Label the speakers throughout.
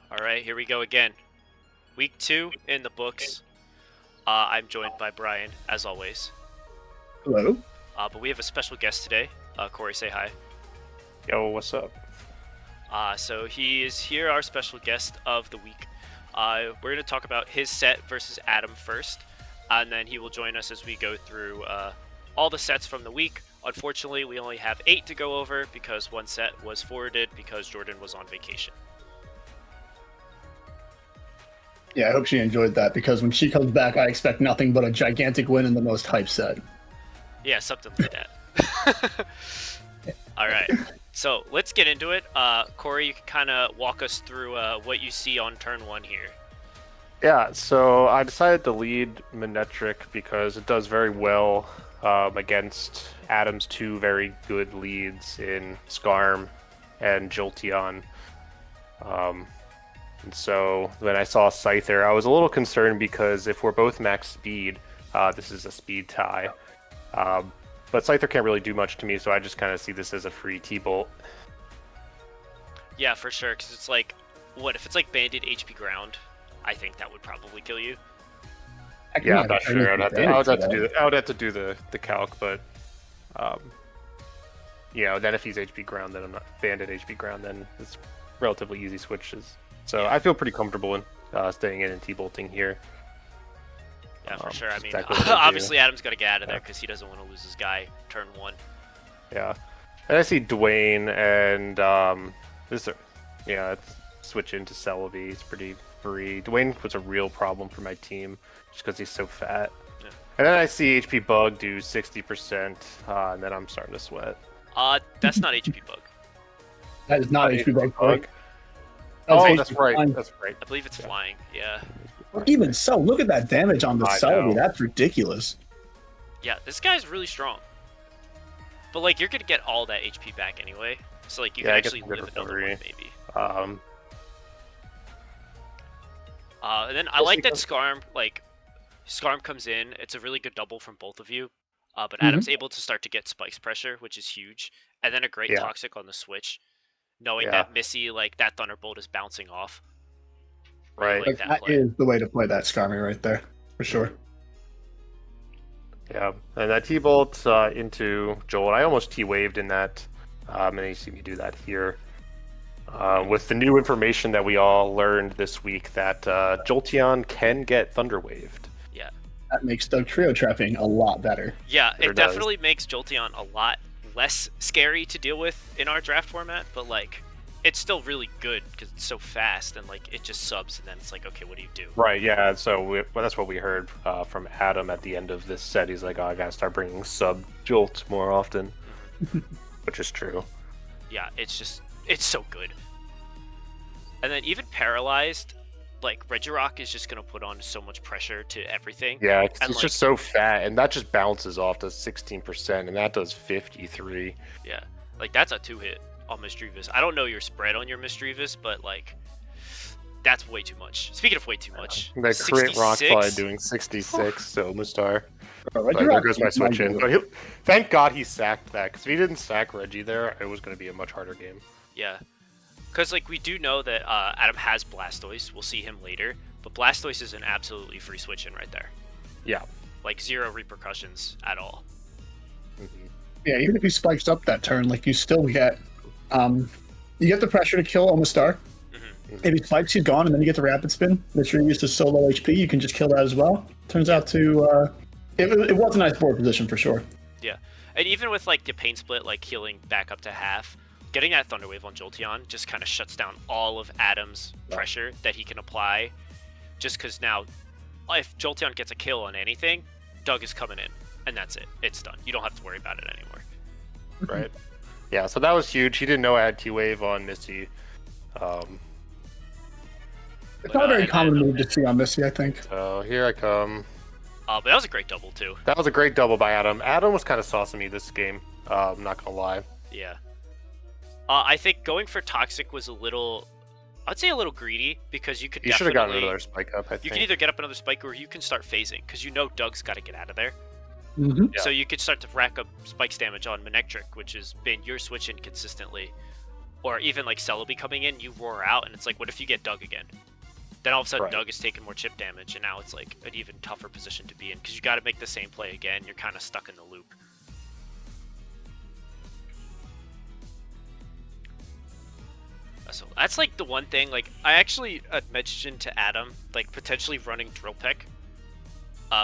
Speaker 1: All right, here we go again. Week 2 in the books. I'm joined by Brian, as always.
Speaker 2: Hello.
Speaker 1: But we have a special guest today. Corey, say hi.
Speaker 3: Yo, what's up?
Speaker 1: So he is here, our special guest of the week. We're going to talk about his set versus Adam first, and then he will join us as we go through all the sets from the week. Unfortunately, we only have 8 to go over because one set was forwarded because Jordan was on vacation.
Speaker 2: Yeah, I hope she enjoyed that because when she comes back, I expect nothing but a gigantic win in the most hype set.
Speaker 1: Yeah, something like that. All right, so let's get into it. Corey, you can kind of walk us through what you see on turn 1 here.
Speaker 3: Yeah, so I decided to lead Manetric because it does very well against Adam's 2 very good leads in Skarm and Jolteon. And so when I saw Scyther, I was a little concerned because if we're both max speed, this is a speed tie. But Scyther can't really do much to me, so I just kind of see this as a free T-Bolt.
Speaker 1: Yeah, for sure, because it's like, what, if it's like banded HP ground, I think that would probably kill you.
Speaker 3: Yeah, I'm not sure. I would have to do the calc, but then if he's HP ground, then I'm not banded HP ground, then it's relatively easy switches. So yeah. I feel pretty comfortable in staying in and T-bolting here.
Speaker 1: Yeah, for sure. I mean,
Speaker 3: exactly
Speaker 1: obviously Adam's got to get out of there because he doesn't want to lose his guy turn 1.
Speaker 3: Yeah, and I see Dwayne and switch into Celebi. It's pretty free. Dwayne was a real problem for my team just because he's so fat. Yeah. And then I see HP Bug do 60%, and then I'm starting to sweat.
Speaker 1: That's not HP Bug.
Speaker 2: That is not HP Bug.
Speaker 3: That's right. That's right.
Speaker 1: I believe it's flying. Yeah.
Speaker 2: Even so, look at that damage on the Celebi. That's ridiculous.
Speaker 1: Yeah, this guy's really strong. But like, you're gonna get all that HP back anyway, so like you can actually live another one maybe. And then I like that Skarm comes in. It's a really good double from both of you. But Adam's able to start to get spikes pressure, which is huge, and then a great toxic on the switch, knowing that Missy, like, that Thunderbolt is bouncing off.
Speaker 3: Right.
Speaker 2: Like that is the way to play that Skarmy right there, for sure.
Speaker 3: Yeah, and that T-Bolt into Joel. I almost T-waved in that, and you see me do that here. With the new information that we all learned this week that Jolteon can get Thunder Waved.
Speaker 1: Yeah.
Speaker 2: That makes the trio trapping a lot better.
Speaker 1: Yeah, it definitely makes Jolteon a lot less scary to deal with in our draft format, but like, it's still really good because it's so fast and like it just subs and then it's like, okay, what do you do?
Speaker 3: Right, yeah, so that's what we heard from Adam at the end of this set. He's like, oh, I gotta start bringing sub Jolt more often, which is true.
Speaker 1: Yeah, it's so good. And then even Paralyzed, like, Regirock is just going to put on so much pressure to everything.
Speaker 3: Yeah, it's just so fat, and that just bounces off to 16%, and that does 53.
Speaker 1: Yeah, like, that's a 2-hit on Misdreavus. I don't know your spread on your Misdreavus, but, like, that's way too much. Speaking of way too much,
Speaker 3: that crit rock slide doing 66 to Omastar. There goes my switch in. But thank God he sacked that, because if he didn't sack Reggie there, it was going to be a much harder game.
Speaker 1: Yeah. Because, like, we do know that Adam has Blastoise. We'll see him later. But Blastoise is an absolutely free switch-in right there.
Speaker 3: Yeah.
Speaker 1: Like, 0 repercussions at all.
Speaker 2: Yeah, even if he spikes up that turn, like, you still get... you get the pressure to kill Omastar. If he spikes, he's gone, and then you get the Rapid Spin. That's your use to so low HP. You can just kill that as well. Turns out to... It was a nice board position, for sure.
Speaker 1: Yeah. And even with, like, the Pain Split, like, healing back up to half... Getting that Thunder Wave on Jolteon just kind of shuts down all of Adam's pressure that he can apply. Just because now, if Jolteon gets a kill on anything, Doug is coming in, and that's it. It's done. You don't have to worry about it anymore.
Speaker 3: Right. Yeah, so that was huge. He didn't know I had T-Wave on Missy.
Speaker 2: It's not a very common move to see on Missy, I think.
Speaker 3: So here I come.
Speaker 1: But that was a great double, too.
Speaker 3: That was a great double by Adam. Adam was kind of saucing me this game. I'm not going to lie.
Speaker 1: Yeah. I think going for Toxic was a little, I'd say a little greedy, because you could
Speaker 3: You should have gotten another spike up, I think.
Speaker 1: You can either get up another spike, or you can start phasing, because you know Doug's got to get out of there.
Speaker 2: Yeah.
Speaker 1: So you could start to rack up spikes damage on Manectric, which has been your switch-in consistently. or even like Celebi coming in, you roar out, and it's like, what if you get Doug again? Then all of a sudden,
Speaker 3: Right.
Speaker 1: Doug is taking more chip damage, and now it's like an even tougher position to be in because you got to make the same play again. You're kind of stuck in the loop. So that's like the one thing. Like I actually mentioned to Adam, like potentially running Drill Peck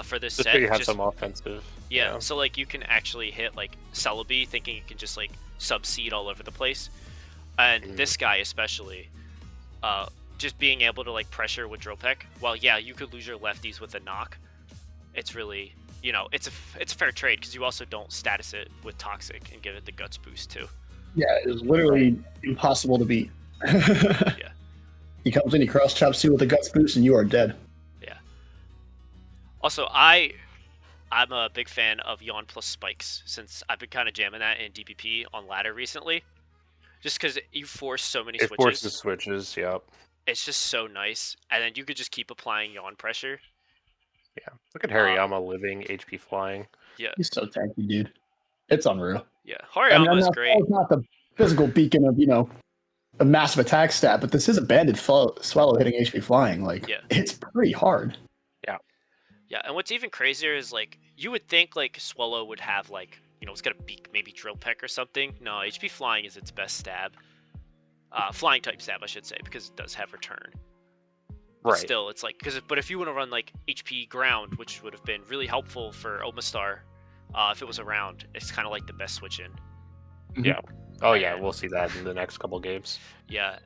Speaker 1: for this
Speaker 3: Just
Speaker 1: set.
Speaker 3: so you have some offensive.
Speaker 1: Yeah, so like you can actually hit like Celebi, thinking you can just like subseed all over the place, and this guy especially, just being able to like pressure with Drill Peck. Well, yeah, you could lose your lefties with a knock. It's really, you know, it's a fair trade because you also don't status it with Toxic and give it the guts boost too.
Speaker 2: Yeah, it's literally impossible to beat.
Speaker 1: Yeah.
Speaker 2: He comes in, he cross chops you with a guts boost, and you are dead.
Speaker 1: Yeah. Also, I'm a big fan of Yawn plus Spikes since I've been kind of jamming that in DPP on ladder recently. Just because you force so many
Speaker 3: It
Speaker 1: switches.
Speaker 3: forces switches, yep.
Speaker 1: It's just so nice. And then you could just keep applying Yawn pressure.
Speaker 3: Yeah. Look at Hariyama living, HP flying.
Speaker 1: Yeah.
Speaker 2: He's so tanky, dude. It's unreal.
Speaker 1: Yeah. Hariyama is great.
Speaker 2: It's not the physical beacon of, a massive attack stat, but this is a banded swallow hitting HP flying. Like, it's pretty hard.
Speaker 1: Yeah, and what's even crazier is, like, you would think, like, Swallow would have, like, it's got a beak, maybe Drill Peck or something. No, HP Flying is its best stab. Flying type stab, I should say, because it does have return. But
Speaker 3: Right.
Speaker 1: still, it's like, but if you want to run, like, HP Ground, which would have been really helpful for Omastar, if it was around, it's kind of like the best switch in.
Speaker 3: Yeah. Oh, yeah, we'll see that in the next couple games.
Speaker 1: Yeah.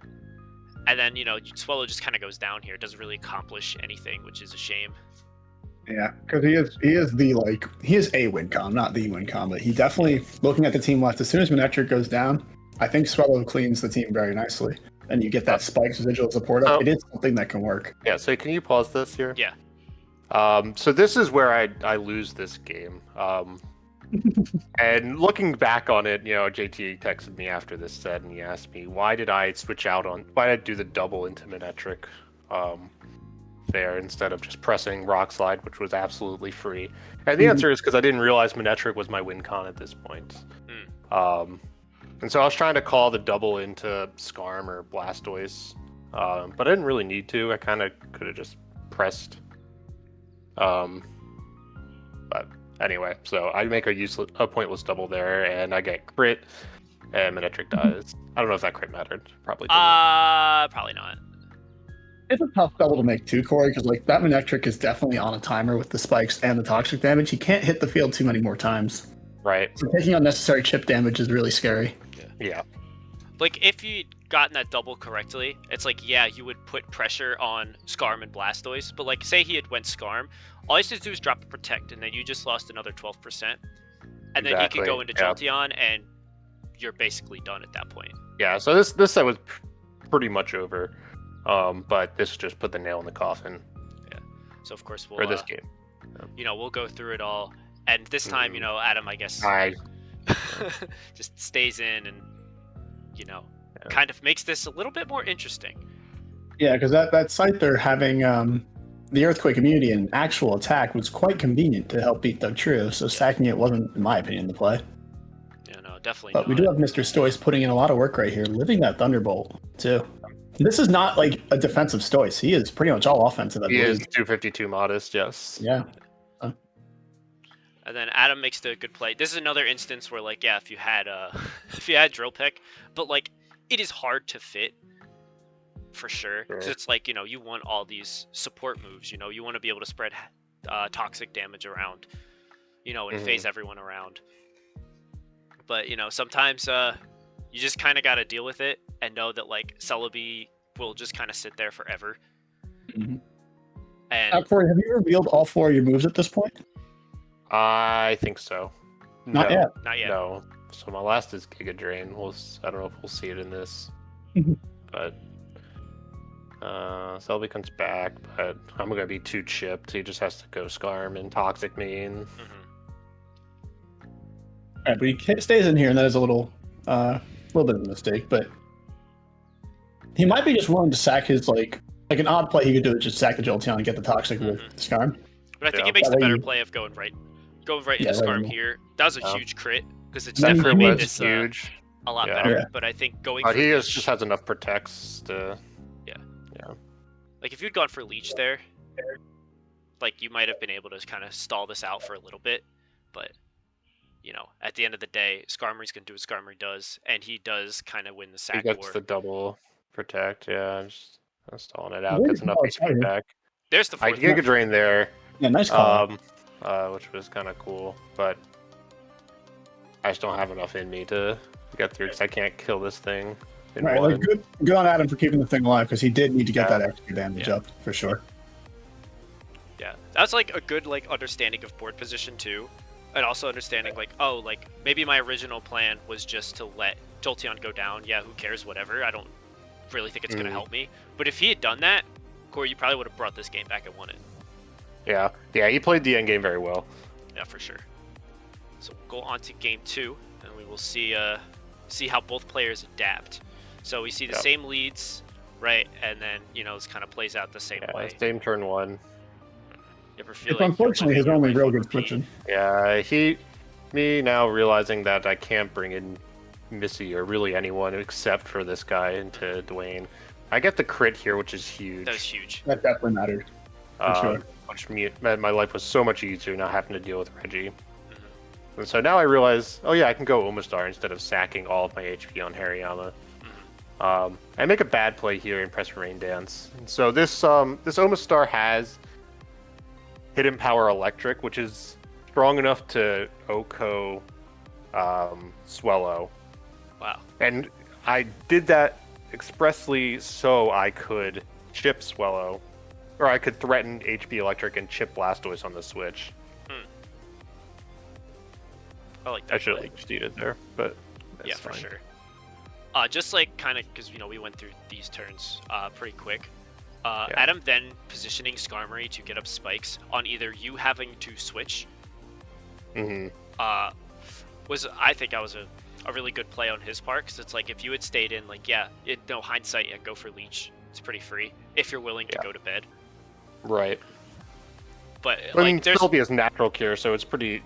Speaker 1: And then, Swallow just kind of goes down here. It doesn't really accomplish anything, which is a shame.
Speaker 2: Yeah, because he is a win con, not the win con, but he definitely, looking at the team left, as soon as Manectric goes down, I think Swallow cleans the team very nicely. And you get that Spikes residual support up. It is something that can work.
Speaker 3: Yeah, so can you pause this here?
Speaker 1: Yeah.
Speaker 3: So this is where I lose this game. And looking back on it, JT texted me after this set and he asked me, why did I do the double into Manectric there instead of just pressing Rock Slide, which was absolutely free? And the answer is because I didn't realize Manectric was my win con at this point. And so I was trying to call the double into Skarm or Blastoise, but I didn't really need to. I kind of could have just pressed. But anyway, so I make a pointless double there, and I get crit, and Manectric dies. I don't know if that crit mattered. Probably didn't.
Speaker 1: Probably not.
Speaker 2: It's a tough double to make too, Corey, because that Manectric is definitely on a timer with the spikes and the toxic damage. He can't hit the field too many more times.
Speaker 3: Right.
Speaker 2: So taking unnecessary chip damage is really scary.
Speaker 3: Yeah.
Speaker 1: Like, if you'd gotten that double correctly, it's like, yeah, you would put pressure on Skarm and Blastoise, but, like, say he had went Skarm, all he has to do is drop a Protect, and then you just lost another 12%, and then he could go into Jolteon, and you're basically done at that point.
Speaker 3: Yeah, so this set was pretty much over, but this just put the nail in the coffin.
Speaker 1: Yeah, so of course
Speaker 3: for this game.
Speaker 1: We'll go through it all, and this time, Adam, I guess, just stays in and, kind of makes this a little bit more interesting.
Speaker 2: Yeah, because that site they're having the Earthquake immunity and actual attack was quite convenient to help beat Doug Trio, so stacking it wasn't, in my opinion, the play.
Speaker 1: Yeah, no, definitely
Speaker 2: but
Speaker 1: not.
Speaker 2: we do have Mr. Stoice putting in a lot of work right here, living that Thunderbolt, too. This is not like a defensive Stoice. He is pretty much all offensive.
Speaker 3: He is 252 modest, yes.
Speaker 2: Yeah.
Speaker 1: And then Adam makes the good play. This is another instance where, like, yeah, if you had Drill Peck, but, like, it is hard to fit for sure. Because it's like, you want all these support moves. You want to be able to spread toxic damage around, and phase everyone around. But, sometimes you just kind of got to deal with it and know that, like, Celebi will just kind of sit there forever. And
Speaker 2: Corey, have you revealed all 4 of your moves at this point?
Speaker 3: I think so.
Speaker 2: Not yet.
Speaker 1: Not yet.
Speaker 3: No. So my last is Giga Drain. I don't know if we'll see it in this. But Selby comes back, but I'm gonna be too chipped. He just has to go Skarm and Toxic me. And...
Speaker 2: Alright, but he stays in here, and that is a little bit of a mistake, but he might be just willing to sack his, like an odd play he could do is just sack the Jolteon and get the Toxic with Skarm.
Speaker 1: But I think he makes the better play of going right into Skarm here. That was a huge crit, because it's definitely made this
Speaker 3: huge.
Speaker 1: a lot
Speaker 3: Yeah.
Speaker 1: better.
Speaker 2: Yeah.
Speaker 1: But I think going
Speaker 3: But
Speaker 1: for
Speaker 3: he
Speaker 1: Leech,
Speaker 3: just has enough protects to.
Speaker 1: like if you'd gone for Leech there, like you might have been able to kind of stall this out for a little bit, but at the end of the day, Skarmory's gonna do what Skarmory does, and he does kind of win the
Speaker 3: He
Speaker 1: sack
Speaker 3: gets
Speaker 1: war.
Speaker 3: the double protect. Yeah, just stalling it out.
Speaker 2: Where
Speaker 3: Gets
Speaker 2: did
Speaker 3: enough
Speaker 2: Paul
Speaker 3: HP
Speaker 2: start?
Speaker 3: back.
Speaker 1: There's the
Speaker 3: I
Speaker 1: fourth.
Speaker 3: Giga Drain there.
Speaker 2: Yeah, nice call.
Speaker 3: Which was kind of cool, but I just don't have enough in me to get through because I can't kill this thing in
Speaker 2: Right,
Speaker 3: one.
Speaker 2: like good on Adam for keeping the thing alive because he did need to get
Speaker 3: Yeah.
Speaker 2: that extra damage up for sure.
Speaker 1: Yeah, that's like a good understanding of board position too, and also understanding maybe my original plan was just to let Jolteon go down. Yeah, who cares? Whatever. I don't really think it's gonna help me. But if he had done that, Corey, you probably would have brought this game back and won it.
Speaker 3: Yeah, he played the end game very well.
Speaker 1: Yeah, for sure. So we'll go on to game 2, and we will see how both players adapt. So we see the same leads, right? And then this kind of plays out the same way.
Speaker 3: Same turn 1.
Speaker 1: You ever feel
Speaker 2: It's
Speaker 1: like
Speaker 2: unfortunately his
Speaker 1: you're
Speaker 2: only
Speaker 1: living
Speaker 2: real
Speaker 1: your
Speaker 2: good
Speaker 1: life on
Speaker 2: switching.
Speaker 3: Yeah, me now realizing that I can't bring in Missy or really anyone except for this guy into Dwayne. I get the crit here, which is huge.
Speaker 1: That was huge.
Speaker 2: That definitely mattered. For sure.
Speaker 3: Which made my life was so much easier not having to deal with Reggie. And so now I realize, oh yeah, I can go Omastar instead of sacking all of my HP on Hariyama. I make a bad play here and press Rain Dance. And so this Omastar has Hidden Power Electric, which is strong enough to Oko Swellow.
Speaker 1: Wow.
Speaker 3: And I did that expressly so I could chip Swellow, or I could threaten HP Electric and chip Blastoise on the switch.
Speaker 1: I like that.
Speaker 3: I should
Speaker 1: play.
Speaker 3: have proceeded there, but that's
Speaker 1: Yeah, for
Speaker 3: fine.
Speaker 1: sure. Just kind of because we went through these turns pretty quick. Adam then positioning Skarmory to get up spikes on either you having to switch.
Speaker 3: Mm-hmm.
Speaker 1: I think that was a really good play on his part, because it's like if you had stayed in hindsight and go for Leech, it's pretty free if you're willing to go to bed.
Speaker 3: Right.
Speaker 1: But
Speaker 3: I mean,
Speaker 1: there's
Speaker 3: Sylvia's natural cure, so it's pretty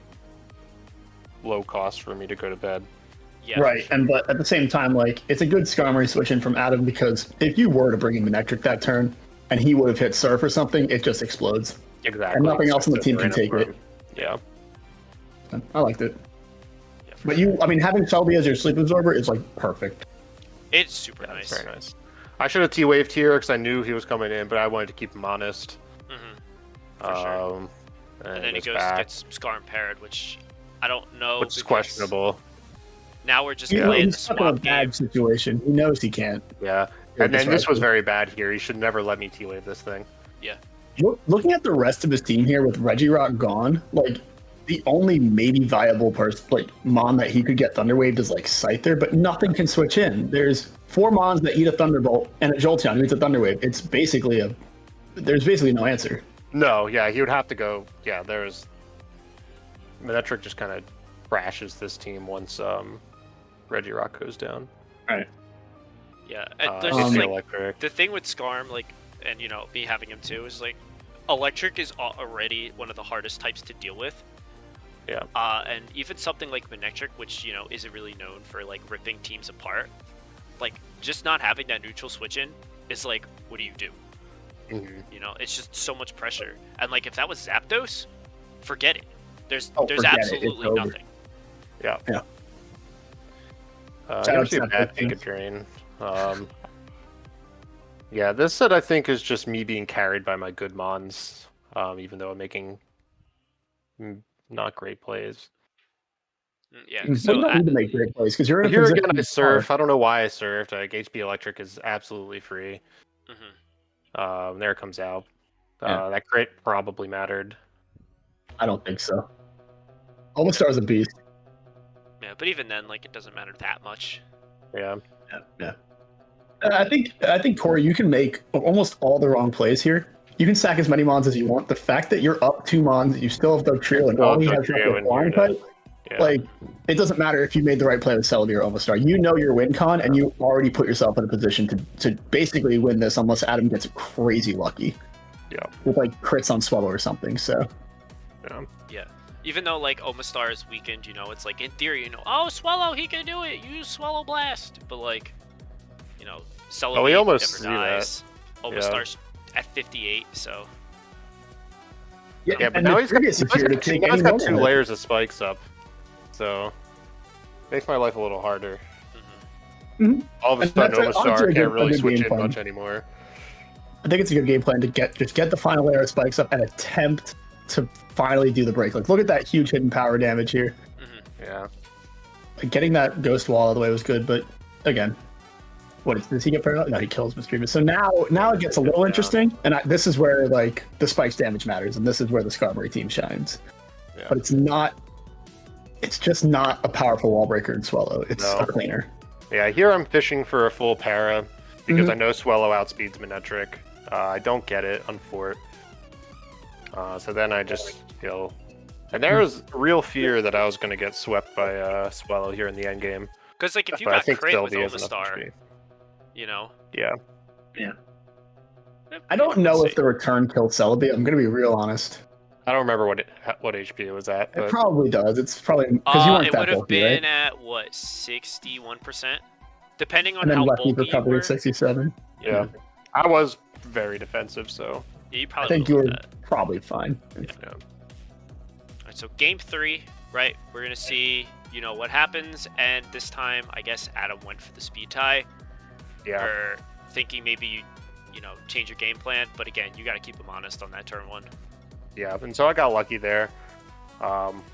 Speaker 3: low cost for me to go to bed.
Speaker 2: Right, but at the same time, it's a good Skarmory switch in from Adam because if you were to bring in Manectric that turn and he would have hit Surf or something, it just explodes.
Speaker 3: Exactly.
Speaker 2: And nothing else on the
Speaker 3: It's
Speaker 2: team
Speaker 3: a
Speaker 2: can take
Speaker 3: random
Speaker 2: it.
Speaker 3: Yeah.
Speaker 2: I liked it.
Speaker 1: Yeah,
Speaker 2: But
Speaker 1: sure.
Speaker 2: having Selby as your sleep absorber is perfect.
Speaker 1: It's super
Speaker 3: Yeah,
Speaker 1: nice.
Speaker 3: it's very nice. I should have T-waved here because I knew he was coming in, but I wanted to keep him honest.
Speaker 1: For sure. And then he goes
Speaker 3: back,
Speaker 1: gets Scar impaired, which I don't know.
Speaker 3: which is
Speaker 1: because
Speaker 3: questionable.
Speaker 1: Now we're just
Speaker 2: He's
Speaker 1: playing the
Speaker 2: stuck in a
Speaker 1: swap game.
Speaker 2: bad situation. He knows he can't.
Speaker 3: Yeah.
Speaker 2: Yeah,
Speaker 3: And
Speaker 2: that's
Speaker 3: then this
Speaker 2: right.
Speaker 3: was very bad here. He should never let me T-wave this thing.
Speaker 1: Yeah.
Speaker 2: Looking at the rest of his team here with Regirock gone, the only maybe viable Mon that he could get Thunderwaved is Scyther, but nothing can switch in. There's 4 Mons that eat a Thunderbolt and a Jolteon who eats a Thunderwave. It's there's basically no answer.
Speaker 3: No, yeah, he would have to go. Yeah, there's Manectric just kind of crashes this team once Regirock goes down.
Speaker 2: Right.
Speaker 1: Yeah. And there's
Speaker 3: It's
Speaker 1: just,
Speaker 3: Electric.
Speaker 1: the thing with Skarm, and me having him too, is Electric is already one of the hardest types to deal with.
Speaker 3: Yeah.
Speaker 1: And even something like Manectric, which isn't really known for ripping teams apart, just not having that neutral switch in is what do you do?
Speaker 3: Mm-hmm.
Speaker 1: It's just so much pressure. And if that was Zapdos, forget it. There's
Speaker 2: forget it. It's
Speaker 1: absolutely
Speaker 2: over.
Speaker 1: nothing.
Speaker 3: Yeah.
Speaker 2: Yeah.
Speaker 3: It's actually a bad Giga Drain. Yeah, this set I think is just me being carried by my good Mons, even though I'm making not great plays.
Speaker 1: Yeah.
Speaker 2: You
Speaker 1: So
Speaker 2: don't need to make great plays because you're in a
Speaker 3: Here
Speaker 2: position
Speaker 3: again, I
Speaker 2: to
Speaker 3: surf. I don't know why I surfed. HP Electric is absolutely free. There it comes out.
Speaker 2: Yeah.
Speaker 3: That crit probably mattered.
Speaker 2: I don't think so. Omastar's a beast.
Speaker 1: yeah, but even then, it doesn't matter that much.
Speaker 3: Yeah.
Speaker 2: Yeah. I think Corey, you can make almost all the wrong plays here. You can sack as many Mons as you want. The fact that you're up 2 Mons, you still have Dugtrio, and all he has left is Flying Type.
Speaker 3: Yeah.
Speaker 2: It doesn't matter if you made the right play with Celebi or Omastar. You know your win con, and you already put yourself in a position to basically win this unless Adam gets crazy lucky.
Speaker 3: Yeah.
Speaker 2: With crits on Swallow or something. So
Speaker 3: Yeah.
Speaker 1: Yeah. Even though like Omastar is weakened, you know, it's like in theory, you know, oh Swallow, he can do it. Use Swallow Blast, but like, you know, Celebi
Speaker 3: we almost
Speaker 1: never
Speaker 3: knew that.
Speaker 1: dies. Omastar's at 58, so.
Speaker 3: Yeah, but
Speaker 2: and
Speaker 3: now
Speaker 2: the
Speaker 3: he's got,
Speaker 2: previous appear to take any
Speaker 3: got
Speaker 2: one
Speaker 3: 2
Speaker 2: of it.
Speaker 3: layers of spikes up, so makes my life a little harder.
Speaker 2: Mhm.
Speaker 3: All of a
Speaker 2: And
Speaker 3: sudden,
Speaker 2: that's honestly
Speaker 3: Omastar
Speaker 2: a
Speaker 3: can't
Speaker 2: good
Speaker 3: really switch
Speaker 2: game
Speaker 3: in
Speaker 2: plan.
Speaker 3: much anymore.
Speaker 2: I think it's a good game plan to get the final layer of spikes up and attempt to finally do the break. Like, look at that huge hidden power damage here.
Speaker 3: Yeah.
Speaker 2: Like, getting that ghost wall out of the way was good, but again, does he get paralyzed? No, he kills Misdreamer. So now it gets a little interesting, and this is where like the spikes damage matters, and this is where the Skarmory team shines.
Speaker 3: Yeah.
Speaker 2: But it's just not a powerful wall breaker in Swallow. It's a cleaner.
Speaker 3: Yeah, here I'm fishing for a full para because I know Swallow outspeeds Manectric. I don't get it on Fort. So then I just heal. And there was real fear that I was going to get swept by Swallow here in the end game.
Speaker 1: Because like if you
Speaker 3: But I
Speaker 1: got
Speaker 3: think
Speaker 1: crit with
Speaker 3: Sylvie is enough
Speaker 1: Omastar,
Speaker 3: HP.
Speaker 1: you know.
Speaker 3: Yeah.
Speaker 2: I don't know if the return killed Celebi. I'm going to be real honest.
Speaker 3: I don't remember what HP it was at. But
Speaker 2: It probably does. It's probably because you weren't
Speaker 1: it
Speaker 2: that
Speaker 1: would have
Speaker 2: bulky,
Speaker 1: been
Speaker 2: right?
Speaker 1: at what 61%, depending on
Speaker 2: And then
Speaker 1: how
Speaker 2: Lucky
Speaker 1: bulky you
Speaker 2: recovered
Speaker 1: were.
Speaker 2: at 67.
Speaker 3: yeah, I was very defensive, so
Speaker 1: Yeah, you
Speaker 2: I
Speaker 1: probably
Speaker 2: think you
Speaker 1: would've
Speaker 2: were
Speaker 1: loved that.
Speaker 2: probably fine.
Speaker 3: yeah.
Speaker 1: Alright, so game 3, right? We're gonna see, you know, what happens, and this time I guess Adam went for the speed tie.
Speaker 3: Yeah.
Speaker 1: Or thinking maybe you know, change your game plan, but again, you got to keep him honest on that turn 1.
Speaker 3: Yeah, and so I got lucky there.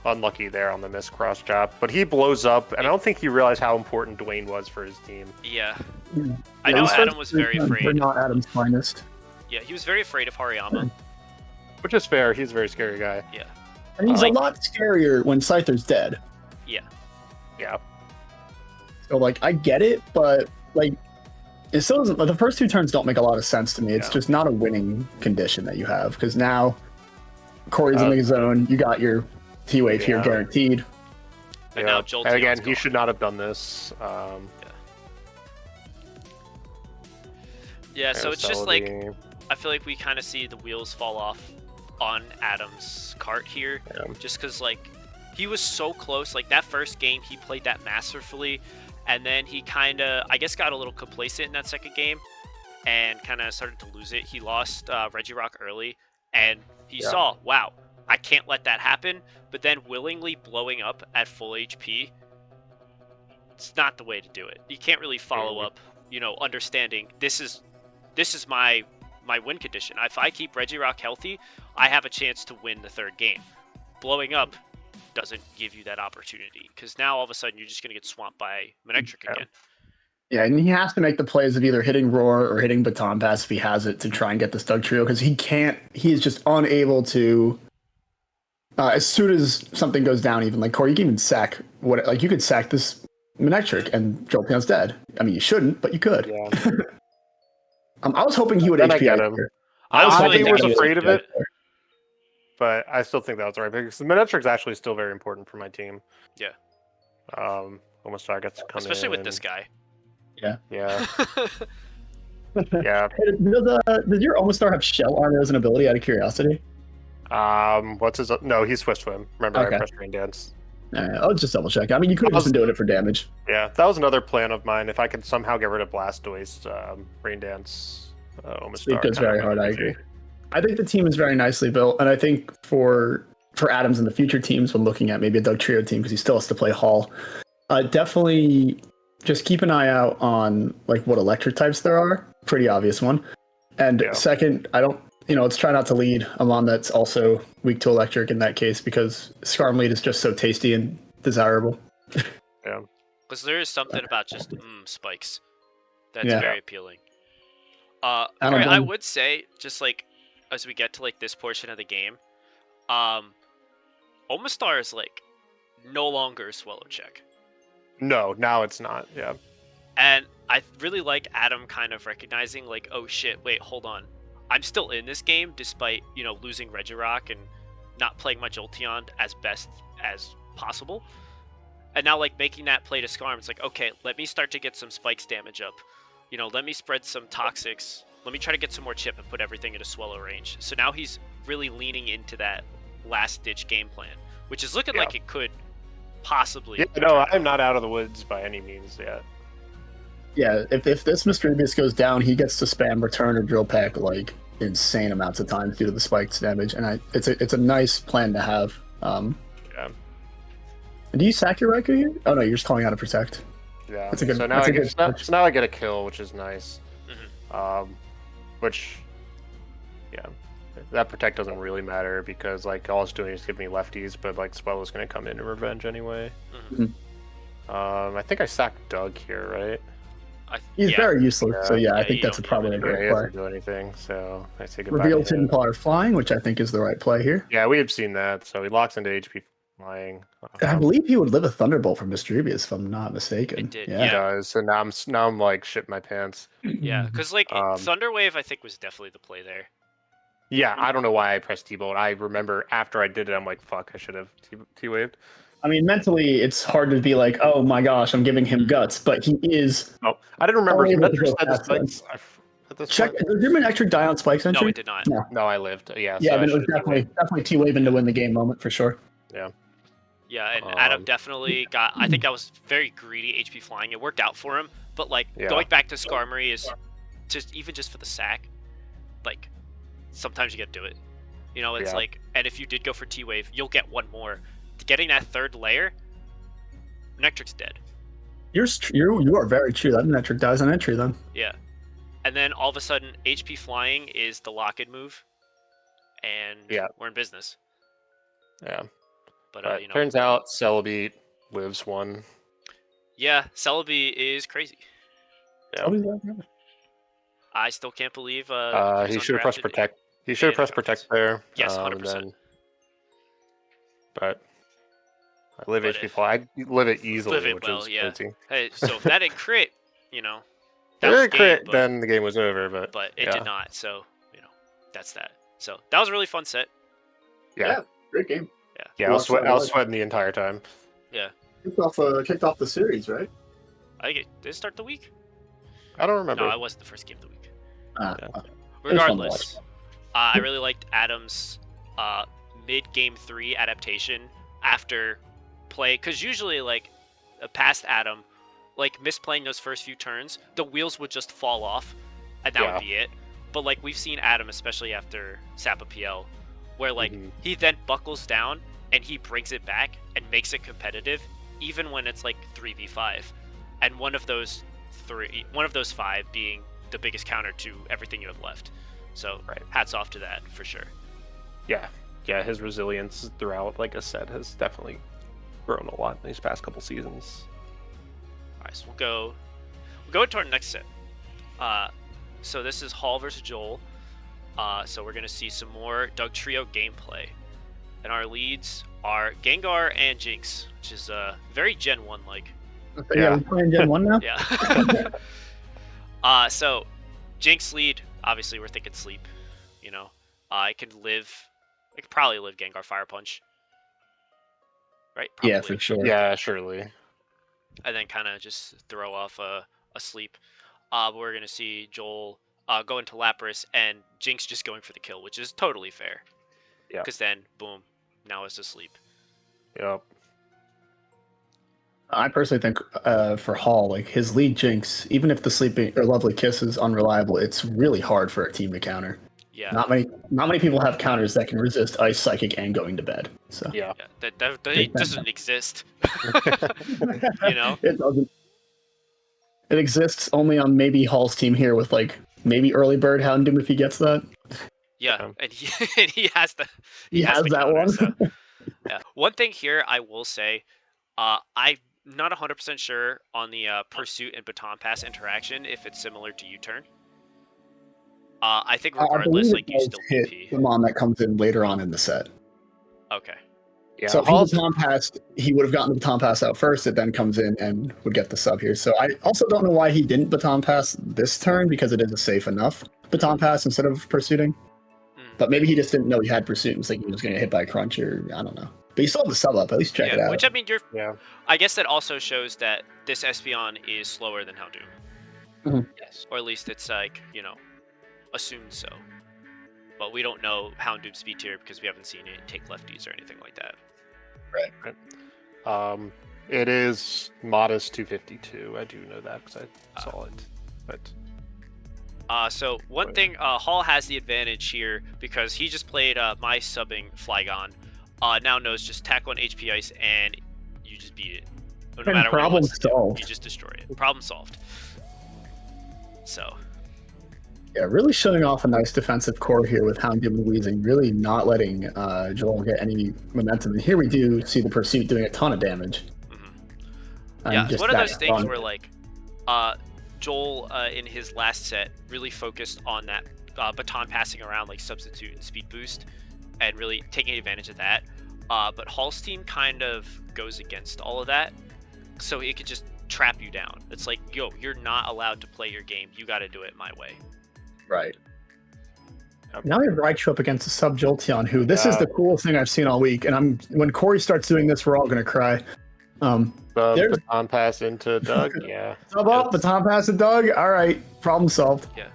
Speaker 3: Unlucky there on the missed cross chop, but he blows up, and I don't think he realized how important Dwayne was for his team.
Speaker 1: Yeah.
Speaker 2: Yeah.
Speaker 1: I know
Speaker 2: these
Speaker 1: Adam
Speaker 2: first
Speaker 1: was
Speaker 2: three
Speaker 1: very
Speaker 2: turns
Speaker 1: afraid.
Speaker 2: are not Adam's finest.
Speaker 1: Yeah, he was very afraid of Hariyama.
Speaker 3: Which is fair. He's a very scary guy.
Speaker 1: Yeah.
Speaker 2: And he's
Speaker 1: Like-
Speaker 2: a lot scarier when Scyther's dead.
Speaker 1: Yeah.
Speaker 3: Yeah.
Speaker 2: So, like, I get it, but, like, it still doesn't. The first 2 turns don't make a lot of sense to me. It's
Speaker 3: Yeah.
Speaker 2: just not a winning condition that you have, because now Corey's in the zone. You got your T-Wave here
Speaker 3: Yeah.
Speaker 2: guaranteed.
Speaker 1: And now Jolteon's
Speaker 3: And again, he
Speaker 1: gone.
Speaker 3: should not have done this.
Speaker 1: Yeah, so it's just like,
Speaker 3: Celebi.
Speaker 1: I feel like we kind of see the wheels fall off on Adam's cart here.
Speaker 3: Yeah.
Speaker 1: Just because, like, he was so close. Like, that first game, he played that masterfully. And then he kind of, I guess, got a little complacent in that second game and kind of started to lose it. He lost Regirock early, and he saw, wow, I can't let that happen. But then willingly blowing up at full HP, it's not the way to do it. You can't really follow up, you know, understanding this is my win condition. If I keep Regirock healthy, I have a chance to win the third game. Blowing up doesn't give you that opportunity, because now all of a sudden you're just going to get swamped by Manectric again.
Speaker 2: Yeah, and he has to make the plays of either hitting Roar or hitting Baton Pass if he has it to try and get the Stug Trio, because he is just unable to, as soon as something goes down, even like Corey, you can even sack, you could sack this Manectric and Jolteon's dead. I mean, you shouldn't, but you could.
Speaker 3: Yeah.
Speaker 2: I was hoping he would
Speaker 3: Then I
Speaker 2: HP
Speaker 3: get
Speaker 2: out
Speaker 3: him.
Speaker 2: here.
Speaker 1: I was
Speaker 3: I
Speaker 1: really
Speaker 3: was
Speaker 1: thinking-
Speaker 3: afraid of it, but I still think that was the right pick, because the Manectric's actually still very important for my team.
Speaker 1: Yeah.
Speaker 3: Almost I got to come
Speaker 1: Especially
Speaker 3: in.
Speaker 1: with this guy.
Speaker 3: Yeah. Yeah.
Speaker 2: Does your Omastar have Shell Armor as an ability, out of curiosity?
Speaker 3: What's his? No, he's Swift Swim. Remember,
Speaker 2: Okay.
Speaker 3: I pressed Rain Dance.
Speaker 2: I'll just double check. I mean, you could have just been doing it for damage.
Speaker 3: Yeah, that was another plan of mine. If I could somehow get rid of Blastoise, Rain Dance, Omastar.
Speaker 2: It goes
Speaker 3: kind of
Speaker 2: very hard. I
Speaker 3: energy.
Speaker 2: agree. I think the team is very nicely built, and I think for Adams and the future teams, when looking at maybe a Doug Trio team, because he still has to play Hall, definitely just keep an eye out on like what electric types there are. Pretty obvious one. And
Speaker 3: Yeah.
Speaker 2: second, let's try not to lead a mon that's also weak to electric in that case, because Skarm lead is just so tasty and desirable.
Speaker 3: Yeah.
Speaker 1: Because there is something about just spikes that's
Speaker 2: Yeah.
Speaker 1: very appealing.
Speaker 2: don't
Speaker 1: I
Speaker 2: know.
Speaker 1: would say, just like as we get to like this portion of the game, Omastar is like no longer a swallow check.
Speaker 3: No, now it's not. Yeah.
Speaker 1: And I really like Adam kind of recognizing like, oh shit, wait, hold on. I'm still in this game despite, you know, losing Regirock and not playing my Jolteon as best as possible. And now like making that play to Skarm, it's like, okay, let me start to get some spikes damage up. You know, let me spread some toxics. Let me try to get some more chip and put everything into swallow range. So now he's really leaning into that last ditch game plan which is looking
Speaker 3: Yeah.
Speaker 1: like it could possibly.
Speaker 3: Yeah, no, I'm not out of the woods by any means yet.
Speaker 2: Yeah, if this Mischievous goes down, he gets to spam return or drill pack like insane amounts of times due to the spikes damage, and it's a nice plan to have.
Speaker 3: Yeah.
Speaker 2: Do you sack your Raikou here? Oh no, you're just calling out a protect.
Speaker 3: Yeah.
Speaker 2: That's a good.
Speaker 3: So now
Speaker 2: that's
Speaker 3: I
Speaker 2: a good
Speaker 3: get
Speaker 2: switch.
Speaker 3: so now I get a kill, which is nice.
Speaker 1: Mhm.
Speaker 3: Which, yeah, that protect doesn't really matter because like all it's doing is give me lefties, but like Swellow's gonna come in and revenge anyway.
Speaker 1: Mhm.
Speaker 3: I think I sacked Doug here, right?
Speaker 2: He's very useless, so
Speaker 3: Yeah,
Speaker 2: I
Speaker 1: yeah,
Speaker 2: think
Speaker 1: you
Speaker 2: that's
Speaker 1: don't
Speaker 2: probably a
Speaker 1: need him.
Speaker 3: Yeah,
Speaker 2: great
Speaker 3: he
Speaker 2: play.
Speaker 3: doesn't do anything, so I say goodbye
Speaker 2: Reveal
Speaker 3: to him.
Speaker 2: Hidden Power Flying, which I think is the right play here.
Speaker 3: Yeah, we have seen that. So he locks into HP flying.
Speaker 2: I believe he would live a Thunderbolt from Mischievous, if I'm not mistaken.
Speaker 1: It did,
Speaker 3: He
Speaker 1: yeah.
Speaker 3: does. So now I'm like shit my pants.
Speaker 1: Yeah, because like Thunderwave, I think was definitely the play there.
Speaker 3: Yeah, I don't know why I pressed T-Bolt. I remember after I did it, I'm like, fuck, I should have T-waved.
Speaker 2: I mean, mentally, it's hard to be like, oh my gosh, I'm giving him guts, but he is.
Speaker 3: Oh, I didn't remember.
Speaker 2: Only
Speaker 3: He
Speaker 2: able to
Speaker 3: meant
Speaker 2: go
Speaker 3: to set the
Speaker 2: fast
Speaker 3: spikes at this
Speaker 2: Check.
Speaker 3: point.
Speaker 2: Did your actually die on Spike Sentry?
Speaker 1: No, it did not.
Speaker 2: No.
Speaker 3: No, I lived. Yeah,
Speaker 2: Yeah,
Speaker 3: so I
Speaker 2: then it was
Speaker 3: should've
Speaker 2: definitely T-waving to win the game moment for sure.
Speaker 3: Yeah.
Speaker 1: Yeah, and Adam
Speaker 3: Um,
Speaker 1: definitely got. I think that was very greedy HP flying. It worked out for him, but like
Speaker 3: Yeah.
Speaker 1: going back to Skarmory is just for the sack. Like sometimes you gotta do it. You know, it's
Speaker 3: Yeah.
Speaker 1: like, and if you did go for T-Wave, you'll get one more. Getting that third layer, Nectric's dead.
Speaker 2: You are very true. That Metric dies on entry then.
Speaker 1: Yeah. And then all of a sudden, HP flying is the lock-in move, and
Speaker 3: Yeah.
Speaker 1: we're in business.
Speaker 3: Yeah.
Speaker 1: But
Speaker 3: But
Speaker 1: you know,
Speaker 3: turns out Celebi lives one.
Speaker 1: yeah, Celebi is crazy.
Speaker 3: Yeah.
Speaker 1: I still can't believe
Speaker 3: He should have pressed
Speaker 1: undrafted.
Speaker 3: protect. He should have
Speaker 1: in
Speaker 3: pressed protect there.
Speaker 1: Yes,
Speaker 3: and
Speaker 1: 100%.
Speaker 3: then- But I live
Speaker 1: But
Speaker 3: HP
Speaker 1: if-
Speaker 3: fly. I live it easily,
Speaker 1: Live it
Speaker 3: which
Speaker 1: well,
Speaker 3: is
Speaker 1: yeah.
Speaker 3: crazy.
Speaker 1: Hey, so if that didn't crit, you know,
Speaker 3: If
Speaker 1: that
Speaker 3: it
Speaker 1: was
Speaker 3: didn't
Speaker 1: game,
Speaker 3: crit,
Speaker 1: but,
Speaker 3: then the game was over. But
Speaker 1: it
Speaker 3: yeah.
Speaker 1: did not. So you know, that's that. So that was a really fun set.
Speaker 3: Yeah,
Speaker 2: Great game.
Speaker 3: yeah. I was sweating the entire time.
Speaker 2: Kicked off the series, right?
Speaker 1: I think did it start the week?
Speaker 3: I don't remember.
Speaker 1: No, it wasn't the first game of the week.
Speaker 3: Yeah.
Speaker 2: was fun to
Speaker 1: Regardless, I really liked Adam's mid-game 3 adaptation after play, because usually like past Adam, like misplaying those first few turns, the wheels would just fall off, and that would be it. But like we've seen Adam, especially after SAPA PL, where like he then buckles down and he brings it back and makes it competitive, even when it's like 3v5, and one of those 5 being the biggest counter to everything you have left. So hats off to that for sure.
Speaker 3: Yeah, his resilience throughout, like I said, has definitely grown a lot in these past couple seasons.
Speaker 1: All right, so we'll go into our next set. So this is Hall versus Joel. So we're gonna see some more Doug Trio gameplay, and our leads are Gengar and Jinx, which is very Gen 1 like.
Speaker 2: Yeah, we're playing Gen 1 now?
Speaker 1: Yeah. So Jinx lead, obviously we're thinking sleep. You know, I could probably live Gengar Fire Punch. Right? Probably.
Speaker 2: Yeah, for sure.
Speaker 3: Yeah, surely.
Speaker 1: And then kind of just throw off a sleep. But we're going to see Joel go into Lapras and Jinx just going for the kill, which is totally fair.
Speaker 3: Yeah.
Speaker 1: Because then, boom, now it's asleep.
Speaker 3: Yep.
Speaker 2: I personally think for Hall, like his lead Jinx, even if the sleeping or lovely kiss is unreliable, it's really hard for a team to counter.
Speaker 1: Yeah.
Speaker 2: Not many people have counters that can resist Ice, Psychic, and going to bed. So
Speaker 3: Yeah.
Speaker 1: That it doesn't exist. You know?
Speaker 2: It doesn't. It exists only on maybe Hall's team here with like maybe early bird Houndoom if he gets that.
Speaker 1: Yeah, and he has the
Speaker 2: He has
Speaker 1: the
Speaker 2: that
Speaker 1: counter,
Speaker 2: one.
Speaker 1: so, yeah. One thing here I will say, I'm not 100% sure on the Pursuit and Baton Pass interaction if it's similar to U-Turn. I think regardless, like you still
Speaker 2: hit
Speaker 1: BP.
Speaker 2: the Mon that comes in later on in the set.
Speaker 1: Okay.
Speaker 3: Yeah.
Speaker 2: So if he Baton passed, he would have gotten the Baton Pass out first. It then comes in and would get the sub here. So I also don't know why he didn't Baton Pass this turn, because it is a safe enough Baton Pass instead of Pursuiting. But maybe he just didn't know he had Pursuit and was thinking he was going to get hit by Crunch, or I don't know. But you still have the sub up. At least check it out.
Speaker 1: Which I mean,
Speaker 3: Yeah.
Speaker 1: I guess that also shows that this Espeon is slower than Houndoom.
Speaker 2: Mhm.
Speaker 1: Yes. Or at least it's like, you know, assumed so. But we don't know Houndoom's speed tier because we haven't seen it take lefties or anything like that.
Speaker 3: It is modest 252. I do know that because I saw it. But
Speaker 1: So one thing, Hall has the advantage here because he just played my subbing Flygon. Now knows just tack on HP Ice and you just beat it. No
Speaker 2: And
Speaker 1: matter what he
Speaker 2: problem
Speaker 1: wants to do,
Speaker 2: solved.
Speaker 1: you just destroy it. Problem solved. So.
Speaker 2: Yeah, really showing off a nice defensive core here with Houndoom and Weezing, really not letting Joel get any momentum. And here we do see the Pursuit doing a ton of damage.
Speaker 1: Yeah, it's
Speaker 2: just
Speaker 1: one of
Speaker 2: that
Speaker 1: those things
Speaker 2: fun.
Speaker 1: where like Joel in his last set really focused on that baton passing around like substitute and speed boost and really taking advantage of that. But Hall's team kind of goes against all of that, so it could just trap you down. It's like, yo, you're not allowed to play your game. You got to do it my way.
Speaker 2: Right. Now we have Raichu up against a sub Jolteon, who this is the coolest thing I've seen all week. And when Corey starts doing this, we're all gonna cry. There's
Speaker 3: baton pass into Doug. Yeah.
Speaker 2: sub up, baton pass to Doug. All right, problem solved.
Speaker 1: Yeah.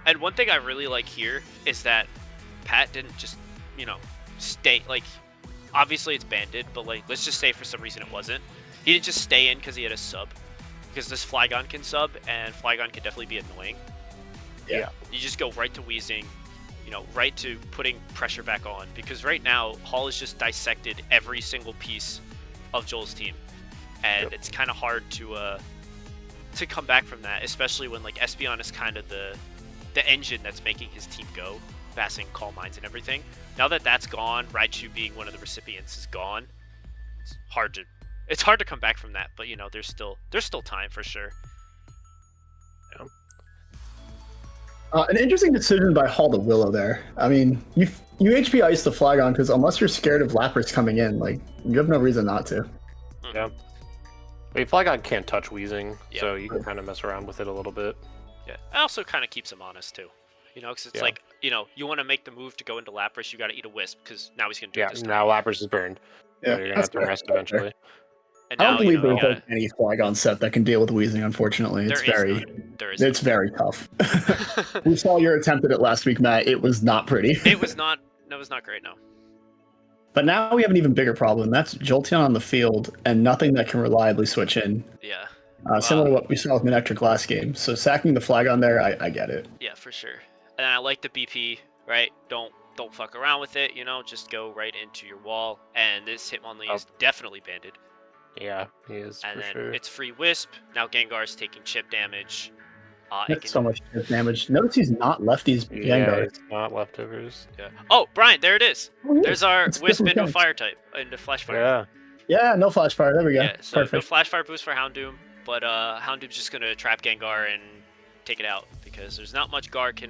Speaker 1: And one thing I really like here is that Pat didn't just, stay, like, obviously it's banded, but like, let's just say for some reason it wasn't. He didn't just stay in because he had a sub. Because this Flygon can sub, and Flygon can definitely be annoying.
Speaker 2: Yeah.
Speaker 1: You just go right to Weezing, right to putting pressure back on. Because right now, Hall has just dissected every single piece of Joel's team. And it's kind of hard to come back from that, especially when like Espeon is kind of the engine that's making his team go, passing Calm Minds and everything. Now that that's gone, Raichu being one of the recipients is gone. It's hard to come back from that, but there's still time for sure.
Speaker 2: An interesting decision by Hall to Willow there. I mean, you HP Ice the Flygon because unless you're scared of Lapras coming in, like you have no reason not to.
Speaker 3: Yeah. I mean, Flygon can't touch Weezing,
Speaker 1: Yeah.
Speaker 3: so you can kind of mess around with it a little bit.
Speaker 1: Yeah, it also kind of keeps him honest too. Because it's like, you want to make the move to go into Lapras, you got to eat a Wisp because now he's gonna do it this time.
Speaker 3: Now Lapras is burned.
Speaker 2: Yeah,
Speaker 3: So you're gonna have to rest eventually.
Speaker 1: And
Speaker 2: I
Speaker 1: now,
Speaker 2: don't believe
Speaker 1: you
Speaker 2: there's
Speaker 1: gotta,
Speaker 2: like any Flygon set that can deal with Weezing. Unfortunately, it's
Speaker 1: there is
Speaker 2: very tough. We saw your attempt at it last week, Matt. It was not pretty.
Speaker 1: It was not great. No.
Speaker 2: But now we have an even bigger problem. That's Jolteon on the field and nothing that can reliably switch in.
Speaker 1: Yeah.
Speaker 2: Similar to what we saw with Manectric last game. So sacking the Flygon there, I get it.
Speaker 1: Yeah, for sure. And I like the BP, right? Don't fuck around with it. Just go right into your wall. And this Hitmonlee is definitely banded.
Speaker 3: Yeah, he is
Speaker 1: And
Speaker 3: for
Speaker 1: then
Speaker 3: sure.
Speaker 1: it's free Wisp. Now Gengar's taking chip damage.
Speaker 2: That's so much damage. Notice he's not lefties Gengar.
Speaker 3: It's not leftovers.
Speaker 1: Yeah. Oh, Brian, there it is. There's our
Speaker 2: It's
Speaker 1: Wisp
Speaker 2: different
Speaker 1: into
Speaker 2: counts.
Speaker 1: Fire type, into Flash Fire.
Speaker 3: Yeah.
Speaker 2: Yeah, no Flash Fire. There we go.
Speaker 1: Yeah, so no
Speaker 2: Perfect.
Speaker 1: Flash Fire boost for Houndoom, but Houndoom's just gonna trap Gengar and take it out because there's not much Gar can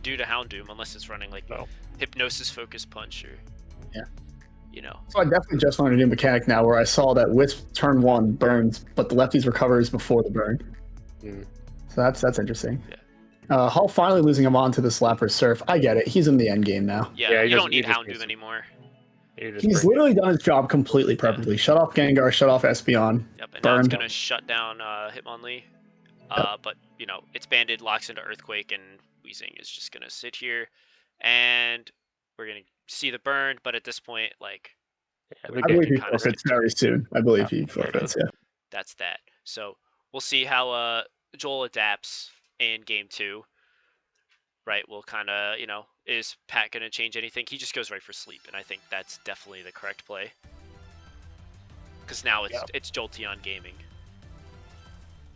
Speaker 1: do to Houndoom unless it's running like Hypnosis Focus Punch or
Speaker 2: So I definitely just wanted to do mechanic now where I saw that Wisp turn 1 burns, but the lefties recovers before the burn.
Speaker 3: Mm.
Speaker 2: So that's interesting.
Speaker 1: Yeah.
Speaker 2: Hall finally losing him on to this Lapras Surf. I get it. He's in the end game now.
Speaker 1: Yeah,
Speaker 3: he
Speaker 1: you don't
Speaker 3: he
Speaker 1: need
Speaker 3: just
Speaker 1: Houndoom
Speaker 3: needs-
Speaker 1: anymore.
Speaker 2: He's literally done his job completely perfectly. Shut off Gengar, shut off Espeon.
Speaker 1: Yep, and now it's
Speaker 2: Burned.
Speaker 1: gonna shut down Hitmonlee. But it's banded, locks into Earthquake, and Weezing is just gonna sit here, and we're gonna see the burn. But at this point, like,
Speaker 2: I believe he
Speaker 1: kinda
Speaker 2: forfeits very soon. I believe he forfeits, yeah.
Speaker 1: that's that. So we'll see how Joel adapts in game 2. Right, we'll kind of, is Pat going to change anything? He just goes right for sleep, and I think that's definitely the correct play. Because now it's Jolteon gaming.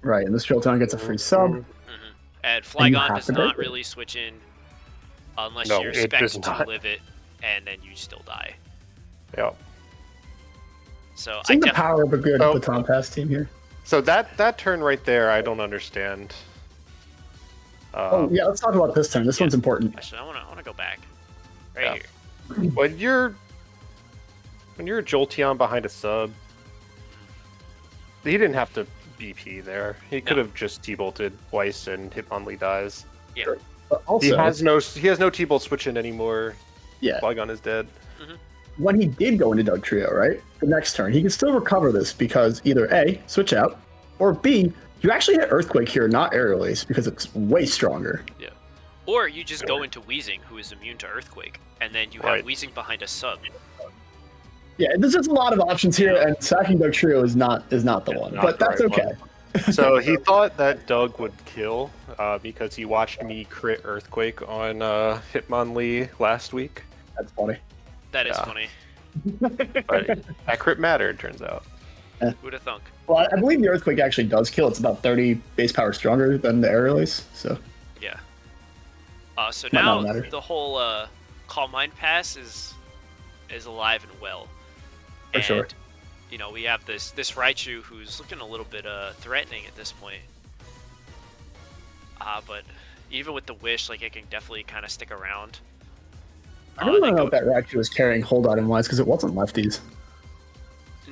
Speaker 2: Right, and this Jolteon gets a free sub.
Speaker 1: And
Speaker 2: And you
Speaker 1: Flygon
Speaker 2: have
Speaker 1: does
Speaker 2: to
Speaker 1: not
Speaker 2: break it.
Speaker 1: really switch in unless
Speaker 3: No,
Speaker 1: you're
Speaker 3: it does
Speaker 1: expected to
Speaker 3: not.
Speaker 1: live it, and then you still die.
Speaker 3: Yeah.
Speaker 1: So
Speaker 2: Seeing
Speaker 1: I
Speaker 2: the power of a good
Speaker 3: Oh.
Speaker 2: baton pass team here.
Speaker 3: So that turn right there, I don't understand.
Speaker 2: Oh yeah, let's talk about this turn. This one's important.
Speaker 1: Actually, I want to go back right
Speaker 3: Yeah.
Speaker 1: here.
Speaker 3: When you're a Jolteon behind a sub, he didn't have to BP there. He could have just T-bolted twice and Hitmonlee dies.
Speaker 1: Yeah.
Speaker 2: But also,
Speaker 3: He has no T-bolt switch in anymore.
Speaker 2: yeah,
Speaker 3: Flygon is dead.
Speaker 2: when he did go into Doug Trio, right? The next turn, he can still recover this because either A, switch out, or B, you actually hit Earthquake here, not Aerial Ace, because it's way stronger.
Speaker 1: Yeah. Or you just go into Weezing, who is immune to Earthquake, and then you have
Speaker 3: Right.
Speaker 1: Weezing behind a sub.
Speaker 2: Yeah, there's just a lot of options here, and sacking Doug Trio is not the one,
Speaker 3: not
Speaker 2: but
Speaker 3: the
Speaker 2: that's
Speaker 3: right
Speaker 2: okay.
Speaker 3: one. So he thought that Doug would kill because he watched me crit Earthquake on Hitmonlee last week.
Speaker 2: That's funny.
Speaker 1: That is funny.
Speaker 3: But that crit mattered, turns out.
Speaker 1: Who'd have thunk?
Speaker 2: Well, I believe the Earthquake actually does kill. It's about 30 base power stronger than the air release, so.
Speaker 1: Yeah. So
Speaker 2: Might
Speaker 1: now
Speaker 2: not matter.
Speaker 1: the whole Calm Mind pass is alive and well.
Speaker 2: For sure.
Speaker 1: You know, we have this Raichu who's looking a little bit threatening at this point. But even with the wish, like, it can definitely kind of stick around.
Speaker 2: I don't know if that Raichu was carrying hold item wise because it wasn't lefties.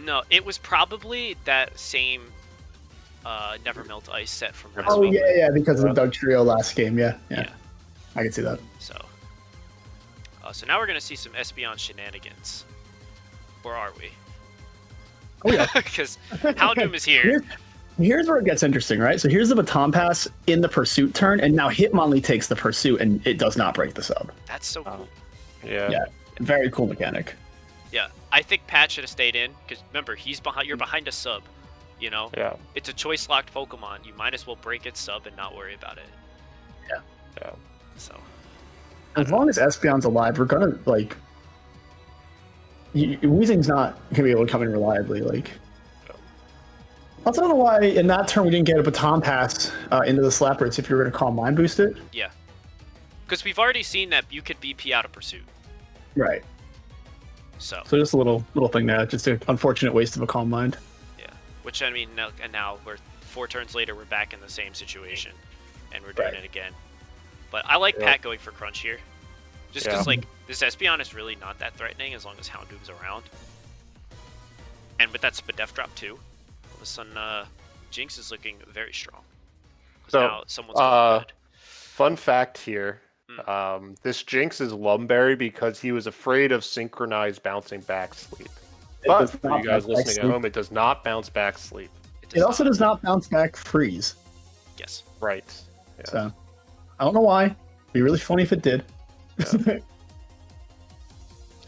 Speaker 1: No, it was probably that same Never Melt Ice set from last
Speaker 2: Oh
Speaker 1: week.
Speaker 2: yeah, because of the Doug Trio last game. Yeah, I can see that.
Speaker 1: So, so now we're gonna see some Espeon shenanigans, or are we?
Speaker 2: Oh yeah,
Speaker 1: because Houndoom is here.
Speaker 2: Here's where it gets interesting, right? So here's the baton pass in the pursuit turn, and now Hitmonlee takes the pursuit, and it does not break the sub.
Speaker 1: That's so cool.
Speaker 3: Yeah.
Speaker 2: Very cool mechanic.
Speaker 1: Yeah, I think Pat should have stayed in because remember he's behind. You're behind a sub. You know.
Speaker 3: Yeah.
Speaker 1: It's a choice locked Pokemon. You might as well break its sub and not worry about it.
Speaker 3: Yeah.
Speaker 1: So.
Speaker 2: As long as Espeon's alive, we're gonna like. Weezing's not gonna be able to come in reliably. Like. I also don't know why in that turn we didn't get a baton pass into the Slappers if you were gonna call Mind Boost it.
Speaker 1: Yeah. Because we've already seen that you could BP out of pursuit.
Speaker 2: Right.
Speaker 1: So
Speaker 2: just a little thing there, just an unfortunate waste of a Calm Mind.
Speaker 1: Yeah. Which I mean, now we're 4 turns later, we're back in the same situation, and we're doing it again. But I like Pat going for Crunch here, just because like this Espeon is really not that threatening as long as Houndoom's around, and with that Spadef drop too, all of a sudden Jinx is looking very strong.
Speaker 3: So
Speaker 1: now someone's going good.
Speaker 3: Fun fact here. This Jinx is Lumberry because he was afraid of synchronized bouncing back sleep. But for you guys listening at home, it does not bounce back sleep.
Speaker 2: It also does not bounce back freeze.
Speaker 1: Yes.
Speaker 3: Right. Yeah.
Speaker 2: So I don't know why. It'd be really funny if it did.
Speaker 1: God,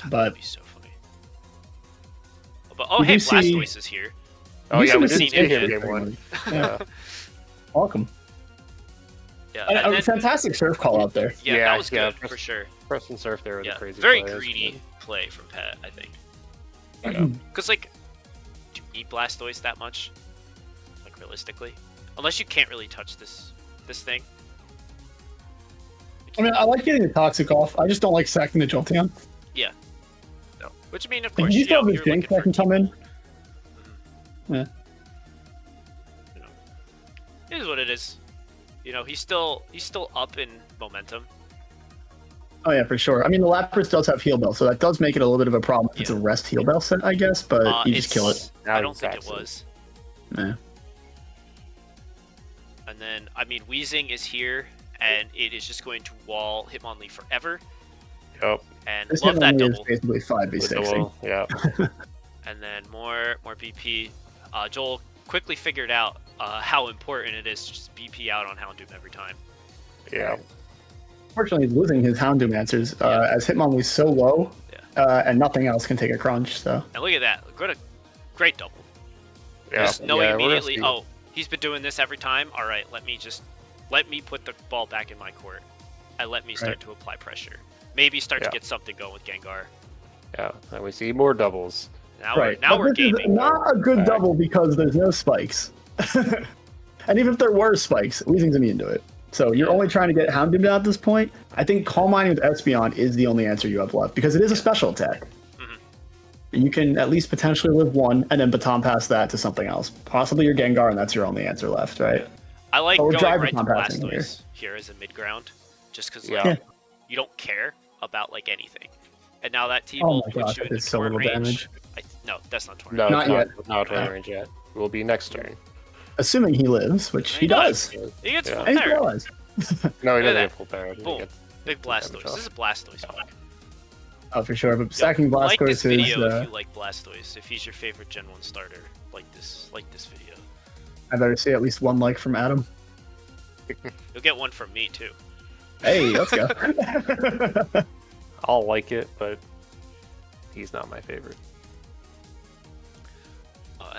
Speaker 2: But
Speaker 1: that'd be so funny. But hey, Blastoise is here.
Speaker 3: Oh yeah, we
Speaker 2: did
Speaker 3: didn't see him game 1.
Speaker 2: Yeah. Welcome.
Speaker 1: Yeah.
Speaker 2: And a fantastic surf call out there.
Speaker 1: Yeah, that was good for sure.
Speaker 3: Press and surf there are the crazy
Speaker 1: very
Speaker 3: players.
Speaker 1: greedy play from Pat, I think. Because like, do you need Blastoise that much? Like realistically, unless you can't really touch this thing.
Speaker 2: I mean, I like getting the Toxic off. I just don't like sacking the Jolteon.
Speaker 1: Yeah. No. Which I mean, of
Speaker 2: Like,
Speaker 1: course,
Speaker 2: you still have
Speaker 1: you're
Speaker 2: this Jinx
Speaker 1: looking
Speaker 2: that can
Speaker 1: for
Speaker 2: come in. Yeah.
Speaker 1: You know, it is what it is. You know, he's still up in momentum.
Speaker 2: Oh yeah, for sure. I mean, the Lapras does have Heal Bell, so that does make it a little bit of a problem. It's a rest Heal Bell set, I guess, but you just kill it.
Speaker 1: I don't think it was.
Speaker 2: Yeah.
Speaker 1: And then, I mean, Weezing is here, and it is just going to wall Hitmonlee forever.
Speaker 3: Yep.
Speaker 1: And
Speaker 2: This
Speaker 1: love that
Speaker 2: Hitmonlee
Speaker 1: double.
Speaker 2: is basically 5v6.
Speaker 3: Yeah.
Speaker 1: And then more BP. Joel quickly figured out how important it is to just BP out on Houndoom every time.
Speaker 3: Yeah.
Speaker 2: Unfortunately, he's losing his Houndoom answers as Hitmonlee's so low, and nothing else can take a crunch. So.
Speaker 1: And look at that. Great double.
Speaker 3: Yeah.
Speaker 1: Just knowing immediately, oh, he's been doing this every time. All right, let me put the ball back in my court, and let me start to apply pressure. Maybe start to get something going with Gengar.
Speaker 3: Yeah, and we see more doubles.
Speaker 1: Now we're gaming.
Speaker 2: Not a good double because there's no spikes. And even if there were spikes, Weezing's immune to it. So you're only trying to get Houndoom down at this point. I think Calm Mind with Espeon is the only answer you have left because it is a special attack. You can at least potentially live one and then baton pass that to something else. Possibly your Gengar, and that's your only answer left, right?
Speaker 1: I like going right to
Speaker 2: baton passing
Speaker 1: Blastoise here as a mid ground, just because you don't care about like anything. And now that T-Bolt puts you in the torn range.
Speaker 2: Damage.
Speaker 1: No, that's not torn.
Speaker 3: No,
Speaker 2: not yet.
Speaker 3: Not torn range yet. It will be next turn.
Speaker 2: Assuming he lives, which he does.
Speaker 1: He gets full
Speaker 2: And he
Speaker 1: power.
Speaker 2: realizes.
Speaker 3: No, he
Speaker 1: Look at
Speaker 3: doesn't
Speaker 1: that.
Speaker 3: get full power.
Speaker 1: Boom. Big Blastoise. This is a Blastoise pack.
Speaker 2: Oh, for sure. But stacking Blastoise
Speaker 1: Like this video
Speaker 2: is.
Speaker 1: if you like Blastoise. If he's your favorite Gen 1 starter, like this video.
Speaker 2: I better see at least one like from Adam.
Speaker 1: You'll get one from me too.
Speaker 2: Hey, let's go.
Speaker 3: I'll like it, but he's not my favorite.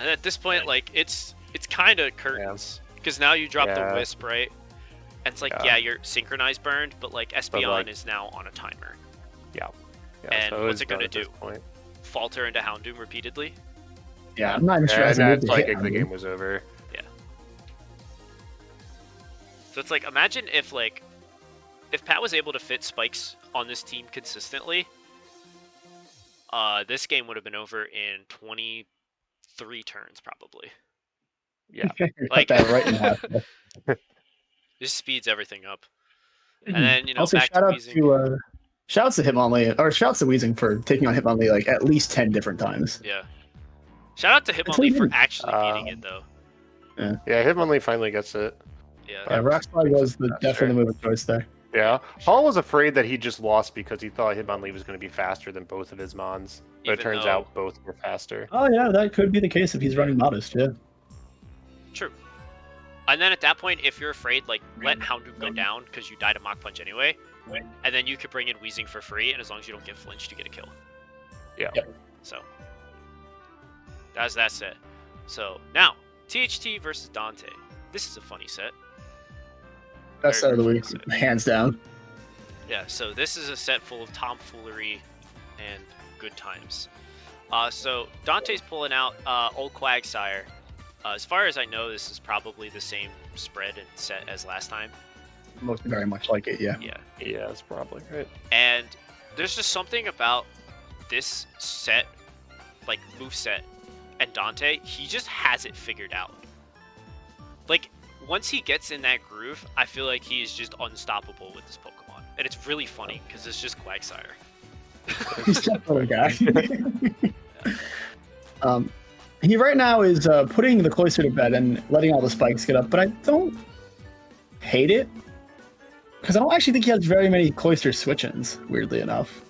Speaker 1: and at this point, like it's kind of curtains because now you drop the wisp, right? And it's like, yeah, you're synchronized burned, but like Espeon is now on a timer.
Speaker 3: Yeah.
Speaker 1: And
Speaker 3: so
Speaker 1: what's it gonna do? Falter into Houndoom repeatedly?
Speaker 2: Yeah, I'm not even sure.
Speaker 3: And that's like the game was over.
Speaker 1: Yeah. So it's like, imagine if Pat was able to fit spikes on this team consistently, this game would have been over in 23 turns probably. Yeah. Like
Speaker 2: that right in half.
Speaker 1: This speeds everything up. And then,
Speaker 2: also,
Speaker 1: back to Weezing.
Speaker 2: Shouts to Hitmonlee, or shouts to Weezing for taking on Hitmonlee like at least 10 different times.
Speaker 1: Yeah. Shout out to Hitmonlee for actually beating it though.
Speaker 3: Yeah, Hitmonlee finally gets it.
Speaker 1: Yeah.
Speaker 2: Rock Slide was definitely the move of choice there.
Speaker 3: Yeah. Paul was afraid that he just lost because he thought Hitmonlee was going to be faster than both of his Mons. But it turns out both were faster.
Speaker 2: Oh yeah, that could be the case if he's running Modest, yeah.
Speaker 1: True. And then at that point, if you're afraid, like, let Houndoom go down because you died a Mach Punch anyway. And then you could bring in Weezing for free, and as long as you don't get flinched, you get a kill.
Speaker 3: Yeah.
Speaker 1: So, that's that set. So, now, THT versus Dante. This is a funny set.
Speaker 2: Best set of the week, hands down.
Speaker 1: Yeah, so this is a set full of tomfoolery and good times. So, Dante's pulling out Old Quagsire. As far as I know, this is probably the same spread and set as last time.
Speaker 2: Most very much like it, yeah.
Speaker 3: Yeah, that's probably right.
Speaker 1: And there's just something about this set, like moveset, and Dante, he just has it figured out. Like, once he gets in that groove, I feel like he is just unstoppable with this Pokemon. And it's really funny, because it's just Quagsire.
Speaker 2: He's definitely a guy. He right now is putting the Cloyster to bed and letting all the spikes get up, but I don't hate it. Because I don't actually think he has very many Cloyster switch-ins, weirdly enough.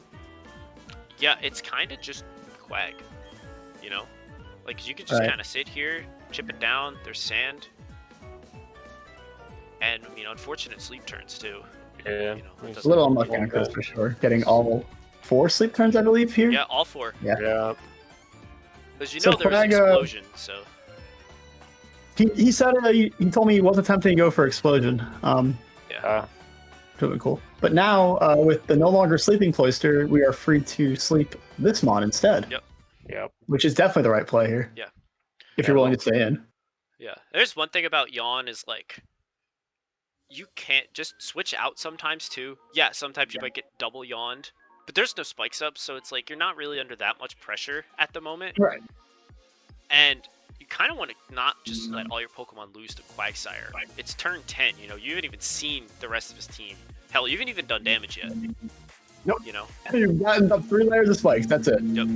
Speaker 1: Yeah, it's kind of just Quag, you know? Like, you could just kind of sit here, chip it down, there's sand. And, unfortunate sleep turns, too.
Speaker 3: Yeah.
Speaker 2: It's a little unlucky on Chris, for sure. Getting all 4 sleep turns, I believe, here?
Speaker 1: Yeah, all 4.
Speaker 2: Yeah.
Speaker 1: Because there was an explosion, so...
Speaker 2: He said, he told me he wasn't tempting to go for Explosion.
Speaker 1: Yeah.
Speaker 2: Really cool. But now, with the no longer sleeping Cloyster, we are free to sleep this Mon instead.
Speaker 3: Yep.
Speaker 2: Which is definitely the right play here.
Speaker 1: Yeah.
Speaker 2: If you're willing to stay in.
Speaker 1: Yeah. There's one thing about Yawn is, like, you can't just switch out sometimes, too. Yeah, sometimes you might get double yawned. But there's no spikes up, so it's like you're not really under that much pressure at the moment.
Speaker 2: Right.
Speaker 1: And you kind of want to not just let all your Pokemon lose to Quagsire. It's turn 10, you haven't even seen the rest of his team. Hell, you haven't even done damage yet.
Speaker 2: Nope.
Speaker 1: You
Speaker 2: You've gotten up 3 layers of spikes, that's it.
Speaker 1: Yep.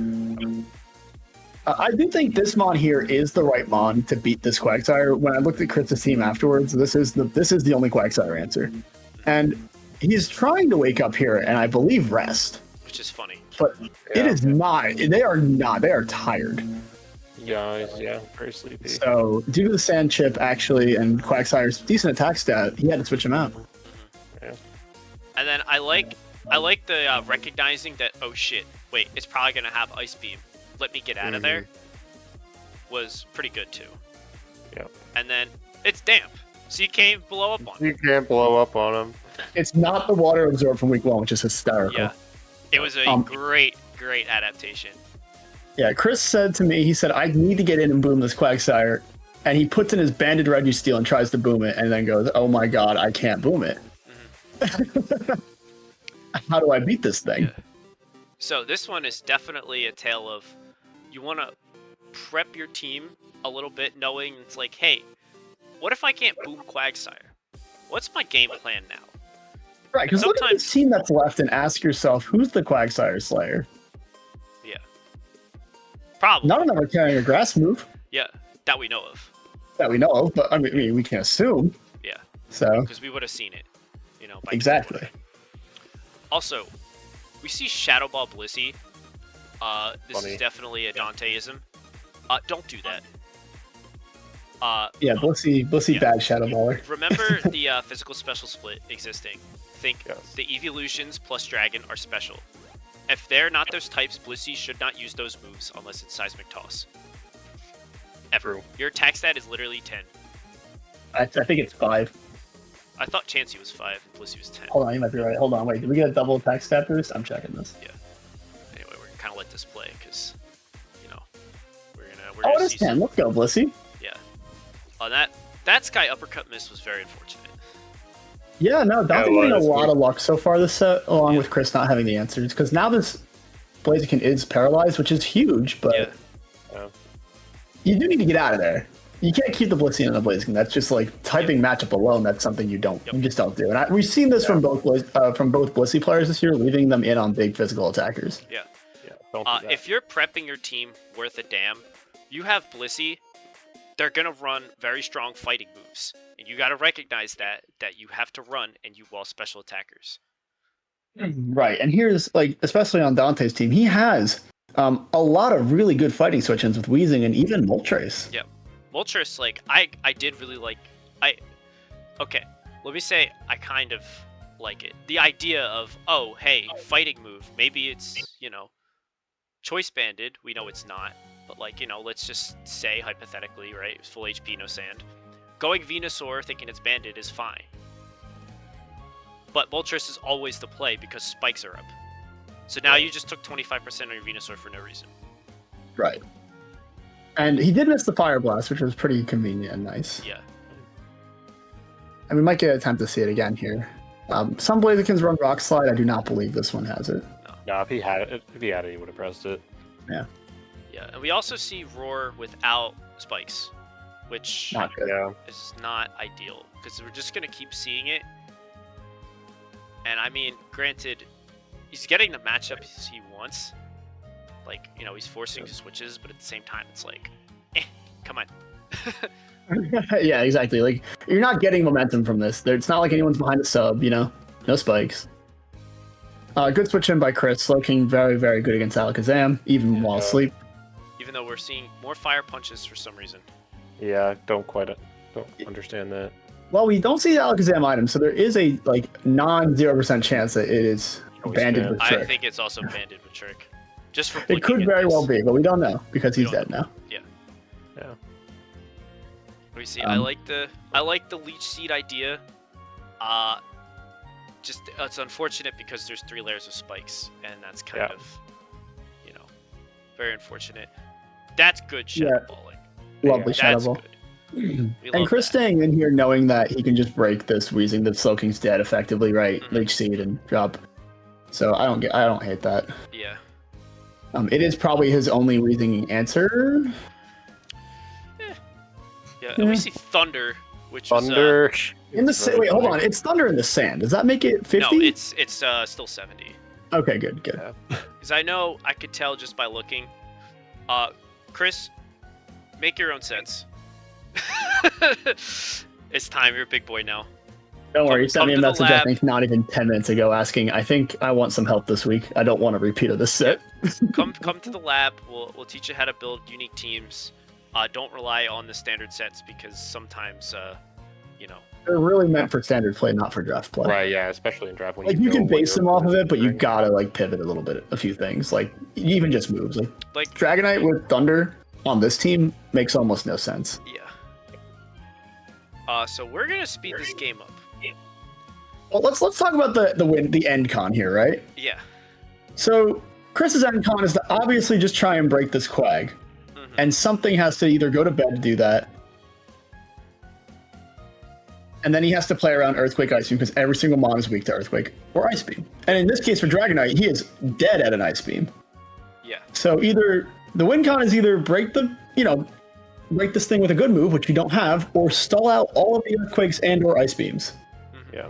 Speaker 2: I do think this Mon here is the right Mon to beat this Quagsire. When I looked at Chris's team afterwards, this is the only Quagsire answer. And he's trying to wake up here, and I believe rest.
Speaker 1: Which is funny.
Speaker 2: But it is not. They are not. They are tired.
Speaker 3: Yeah, very sleepy.
Speaker 2: So, due to the Sand Chip, actually, and Quagsire's decent attack stat, he had to switch him out.
Speaker 3: Yeah.
Speaker 1: And then I like the recognizing that, oh shit, wait, it's probably going to have Ice Beam. Let me get out of there. Was pretty good, too.
Speaker 3: Yep.
Speaker 1: And then it's damp, so you can't blow up on him.
Speaker 3: You can't blow up on him.
Speaker 2: It's not the water absorbed from week 1, which is hysterical.
Speaker 1: Yeah. It was a great adaptation.
Speaker 2: Yeah, Chris said to me, he said, I need to get in and boom this Quagsire. And he puts in his Banded Registeel and tries to boom it, and then goes, oh my god, I can't boom it. How do I beat this thing?
Speaker 1: Yeah. So this one is definitely a tale of, you want to prep your team a little bit, knowing it's like, hey, what if I can't boom Quagsire? What's my game plan now?
Speaker 2: Right, because look at this team that's left and ask yourself, who's the Quagsire Slayer?
Speaker 1: Yeah. Probably.
Speaker 2: None of them are carrying a grass move.
Speaker 1: Yeah, that we know of.
Speaker 2: That we know of, but I mean we can assume.
Speaker 1: Yeah.
Speaker 2: So.
Speaker 1: Because we would have seen it, by
Speaker 2: exactly.
Speaker 1: Also, we see Shadow Ball Blissey. This
Speaker 3: Funny.
Speaker 1: is definitely a Danteism. Don't do that.
Speaker 2: Yeah, Blissey bad Shadow Baller.
Speaker 1: Remember the physical special split existing. Think
Speaker 3: Yes.
Speaker 1: the Evolutions plus Dragon are special. If they're not those types, Blissey should not use those moves unless it's Seismic Toss. ever.
Speaker 3: True.
Speaker 1: Your attack stat is literally 10.
Speaker 2: I think it's 5.
Speaker 1: I thought Chansey was 5, Blissey was 10.
Speaker 2: Hold on, you might be right. Hold on, wait. Did we get a double attack stat boost? I'm checking this.
Speaker 1: Anyway, we're gonna kind of let this play because, we're
Speaker 2: Oh,
Speaker 1: gonna
Speaker 2: it is
Speaker 1: see
Speaker 2: 10. Let's go, Blissey.
Speaker 1: that Sky uppercut miss was very unfortunate.
Speaker 2: Yeah, no, Dante's
Speaker 3: Yeah,
Speaker 2: getting a
Speaker 3: that's
Speaker 2: lot
Speaker 3: good.
Speaker 2: of luck so far this set, along
Speaker 1: Yeah.
Speaker 2: with Chris not having the answers. Because now this Blaziken is paralyzed, which is huge, but
Speaker 1: Yeah.
Speaker 2: you do need to get out of there. You can't keep the Blissey and the Blaziken. That's just like typing matchup alone. That's something you just don't do. And we've seen this from both Blissey players this year, leaving them in on big physical attackers.
Speaker 3: Yeah, don't do that.
Speaker 1: If you're prepping your team worth a damn, you have Blissey, they're gonna run very strong fighting moves, and you gotta recognize that you have to run and you wall special attackers.
Speaker 2: Right, and here's like, especially on Dante's team, he has a lot of really good fighting switch-ins with Weezing and even Moltres.
Speaker 1: Yeah. Moltres, like, I did really like... Okay, let me say I kind of like it. The idea of, oh, hey, fighting move, maybe it's, choice banded, we know it's not, but like, let's just say, hypothetically, right, it's full HP, no sand. Going Venusaur thinking it's banded is fine. But Moltres is always the play because spikes are up. So now you just took 25% on your Venusaur for no reason.
Speaker 2: Right. And he did miss the Fire Blast, which was pretty convenient and nice.
Speaker 1: Yeah.
Speaker 2: And we might get a time to see it again here. Some Blazikens run Rock Slide. I do not believe this one has it.
Speaker 3: No, if he had it, he would have pressed it.
Speaker 1: Yeah, and we also see Roar without spikes, which
Speaker 2: Not good.
Speaker 3: Yeah.
Speaker 1: is not ideal because we're just gonna keep seeing it. And I mean, granted, he's getting the matchup he wants. Like, he's forcing switches, but at the same time, it's like, come on.
Speaker 2: Yeah, exactly. Like, you're not getting momentum from this. It's not like anyone's behind a sub, no spikes. Good switch in by Chris, looking very, very good against Alakazam, even while asleep.
Speaker 1: Even though we're seeing more fire punches for some reason.
Speaker 3: Yeah, don't understand that.
Speaker 2: Well, we don't see the Alakazam item, so there is a non-0% chance that it is
Speaker 3: Always
Speaker 2: banded
Speaker 3: banned.
Speaker 2: with
Speaker 1: I
Speaker 2: Trick.
Speaker 1: think it's also banded with Trick. Just for
Speaker 2: It could
Speaker 1: blinking
Speaker 2: very
Speaker 1: at
Speaker 2: well
Speaker 1: this.
Speaker 2: be, but we don't know because he's
Speaker 1: We don't
Speaker 2: dead now.
Speaker 1: Yeah.
Speaker 3: Yeah.
Speaker 1: Let me see. I like the leech seed idea. Just it's unfortunate because there's 3 layers of spikes, and that's kind of, very unfortunate. That's good shadow balling.
Speaker 2: Lovely
Speaker 1: That's
Speaker 2: Shadow Ball.
Speaker 1: good. We
Speaker 2: And
Speaker 1: love
Speaker 2: Chris
Speaker 1: that.
Speaker 2: staying in here knowing that he can just break this Weezing, the Slowking's dead effectively, right?
Speaker 1: Mhm.
Speaker 2: Leech Seed and drop. So I don't hate that.
Speaker 1: Yeah.
Speaker 2: It is probably his only Weezing answer.
Speaker 1: Yeah. And we see Thunder, which
Speaker 3: Thunder.
Speaker 2: In the
Speaker 3: It's very
Speaker 2: wait, hold
Speaker 3: funny.
Speaker 2: on. It's Thunder in the Sand. Does that make it 50?
Speaker 1: no, it's still 70.
Speaker 2: Okay, good.
Speaker 3: Yeah.
Speaker 1: Because I know I could tell just by looking. Chris, make your own sense. It's time. You're a big boy now.
Speaker 2: Don't worry. You sent
Speaker 1: come
Speaker 2: me a
Speaker 1: to the
Speaker 2: message, I
Speaker 1: lab.
Speaker 2: think, not even 10 minutes ago asking, I think I want some help this week. I don't want a repeat of this set.
Speaker 1: Come to the lab. We'll teach you how to build unique teams. Don't rely on the standard sets because sometimes,
Speaker 2: They're really meant for standard play, not for draft play.
Speaker 3: Right, yeah, especially in draft when
Speaker 2: Like, you can
Speaker 3: know
Speaker 2: base
Speaker 3: what
Speaker 2: them
Speaker 3: you're
Speaker 2: off of it, but you
Speaker 3: doing.
Speaker 2: gotta, pivot a little bit, a few things. Like, even just moves.
Speaker 1: like
Speaker 2: Dragonite with Thunder on this team makes almost no sense.
Speaker 1: yeah. So we're gonna speed this game up.
Speaker 2: Well, let's talk about the end con here, right?
Speaker 1: Yeah.
Speaker 2: So Chris's end con is to obviously just try and break this Quag,
Speaker 1: Mhm.
Speaker 2: and something has to either go to bed to do that, and then he has to play around Earthquake, Ice Beam because every single mon is weak to Earthquake or Ice Beam. And in this case for Dragonite, he is dead at an Ice Beam.
Speaker 1: Yeah.
Speaker 2: So either the win con is either break this thing with a good move, which you don't have, or stall out all of the Earthquakes and or Ice Beams,
Speaker 3: Yeah.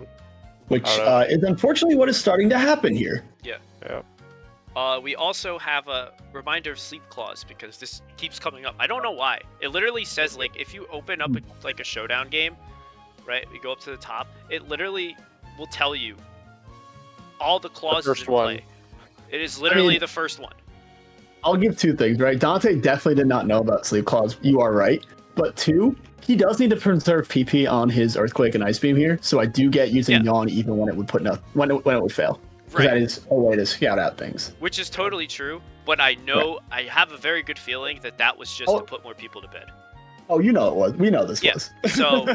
Speaker 2: which
Speaker 3: Alright.
Speaker 2: is unfortunately what is starting to happen here.
Speaker 3: Yeah.
Speaker 1: We also have a reminder of Sleep Clause because this keeps coming up. I don't know why. It literally says if you open up a showdown game, right? You go up to the top. It literally will tell you all the clauses
Speaker 3: first
Speaker 1: in
Speaker 3: one.
Speaker 1: play. It is literally
Speaker 2: mean-
Speaker 1: the first one.
Speaker 2: I'll give 2 things, right? Dante definitely did not know about Sleep Clause. You are right. But 2, he does need to preserve PP on his Earthquake and Ice Beam here. So I do get using
Speaker 1: Yeah.
Speaker 2: Yawn even when it would when it would fail. 'Cause
Speaker 1: Right.
Speaker 2: that is a way to scout out things.
Speaker 1: Which is totally true, but I know I have a very good feeling that was just
Speaker 2: Oh.
Speaker 1: to put more people to bed.
Speaker 2: Oh, you know it was. We know this
Speaker 1: Yeah.
Speaker 2: was.
Speaker 1: So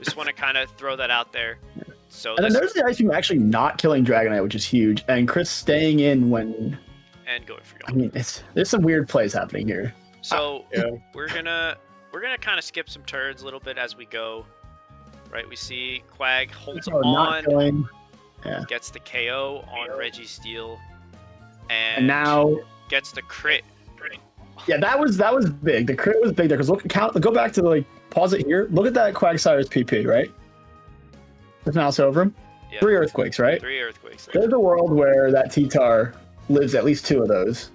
Speaker 1: just want to kind of throw that out there. So
Speaker 2: And then there's the Ice Beam actually not killing Dragonite, which is huge, and Chris staying in when.
Speaker 1: and going for
Speaker 2: I
Speaker 1: y'all.
Speaker 2: mean, there's some weird plays happening here.
Speaker 1: So
Speaker 3: Yeah.
Speaker 1: we're gonna kind of skip some turns a little bit as we go. Right, we see Quag holds
Speaker 2: Oh, not
Speaker 1: on,
Speaker 2: killing.
Speaker 1: gets the KO on Reggie Steel,
Speaker 2: And now,
Speaker 1: gets the crit.
Speaker 2: yeah, that was big. The crit was big there because go back to the pause it here. Look at that Quagsire's PP, right? With mouse over him.
Speaker 1: Yeah.
Speaker 2: 3 earthquakes, right?
Speaker 1: 3 earthquakes. There.
Speaker 2: There's a world where that T-Tar lives at least 2 of those.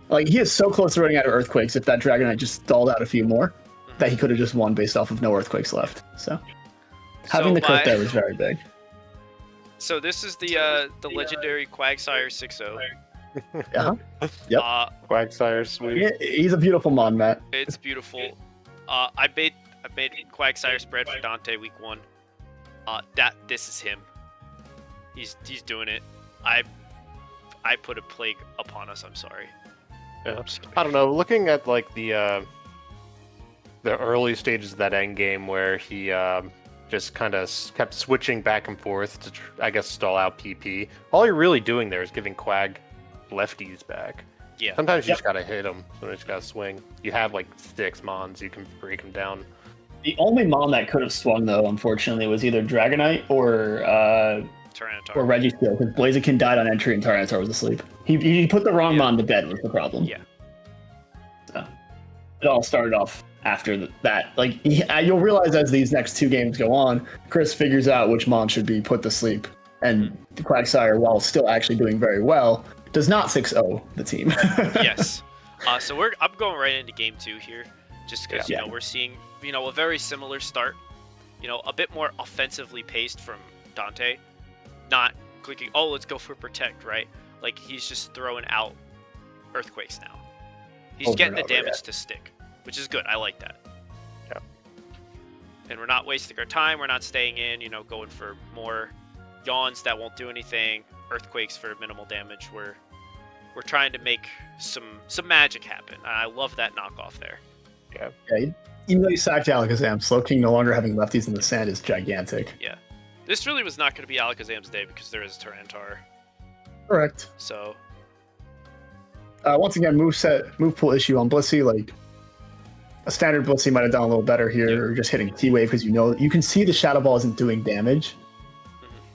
Speaker 2: Like, he is so close to running out of earthquakes if that Dragonite just stalled out a few more that he could have just won based off of no earthquakes left. So having the crit there was very big.
Speaker 1: So this is the legendary Quagsire 6-0.
Speaker 2: Yeah. Yep.
Speaker 3: Quagsire sweet.
Speaker 2: He's a beautiful mon, Matt.
Speaker 1: It's beautiful. I made Quagsire spread for Dante week 1. This is him. He's doing it. I put a plague upon us. I'm sorry.
Speaker 3: Yeah. I don't know. Looking at like the early stages of that end game where he just kind of kept switching back and forth to I guess stall out PP. All you're really doing there is giving Quag lefties back.
Speaker 1: Yeah.
Speaker 3: Sometimes you just gotta hit him. Sometimes you just gotta swing. You have like 6 mons. You can break them down.
Speaker 2: The only mon that could have swung, though, unfortunately, was either Dragonite or
Speaker 1: Tyranitar.
Speaker 2: Registeel, because Blaziken died on entry and Tyranitar was asleep. He put the wrong mon to bed was the problem.
Speaker 1: Yeah.
Speaker 2: So it all started off after that. Like, you'll realize as these next 2 games go on, Chris figures out which mon should be put to sleep. And the Quagsire, while still actually doing very well, does not 6-0 the team.
Speaker 1: Yes. So I'm going right into game 2 here, just because
Speaker 2: Yeah.
Speaker 1: we're seeing a very similar start. A bit more offensively paced from Dante, not clicking. Oh, let's go for protect, right? Like he's just throwing out earthquakes now. He's
Speaker 2: Over
Speaker 1: getting
Speaker 2: and
Speaker 1: the
Speaker 2: over,
Speaker 1: damage to stick, which is good. I like that.
Speaker 3: Yeah.
Speaker 1: And we're not wasting our time. We're not staying in. Going for more yawns that won't do anything. Earthquakes for minimal damage. We're trying to make some magic happen. I love that knockoff there.
Speaker 3: Yeah.
Speaker 2: Yeah, even though you sacked Alakazam, Slowking no longer having lefties in the sand is gigantic.
Speaker 1: Yeah. This really was not going to be Alakazam's day because there is Tyranitar.
Speaker 2: Correct.
Speaker 1: So
Speaker 2: Once again, move pool issue on Blissey. Like, a standard Blissey might have done a little better here,
Speaker 1: Yeah.
Speaker 2: or just hitting T-Wave because you can see the Shadow Ball isn't doing damage,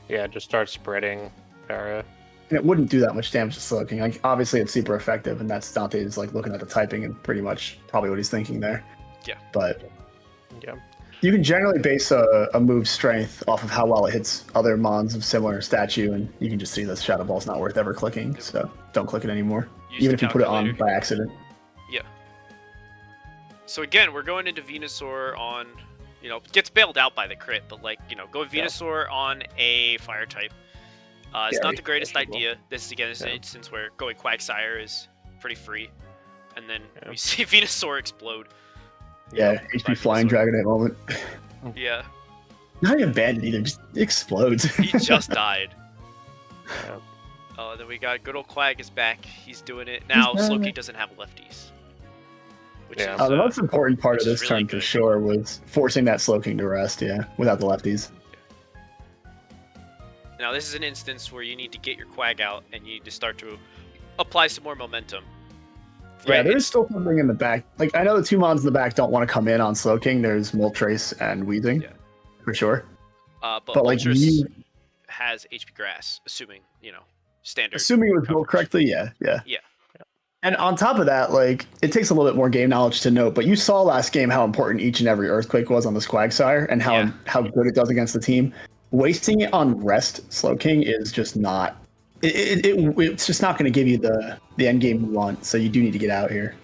Speaker 3: Yeah, just start spreading Para.
Speaker 2: and it wouldn't do that much damage to Slowking. Like, obviously, it's super effective, and that's Dante's like looking at the typing and pretty much probably what he's thinking there.
Speaker 1: Yeah.
Speaker 2: But
Speaker 3: Yeah.
Speaker 2: you can generally base a move's strength off of how well it hits other mons of similar statue, and you can just see the Shadow Ball's not worth ever clicking, so don't click it anymore.
Speaker 1: use
Speaker 2: Even
Speaker 1: the
Speaker 2: if you put it on
Speaker 1: calculator.
Speaker 2: by accident.
Speaker 1: Yeah. So again, we're going into Venusaur on, gets bailed out by the crit, but go Venusaur on a fire type. It's not the greatest idea. This is again, since we're going Quagsire is pretty free, and then we see Venusaur explode.
Speaker 2: Yeah, HP Flying Dragonite moment.
Speaker 1: Yeah,
Speaker 2: Not even banded either, just explodes.
Speaker 1: he just died.
Speaker 3: Yeah.
Speaker 1: Oh, then we got good old Quag is back. He's doing it now.
Speaker 2: He's back.
Speaker 1: Slowking doesn't have lefties, which
Speaker 3: Yeah.
Speaker 1: is
Speaker 2: The most important part
Speaker 1: which
Speaker 2: of
Speaker 1: is
Speaker 2: this
Speaker 1: really
Speaker 2: turn for
Speaker 1: good.
Speaker 2: sure was forcing that Slowking to rest, without the lefties.
Speaker 1: now this is an instance where you need to get your Quag out and you need to start to apply some more momentum.
Speaker 2: Yeah, there's still something in the back. Like, I know the 2 mons in the back don't want to come in on Slowking. There's Moltres and Weezing,
Speaker 1: Yeah.
Speaker 2: for sure.
Speaker 1: But
Speaker 2: like,
Speaker 1: Moltres
Speaker 2: you-
Speaker 1: has HP Grass, assuming standard.
Speaker 2: Assuming it was built
Speaker 1: coverage.
Speaker 2: correctly, yeah.
Speaker 1: Yeah.
Speaker 2: And on top of that, like, it takes a little bit more game knowledge to note, but you saw last game how important each and every Earthquake was on the Quagsire and how good it does against the team. Wasting it on rest Slowking is just not. It's just not going to give you the end game you want, so you do need to get out here.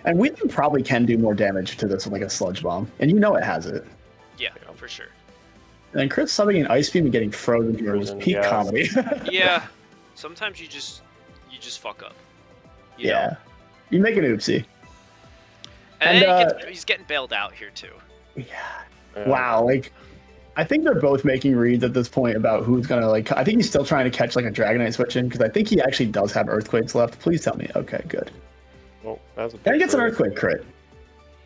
Speaker 2: And Weezing probably can do more damage to this with like a Sludge Bomb, and it has it.
Speaker 1: Yeah, for sure.
Speaker 2: And then Chris subbing an Ice Beam and getting frozen here was
Speaker 3: Frozen,
Speaker 2: peak
Speaker 3: yeah.
Speaker 2: comedy.
Speaker 1: Yeah, sometimes you just fuck up. you know?
Speaker 2: Yeah. You make an oopsie.
Speaker 1: And,
Speaker 2: And,
Speaker 1: then he's getting bailed out here too.
Speaker 2: Yeah. Wow. Like, I think they're both making reads at this point about who's going to, I think he's still trying to catch, a Dragonite switch in, because I think he actually does have Earthquakes left. Please tell me. Okay, good.
Speaker 3: Well, that was a
Speaker 2: And he
Speaker 3: big
Speaker 2: gets an
Speaker 3: throw.
Speaker 2: Earthquake crit.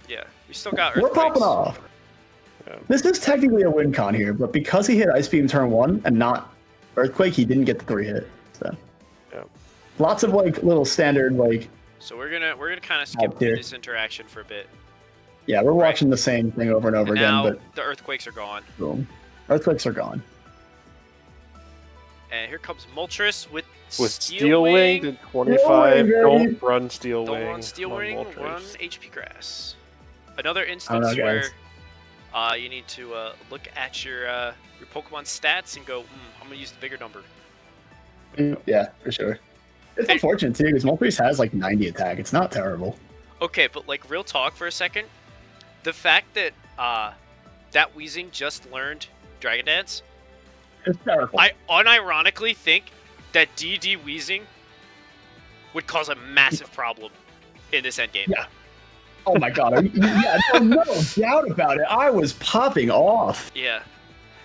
Speaker 1: Yeah, we still got
Speaker 2: We're
Speaker 1: Earthquakes.
Speaker 2: popping off.
Speaker 3: Yeah.
Speaker 2: This is technically a win con here, but because he hit Ice Beam turn 1 and not Earthquake, he didn't get the 3 hit. So
Speaker 3: Yeah.
Speaker 2: lots of like little standard like
Speaker 1: So we're gonna kind of skip through
Speaker 2: here.
Speaker 1: this interaction for a bit.
Speaker 2: yeah, we're watching the same thing over and over
Speaker 1: And
Speaker 2: again,
Speaker 1: now
Speaker 2: but
Speaker 1: the Earthquakes are gone.
Speaker 2: boom. Earthquakes are gone.
Speaker 1: And here comes Moltres with
Speaker 3: Steel Wing to
Speaker 2: Steel
Speaker 3: 25.
Speaker 2: Wing,
Speaker 3: Don't
Speaker 2: baby.
Speaker 3: run Steel
Speaker 1: Don't
Speaker 3: Wing.
Speaker 1: run Steel
Speaker 3: Come on,
Speaker 1: Wing,
Speaker 3: Moltres.
Speaker 1: run HP Grass. Another
Speaker 2: I don't
Speaker 1: instance
Speaker 2: know,
Speaker 1: where
Speaker 2: guys.
Speaker 1: you need to look at your Pokemon stats and go, I'm gonna use the bigger number.
Speaker 2: Yeah, for sure. It's unfortunate too, because Moltres has like 90 attack. It's not terrible.
Speaker 1: Okay, but like real talk for a second, the fact that that Weezing just learned Dragon Dance,
Speaker 2: It's terrible.
Speaker 1: I unironically think that DD Weezing would cause a massive problem in this endgame.
Speaker 2: Yeah. Oh my god. Yeah, no doubt about it. I was popping off.
Speaker 1: Yeah.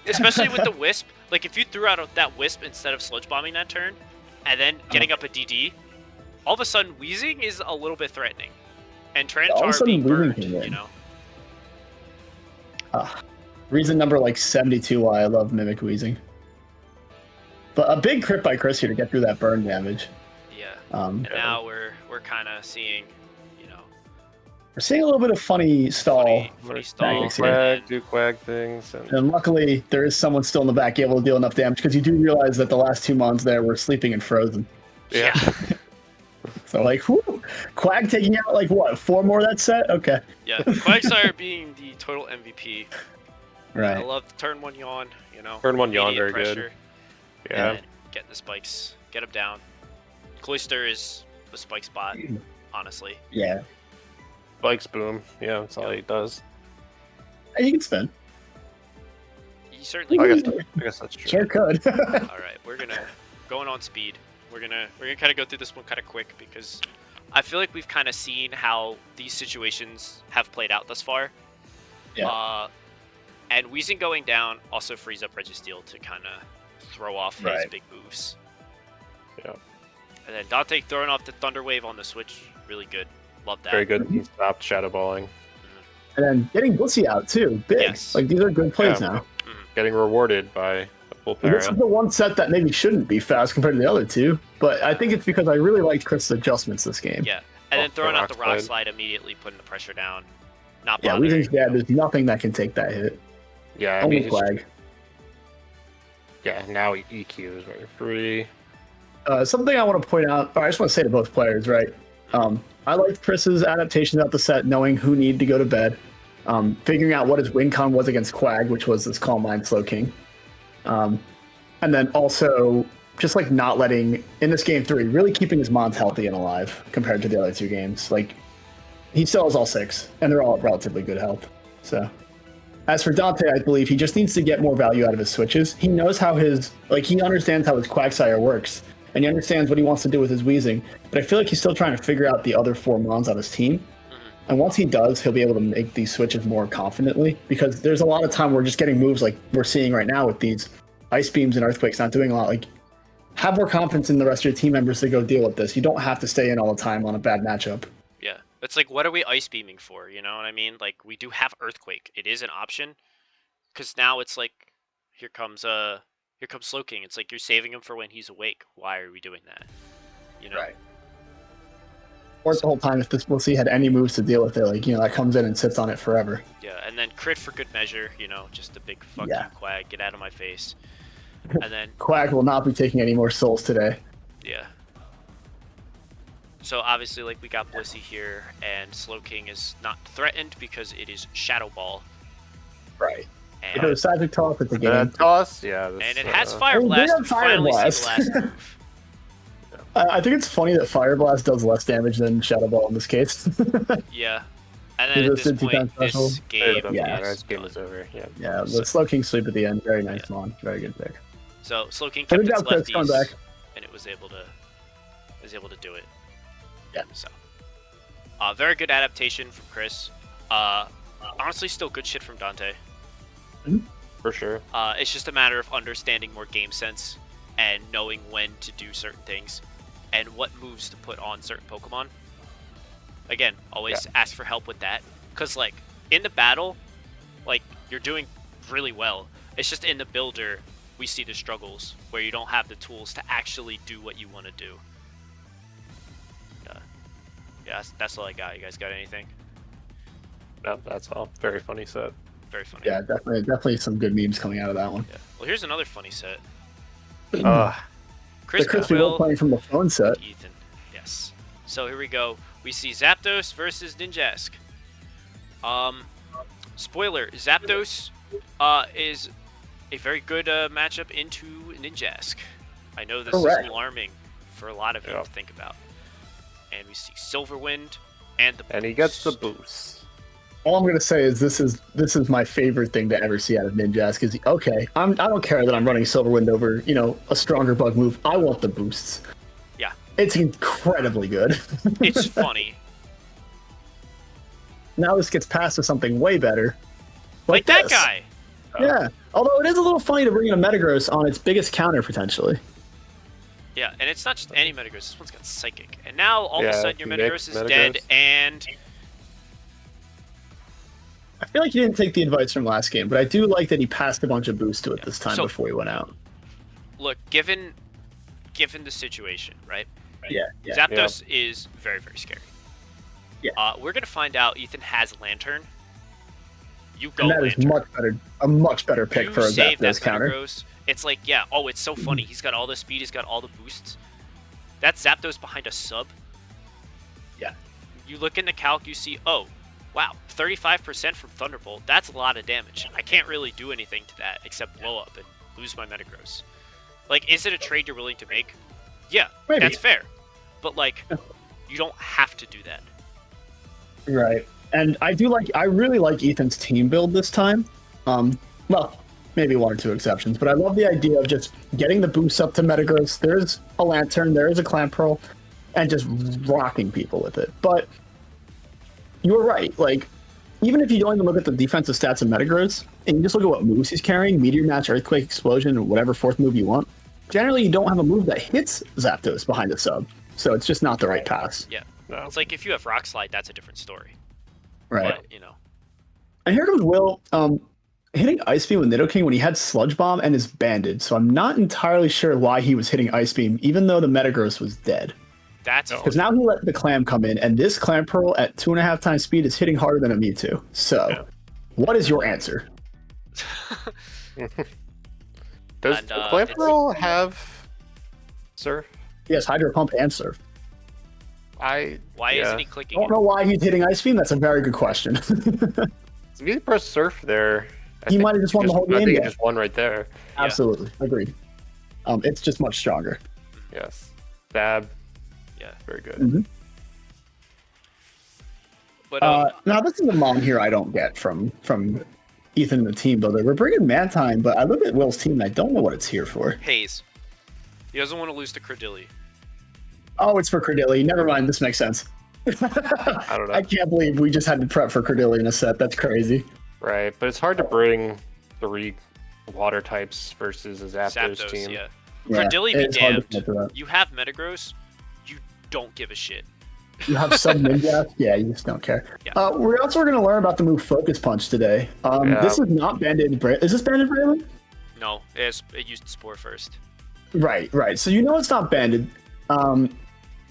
Speaker 1: Especially with the Wisp. Like, if you threw out that Wisp instead of Sludge Bombing that turn, and then getting up a DD, all of a sudden Weezing is a little bit threatening. And
Speaker 2: All of a
Speaker 1: Trantar
Speaker 2: sudden
Speaker 1: being
Speaker 2: Weezing
Speaker 1: burned,
Speaker 2: can win.
Speaker 1: you know?
Speaker 2: Reason number like 72 why I love Mimic Weezing. But a big crit by Chris here to get through that burn damage.
Speaker 1: Yeah.
Speaker 2: Um,
Speaker 1: And now we're kind of seeing,
Speaker 2: we're seeing a little bit of funny stall.
Speaker 1: funny stall.
Speaker 2: Thanks,
Speaker 3: Quag, do Quag things. And
Speaker 2: And luckily, there is someone still in the back able to deal enough damage because you do realize that the last 2 months there were sleeping and frozen.
Speaker 3: yeah.
Speaker 2: So like, whew, Quag taking out like what, 4 more that set? Okay.
Speaker 1: Yeah. Quagsire being the total MVP. I
Speaker 2: Right.
Speaker 1: love turn 1 yawn,
Speaker 3: Turn 1 yawn,
Speaker 1: immediate
Speaker 3: very good.
Speaker 1: pressure,
Speaker 3: Yeah.
Speaker 1: And getting the spikes, get him down. Cloister is the spike spot, honestly.
Speaker 2: Yeah.
Speaker 3: Spikes boom. Yeah, that's all he does.
Speaker 2: And you can spin.
Speaker 1: You certainly
Speaker 3: I
Speaker 1: could.
Speaker 3: guess that's true.
Speaker 2: Sure could.
Speaker 1: All right, we're going on speed. We're gonna kind of go through this one kind of quick because I feel like we've kind of seen how these situations have played out thus far.
Speaker 2: Yeah.
Speaker 1: And Weezing going down also frees up Registeel to kind of throw off his
Speaker 2: Right.
Speaker 1: big moves.
Speaker 3: Yeah.
Speaker 1: And then Dante throwing off the Thunder Wave on the Switch, really good. Love that.
Speaker 3: Very good. He stopped shadow balling.
Speaker 2: And then getting Blissey out too. Big.
Speaker 1: Yes.
Speaker 2: Like these are good plays
Speaker 3: Yeah.
Speaker 2: now.
Speaker 3: Getting rewarded by a full
Speaker 2: This
Speaker 3: para.
Speaker 2: is the one set that maybe shouldn't be fast compared to the other two, but I think it's because I really liked Chris' adjustments this game.
Speaker 1: Yeah. And then throwing
Speaker 3: the
Speaker 1: out the
Speaker 3: rock
Speaker 1: Rock
Speaker 3: slide.
Speaker 1: Slide immediately, putting the pressure down. Not
Speaker 2: Yeah,
Speaker 1: bothering.
Speaker 2: Weezing's dead. There's nothing that can take that hit.
Speaker 3: Yeah, I
Speaker 2: Only
Speaker 3: mean, he's-
Speaker 2: Flag.
Speaker 3: yeah, now EQ is very free.
Speaker 2: Something I want to point out, or I just want to say to both players, right? I liked Chris's adaptations out the set, knowing who needed to go to bed, figuring out what his win con was against Quag, which was this Calm Mind Slow King. And then also just like not letting, in this game 3, really keeping his Mons healthy and alive compared to the other 2 games. Like, he still has all 6, and they're all at relatively good health. So, as for Dante, I believe he just needs to get more value out of his switches. He knows how he understands how his Quagsire works, and he understands what he wants to do with his Weezing. But I feel like he's still trying to figure out the other 4 Mons on his team. And once he does, he'll be able to make these switches more confidently, because there's a lot of time we're just getting moves like we're seeing right now with these Ice Beams and Earthquakes not doing a lot. Like, have more confidence in the rest of your team members to go deal with this. You don't have to stay in all the time on a bad matchup.
Speaker 1: Yeah. It's like, what are we ice beaming for? You know what I mean? Like, we do have Earthquake. It is an option. Because now it's like, here comes Slow King. It's like you're saving him for when he's awake. Why are we doing that? You know?
Speaker 2: Right. Or the whole time, if this Blissey had any moves to deal with it, like, that comes in and sits on it forever.
Speaker 1: Yeah, and then crit for good measure, just a big fuck
Speaker 2: Yeah.
Speaker 1: you, Quag, get out of my face. And then,
Speaker 2: Quag will not be taking any more souls today.
Speaker 1: yeah. So obviously, like, we got Blissey here, and Slow King is not threatened because it is Shadow Ball.
Speaker 2: Right. If it
Speaker 1: And,
Speaker 2: was Magic Toss at the game.
Speaker 3: Toss, yeah. This,
Speaker 1: and it has
Speaker 2: Oh,
Speaker 1: Fire
Speaker 2: they
Speaker 1: Blast.
Speaker 2: have
Speaker 1: We
Speaker 2: Fire
Speaker 1: finally see
Speaker 2: Blast.
Speaker 1: the last move.
Speaker 2: I think it's funny that Fire Blast does less damage than Shadow Ball in this case.
Speaker 1: Yeah. And then
Speaker 2: Is
Speaker 1: at
Speaker 2: this
Speaker 1: this
Speaker 2: 50
Speaker 1: point,
Speaker 2: times special?
Speaker 1: this game
Speaker 2: Yeah,
Speaker 3: this
Speaker 1: is
Speaker 3: game
Speaker 1: done.
Speaker 3: is over. Yeah.
Speaker 2: Yeah, the Slow King sleep at the end. Very nice, Mon. Very good pick.
Speaker 1: So Slow King
Speaker 2: Good
Speaker 1: kept its
Speaker 2: job, Chris. Coming
Speaker 1: lefties,
Speaker 2: back.
Speaker 1: and it was able to do it.
Speaker 2: Yeah.
Speaker 1: So, very good adaptation from Chris. Honestly, still good shit from Dante.
Speaker 3: For sure.
Speaker 1: It's just a matter of understanding more game sense and knowing when to do certain things and what moves to put on certain Pokemon. Again, always ask for help with that, Because, like, in the battle, like, you're doing really well. It's just in the builder, we see the struggles where you don't have the tools to actually do what you want to do. Yeah, that's all I got. You guys got anything?
Speaker 3: No, that's all. Very funny set.
Speaker 1: Very funny.
Speaker 2: Yeah, definitely some good memes coming out of that one.
Speaker 1: Yeah. Well, here's another funny set.
Speaker 2: Chris Will playing from the phone set.
Speaker 1: Ethan. Yes. So here we go. We see Zapdos versus Ninjask. Spoiler: Zapdos is a very good matchup into Ninjask. I know this is alarming for a lot of you to think about. And we see Silverwind and the boost.
Speaker 3: And he gets the boost.
Speaker 2: All I'm gonna say is this is my favorite thing to ever see out of Ninjask. Is okay? I don't care that I'm running Silverwind over a stronger bug move. I want the boosts.
Speaker 1: Yeah,
Speaker 2: it's incredibly good.
Speaker 1: It's funny.
Speaker 2: Now this gets passed to something way better.
Speaker 1: Like that guy.
Speaker 2: Yeah. Although it is a little funny to bring in a Metagross on its biggest counter potentially.
Speaker 1: Yeah, and it's not just any Metagross. This one's got Psychic. And now all of a sudden your Metagross is dead, and
Speaker 2: I feel like he didn't take the advice from last game, but I do like that he passed a bunch of boosts to it this time before he went out.
Speaker 1: Look, given the situation, right?
Speaker 2: Yeah.
Speaker 1: Zapdos is very, very scary.
Speaker 2: Yeah.
Speaker 1: We're gonna find out Ethan has Lantern. You go
Speaker 2: and that
Speaker 1: Lantern.
Speaker 2: Is a much better pick for a Zapdos counter.
Speaker 1: Metagross. It's like, it's so funny. He's got all the speed, he's got all the boosts. That's Zapdos behind a sub.
Speaker 2: Yeah.
Speaker 1: You look in the calc, you see, oh, wow, 35% from Thunderbolt. That's a lot of damage. I can't really do anything to that except blow up and lose my Metagross. Like, is it a trade you're willing to make? Yeah,
Speaker 2: maybe.
Speaker 1: That's fair. But, like, you don't have to do that.
Speaker 2: Right. And I really like Ethan's team build this time. Well, maybe one or two exceptions, but I love the idea of just getting the boosts up to Metagross. There's a Lantern, there is a Clamperl, and just rocking people with it. But you're right. Like, even if you don't even look at the defensive stats of Metagross, and you just look at what moves he's carrying, Meteor Match, Earthquake, Explosion, or whatever fourth move you want, generally you don't have a move that hits Zapdos behind the sub. So it's just not the right pass.
Speaker 1: Yeah. No. It's like if you have Rock Slide, that's a different story.
Speaker 2: Right.
Speaker 1: But,
Speaker 2: And here comes Will hitting Ice Beam with Nidoking when he had Sludge Bomb and is banded. So I'm not entirely sure why he was hitting Ice Beam, even though the Metagross was dead.
Speaker 1: That's
Speaker 2: because now he let the Clam come in, and this Clamperl at 2.5 times speed is hitting harder than a Mewtwo. So, what is your answer?
Speaker 3: Does Clamperl have Surf?
Speaker 2: Yes, Hydro Pump and Surf.
Speaker 1: Why isn't he clicking?
Speaker 2: I don't know why he's hitting Ice Beam. That's a very good question.
Speaker 3: If he pressed Surf there,
Speaker 2: he might have just won the whole game.
Speaker 3: I think he just won right there.
Speaker 2: Absolutely, agreed. It's just much stronger.
Speaker 3: Yes, Fab.
Speaker 1: Yeah,
Speaker 3: very good.
Speaker 2: Mm-hmm.
Speaker 1: But
Speaker 2: now this is a mom here I don't get from Ethan and the team builder. We're bringing Mantine, but I look at Will's team and I don't know what it's here for.
Speaker 1: Haze. He doesn't want to lose to Credilli.
Speaker 2: Oh, it's for Credilli. Never mind. This makes sense.
Speaker 3: I don't know.
Speaker 2: I can't believe we just had to prep for Credilli in a set. That's crazy.
Speaker 3: Right, but it's hard to bring 3 water types versus a Zapdos team.
Speaker 1: Yeah. Credilli be damned. You have Metagross, you don't give a shit.
Speaker 2: You have some Ninja? Yeah, you just don't care.
Speaker 1: Yeah.
Speaker 2: We're also going to learn about the move Focus Punch today. This is not banded. Is this banded, Braylon?
Speaker 1: No, it used Spore first.
Speaker 2: Right. So you know it's not banded.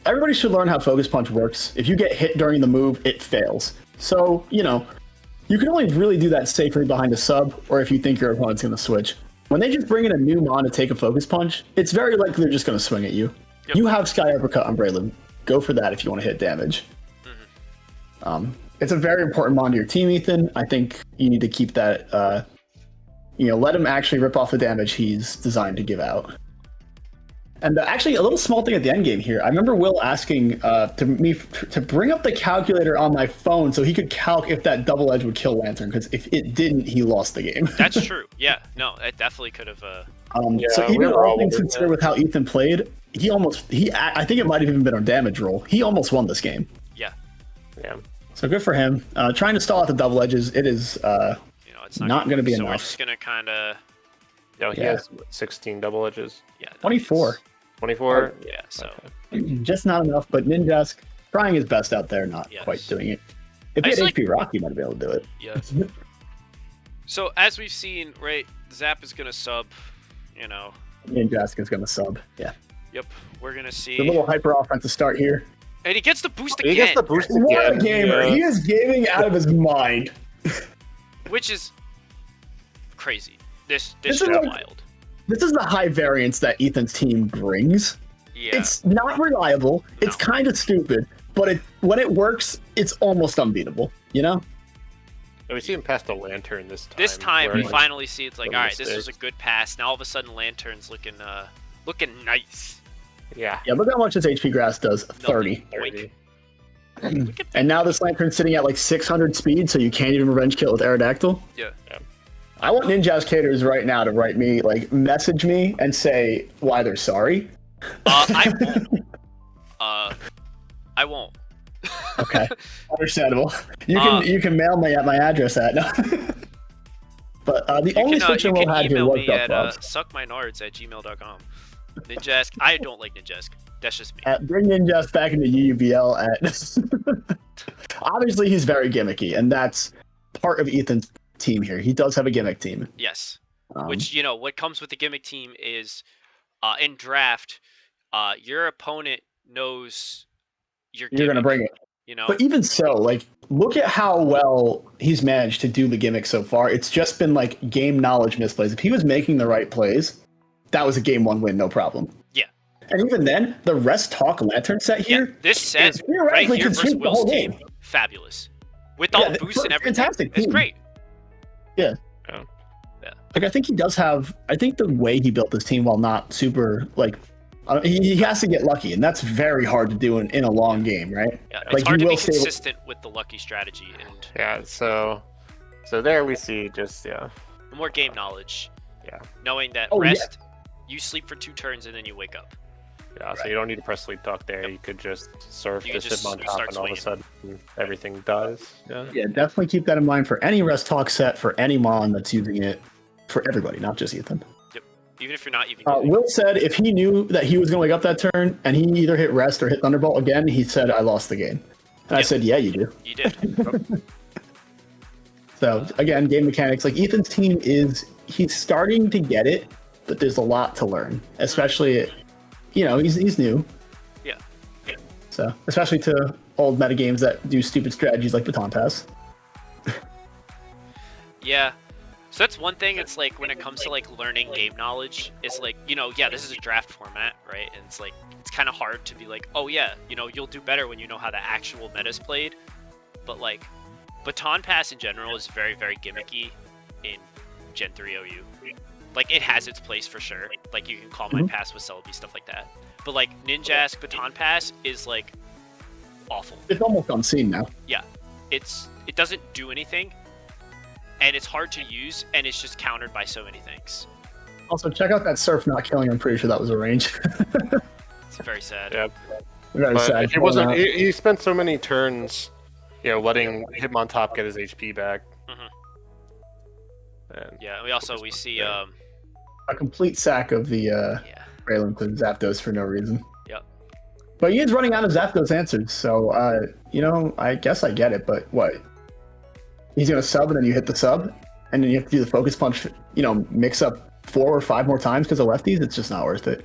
Speaker 2: Everybody should learn how Focus Punch works. If you get hit during the move, it fails. So, you can only really do that safely behind a sub, or if you think your opponent's going to switch. When they just bring in a new mon to take a Focus Punch, it's very likely they're just going to swing at you. Yep. You have Sky Uppercut on Braylon. Go for that if you want to hit damage. Mm-hmm. It's a very important mon to your team, Ethan. I think you need to keep that, let him actually rip off the damage he's designed to give out. And actually, a little small thing at the end game here. I remember Will asking to bring up the calculator on my phone so he could calc if that double edge would kill Lantern, because if it didn't, he lost the game.
Speaker 1: That's true. Yeah, no, it definitely could have.
Speaker 2: So even all things considered with how Ethan played, I think it might have even been a damage roll. He almost won this game.
Speaker 1: Yeah.
Speaker 2: So good for him. Trying to stall out the double edges, it is
Speaker 1: it's
Speaker 2: not going to be
Speaker 1: so
Speaker 2: enough.
Speaker 1: We're just going to kind of.
Speaker 3: He has 16 double edges.
Speaker 1: Yeah.
Speaker 2: 24.
Speaker 3: 24?
Speaker 1: Yeah, so.
Speaker 2: Okay. Just not enough, but Ninjask trying his best out there, not quite doing it. If he had
Speaker 1: like-
Speaker 2: HP Rock, he might be able to do it.
Speaker 1: Yeah. So as we've seen, right, Zap is gonna sub. You know.
Speaker 2: Ninjaska's gonna sub. Yeah.
Speaker 1: Yep. We're gonna see.
Speaker 2: The little hyper offensive start here.
Speaker 1: And he gets the boost again.
Speaker 3: He gets the boost again.
Speaker 2: What a gamer!
Speaker 3: Yeah.
Speaker 2: He is gaming out of his mind.
Speaker 1: Which is crazy. This
Speaker 2: This
Speaker 1: is
Speaker 2: is like-
Speaker 1: wild.
Speaker 2: This is the high variance that Ethan's team brings.
Speaker 1: Yeah.
Speaker 2: It's not reliable. It's kind of stupid, but when it works, it's almost unbeatable. You know?
Speaker 3: And we see him pass the lantern this time.
Speaker 1: This time
Speaker 3: where,
Speaker 1: we
Speaker 3: like,
Speaker 1: finally see it's like,
Speaker 3: the
Speaker 1: all right, this was a
Speaker 3: mistakes.
Speaker 1: good pass. Now all of a sudden, Lantern's looking nice.
Speaker 3: Yeah.
Speaker 2: Yeah. Look how much this HP Grass does. 30.
Speaker 3: 30.
Speaker 1: Look at
Speaker 2: And now this Lantern's sitting at like 600 speed, so you can't even revenge kill with Aerodactyl.
Speaker 1: Yeah.
Speaker 2: I want Ninjaskators right now to write me, like, message me and say why they're sorry.
Speaker 1: I won't. I won't.
Speaker 2: Okay, understandable. You can mail me at my address at. No. But the
Speaker 1: You
Speaker 2: only
Speaker 1: can,
Speaker 2: switch we'll have here
Speaker 1: email
Speaker 2: was
Speaker 1: me at
Speaker 2: Buff
Speaker 1: suckmynards@gmail.com. Ninjask. I don't like Ninjask. That's just me.
Speaker 2: Bring Ninjas back into UUBL at. Obviously, he's very gimmicky, and that's part of Ethan's team here. He does have a gimmick team.
Speaker 1: Yes.
Speaker 2: Um,
Speaker 1: Which, you know, what comes with the gimmick team is in draft, your opponent knows your
Speaker 2: you're gonna bring it.
Speaker 1: You know?
Speaker 2: But even so, like, look at how well he's managed to do the gimmick so far. It's just been like game knowledge misplays. If he was making the right plays, that was a game 1 win, no problem.
Speaker 1: Yeah.
Speaker 2: And even then, the rest talk lantern set
Speaker 1: Yeah,
Speaker 2: here.
Speaker 1: this set
Speaker 2: is
Speaker 1: right
Speaker 2: theoretically
Speaker 1: here
Speaker 2: could
Speaker 1: versus
Speaker 2: sweep the
Speaker 1: Will's
Speaker 2: whole
Speaker 1: team,
Speaker 2: game.
Speaker 1: fabulous. With all
Speaker 2: Yeah,
Speaker 1: the boosts and everything,
Speaker 2: fantastic
Speaker 1: it's
Speaker 2: team.
Speaker 1: great.
Speaker 2: Like, I think he does have. I think the way he built this team, while not super like, he has to get lucky, and that's very hard to do in a long game, right?
Speaker 1: Yeah, it's
Speaker 2: Like,
Speaker 1: hard
Speaker 2: you
Speaker 1: to be
Speaker 2: will stay-
Speaker 1: consistent with the lucky strategy and
Speaker 3: Yeah, so there we see just
Speaker 1: more game knowledge.
Speaker 3: Yeah.
Speaker 1: Knowing that
Speaker 2: Oh, yeah.
Speaker 1: rest, you sleep for 2 turns and then you wake up.
Speaker 3: so you don't need to press sleep talk there. You could just surf
Speaker 1: You
Speaker 3: this
Speaker 1: could just
Speaker 3: hit on top,
Speaker 1: start
Speaker 3: and all of a
Speaker 1: swinging.
Speaker 3: sudden everything dies. Yeah.
Speaker 2: Yeah, definitely keep that in mind for any rest talk set for any mon that's using it, for everybody, not just Ethan.
Speaker 1: Even if you're not even
Speaker 2: Will said if he knew that he was going to wake up that turn and he either hit rest or hit Thunderbolt again, he said, I lost the game. And I
Speaker 1: Yep.
Speaker 2: said, yeah, you do.
Speaker 1: you did.
Speaker 2: So again, game mechanics, like Ethan's team he's starting to get it, but there's a lot to learn, especially, he's new.
Speaker 1: Yeah.
Speaker 2: So, especially to old metagames that do stupid strategies like Baton Pass.
Speaker 1: Yeah. So that's one thing. It's like when it comes to like learning game knowledge, it's like, this is a draft format, right? And it's like it's kind of hard to be like, oh yeah, you'll do better when you know how the actual meta's played. But like Baton Pass in general is very, very gimmicky in Gen 3 OU. Like it has its place for sure. Like you can call my pass with Celebi, stuff like that. But like Ninjask Baton Pass is like awful.
Speaker 2: It's almost unseen now.
Speaker 1: It doesn't do anything. And it's hard to use, and it's just countered by so many things.
Speaker 2: Also, check out that surf not killing. I'm pretty sure that was a range.
Speaker 1: It's very sad.
Speaker 3: Yeah.
Speaker 2: Very
Speaker 3: But
Speaker 2: sad.
Speaker 3: it wasn't. He spent so many turns, letting Hitmontop get his HP back.
Speaker 1: Mhm.
Speaker 3: And
Speaker 1: Yeah, we see
Speaker 2: a complete sack of the
Speaker 1: yeah.
Speaker 2: Raylan to Zapdos for no reason.
Speaker 1: Yep.
Speaker 2: But he is running out of Zapdos answers, so I guess I get it. But what? He's gonna sub, and then you hit the sub, and then you have to do the focus punch. Mix up 4 or 5 more times because of lefties. It's just not worth it.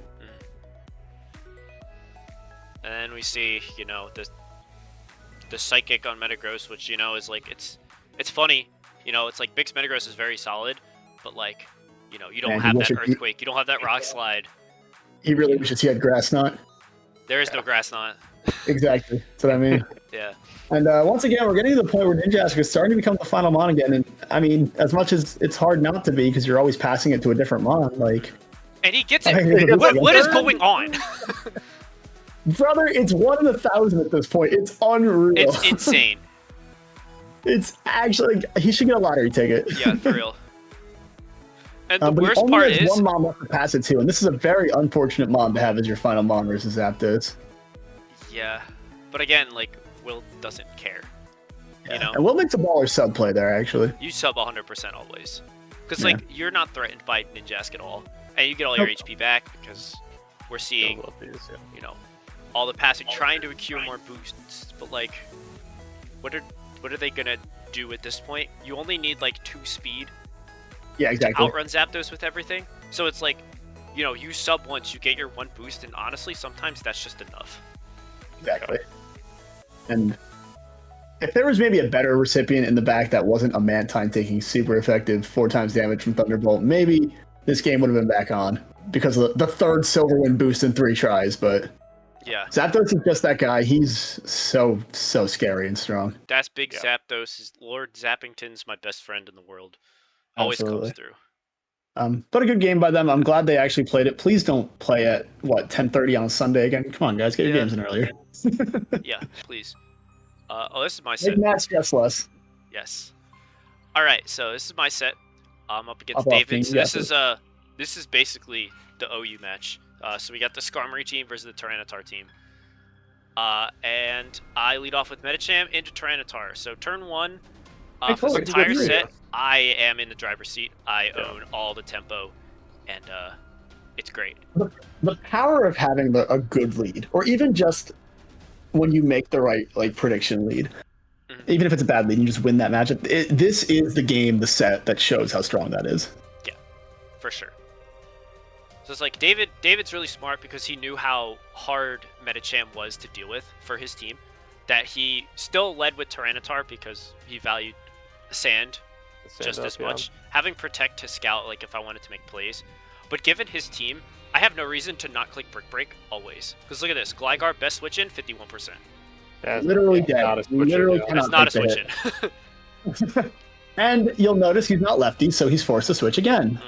Speaker 1: And then we see, the psychic on Metagross, which is like it's funny. It's like Bix Metagross is very solid, but like, you don't
Speaker 2: Man,
Speaker 1: have
Speaker 2: he
Speaker 1: that
Speaker 2: wishes he-
Speaker 1: earthquake, you don't have that rock slide.
Speaker 2: He really wishes he had Grass Knot.
Speaker 1: There is no grass knot.
Speaker 2: Exactly. That's what I mean.
Speaker 1: Yeah.
Speaker 2: And once again, we're getting to the point where Ninjask is starting to become the final mon again. And I mean, as much as it's hard not to be because you're always passing it to a different mon, like,
Speaker 1: And he gets
Speaker 2: I
Speaker 1: it.
Speaker 2: think
Speaker 1: What is going on?
Speaker 2: brother, it's 1 in 1,000 at this point. It's unreal.
Speaker 1: It's insane.
Speaker 2: It's actually, he should get a lottery ticket.
Speaker 1: Yeah, for real. And the
Speaker 2: But he
Speaker 1: worst
Speaker 2: only
Speaker 1: part
Speaker 2: has
Speaker 1: is,
Speaker 2: one mon left to pass it to, and this is a very unfortunate mon to have as your final mon versus Zapdos.
Speaker 1: yeah. But again, like, Will doesn't care.
Speaker 2: And Will makes a baller sub play there, actually.
Speaker 1: You sub 100% always. Because,
Speaker 2: Yeah.
Speaker 1: like, you're not threatened by Ninjask at all. And you get all your
Speaker 2: Nope.
Speaker 1: HP back because we're seeing, all the passing, trying to accrue more boosts. But, like, what are what are they gonna do at this point? You only need like 2 speed
Speaker 2: Yeah,
Speaker 1: to
Speaker 2: exactly.
Speaker 1: outrun Zapdos with everything. So it's like, you know, you sub once, you get your 1 boost, and honestly, sometimes that's just enough.
Speaker 2: Exactly. And if there was maybe a better recipient in the back that wasn't a Mantine taking super effective 4 times damage from Thunderbolt, maybe this game would have been back on because of the 3rd Silverwind boost in 3 tries. But
Speaker 1: Yeah.
Speaker 2: Zapdos is just that guy. He's so scary and strong.
Speaker 1: That's big
Speaker 3: Yeah.
Speaker 1: Zapdos. Lord Zappington's my best friend in the world. Always
Speaker 2: Absolutely.
Speaker 1: comes through.
Speaker 2: But a good game by them. I'm glad they actually played it. Please don't play at 10:30 on a Sunday again. Come on, guys, get your games in earlier.
Speaker 1: Yeah, please. Oh, this is my
Speaker 2: Make
Speaker 1: set.
Speaker 2: Matt stress less.
Speaker 1: Yes. All right, so this is my set. I'm up against
Speaker 2: Up off
Speaker 1: David's.
Speaker 2: King,
Speaker 1: This is basically the OU match. So we got the Skarmory team versus the Tyranitar team. And I lead off with Medicham into Tyranitar. So turn 1, for this entire set, I am in the driver's seat. I own all the tempo, and it's great.
Speaker 2: The power of having a good lead, or even just when you make the right prediction lead, even if it's a bad lead, you just win that matchup. This is the game, the set that shows how strong that is.
Speaker 1: Yeah, for sure. So it's like David's really smart because he knew how hard Medicham was to deal with for his team, that he still led with Tyranitar because he valued sand just as much. Having Protect to scout, like if I wanted to make plays. But given his team, I have no reason to not click Brick Break always. Because look at this, Gligar best switch in, 51%.
Speaker 3: That's
Speaker 2: Literally dead.
Speaker 3: not a switch in.
Speaker 1: It's not a switch in.
Speaker 2: And you'll notice he's not lefty, so he's forced to switch again.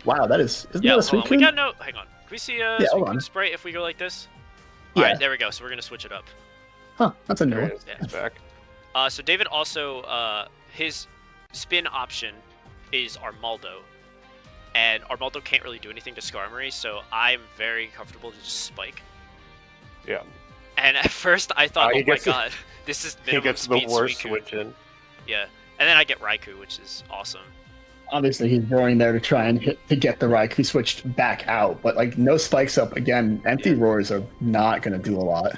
Speaker 2: Wow, that isn't that a
Speaker 1: hold
Speaker 2: sweet
Speaker 1: on. We got no. Hang on. Can we see a Suicune Sprite if we go like this?
Speaker 2: Yeah.
Speaker 1: Alright, there we go. So we're gonna switch it up.
Speaker 2: Huh, that's a new
Speaker 3: There
Speaker 2: one.
Speaker 3: it is. It's back.
Speaker 1: So David also, his spin option is Armaldo. And Armaldo can't really do anything to Skarmory, so I'm very comfortable to just spike.
Speaker 3: Yeah.
Speaker 1: And at first I thought, oh my
Speaker 3: gets
Speaker 1: god, this is
Speaker 3: He
Speaker 1: minimum
Speaker 3: gets the
Speaker 1: speed
Speaker 3: worst
Speaker 1: Suicune.
Speaker 3: switch in.
Speaker 1: Yeah. And then I get Raikou, which is awesome.
Speaker 2: Obviously, he's roaring there to try and get the Raikou. He switched back out, but no spikes up again. Empty roars are not going to do a lot.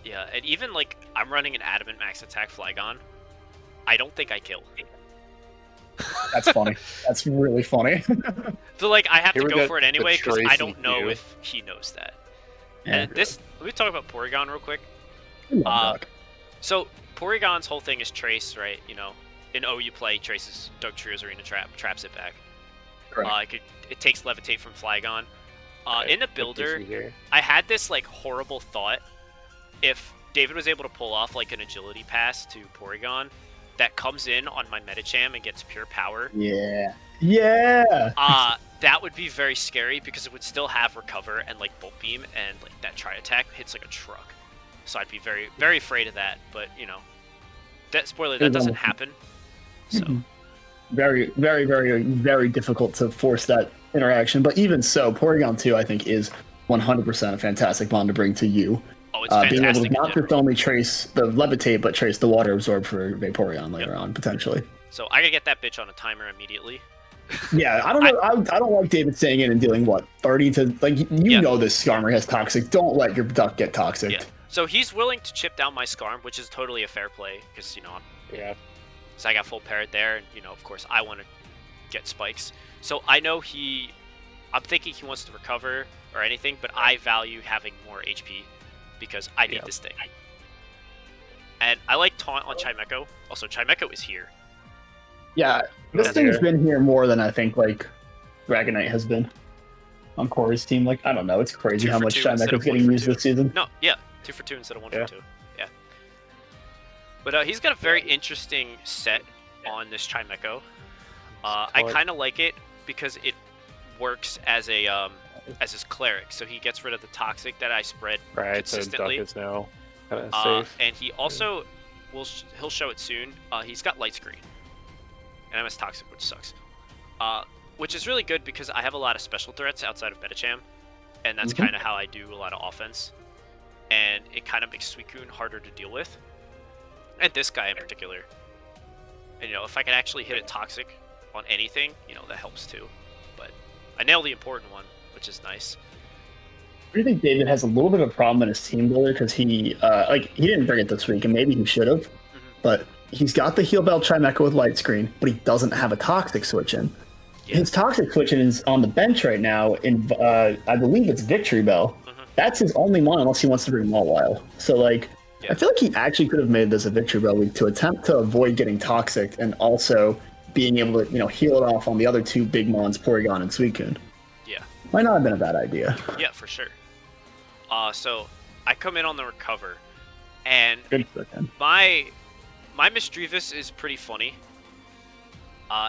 Speaker 1: Yeah, and even I'm running an Adamant Max Attack Flygon. I don't think I kill.
Speaker 2: That's funny. That's really funny.
Speaker 1: So I have
Speaker 3: Here
Speaker 1: to
Speaker 3: we
Speaker 1: go
Speaker 3: got
Speaker 1: for it anyway
Speaker 3: the
Speaker 1: because I
Speaker 3: Tracy
Speaker 1: don't know
Speaker 3: view.
Speaker 1: if he knows that.
Speaker 2: Yeah.
Speaker 1: And let me talk about Porygon real quick.
Speaker 2: Doc.
Speaker 1: So Porygon's whole thing is Trace, right? You know, in OU play, traces Dugtrio's Arena traps it back.
Speaker 2: Correct.
Speaker 1: It takes Levitate from Flygon.
Speaker 3: Right,
Speaker 1: In a
Speaker 3: what
Speaker 1: builder,
Speaker 3: do you see here?
Speaker 1: I had this horrible thought. If David was able to pull off an agility pass to Porygon that comes in on my Medicham and gets pure power,
Speaker 2: Yeah.
Speaker 1: that would be very scary because it would still have Recover and Bolt Beam, and that Tri Attack hits like a truck. So I'd be very, very afraid of that. But that spoiler, that doesn't happen. So
Speaker 2: Very, very, very, very difficult to force that interaction. But even so, Porygon 2, I think, is 100% a fantastic bond to bring to you.
Speaker 1: oh, it's fantastic.
Speaker 2: Being able to
Speaker 1: in
Speaker 2: not just
Speaker 1: general.
Speaker 2: only trace the Levitate, but trace the Water Absorb for Vaporeon later on, potentially.
Speaker 1: So I gotta get that bitch on a timer immediately.
Speaker 2: Yeah, I don't know. I don't like David staying in and dealing 30 to you know this Skarmory has toxic. Don't let your duck get toxic.
Speaker 1: Yeah. So he's willing to chip down my Skarm, which is totally a fair play because
Speaker 3: Yeah.
Speaker 1: so I got full parrot there, and of course I want to get spikes. So I know I'm thinking he wants to recover or anything, but I value having more HP because I need this thing. And I like taunt on Chimecho. Also, Chimecho is here.
Speaker 2: Yeah, this
Speaker 3: That's
Speaker 2: thing has
Speaker 3: fair.
Speaker 2: been here more than I think Dragonite has been on Corey's team. I don't know. It's crazy
Speaker 1: 2
Speaker 2: how
Speaker 1: for
Speaker 2: much
Speaker 1: 2 instead
Speaker 2: Chimecho's
Speaker 1: of 1
Speaker 2: getting
Speaker 1: for
Speaker 2: used
Speaker 1: 2.
Speaker 2: this season.
Speaker 1: No, yeah, 2 for 2 instead of 1
Speaker 3: Yeah.
Speaker 1: for 2. Yeah. But he's got a very interesting set on this Chimecho. I kind of like it because it works as his cleric, so he gets rid of the toxic that I spread
Speaker 3: Right, so Duck
Speaker 1: consistently.
Speaker 3: is now kind of safe.
Speaker 1: And he also he'll show it soon. He's got Light Screen, and I'm as toxic, which sucks. Which is really good because I have a lot of special threats outside of Medicham, and that's kind of how I do a lot of offense. And it kind of makes Suicune harder to deal with, and this guy in particular. And if I can actually hit it toxic on anything, that helps too. But I nailed the important one, which is nice.
Speaker 2: I think David has a little bit of a problem in his team builder because he he didn't bring it this week, and maybe he should have. But he's got the heal bell Trimecha with light screen, but he doesn't have a toxic switch in.
Speaker 1: Yeah.
Speaker 2: His toxic switch in is on the bench right now. In I believe it's Victory Bell. That's his only one unless he wants to bring Mawile. So like, I feel like he actually could have made this a Victory Bell week to attempt to avoid getting toxic and also being able to heal it off on the other two big mons, Porygon and Suicune.
Speaker 1: Yeah.
Speaker 2: Might not have been a bad idea.
Speaker 1: Yeah, for sure. So I come in on the recover, and my Misdreavus is pretty funny.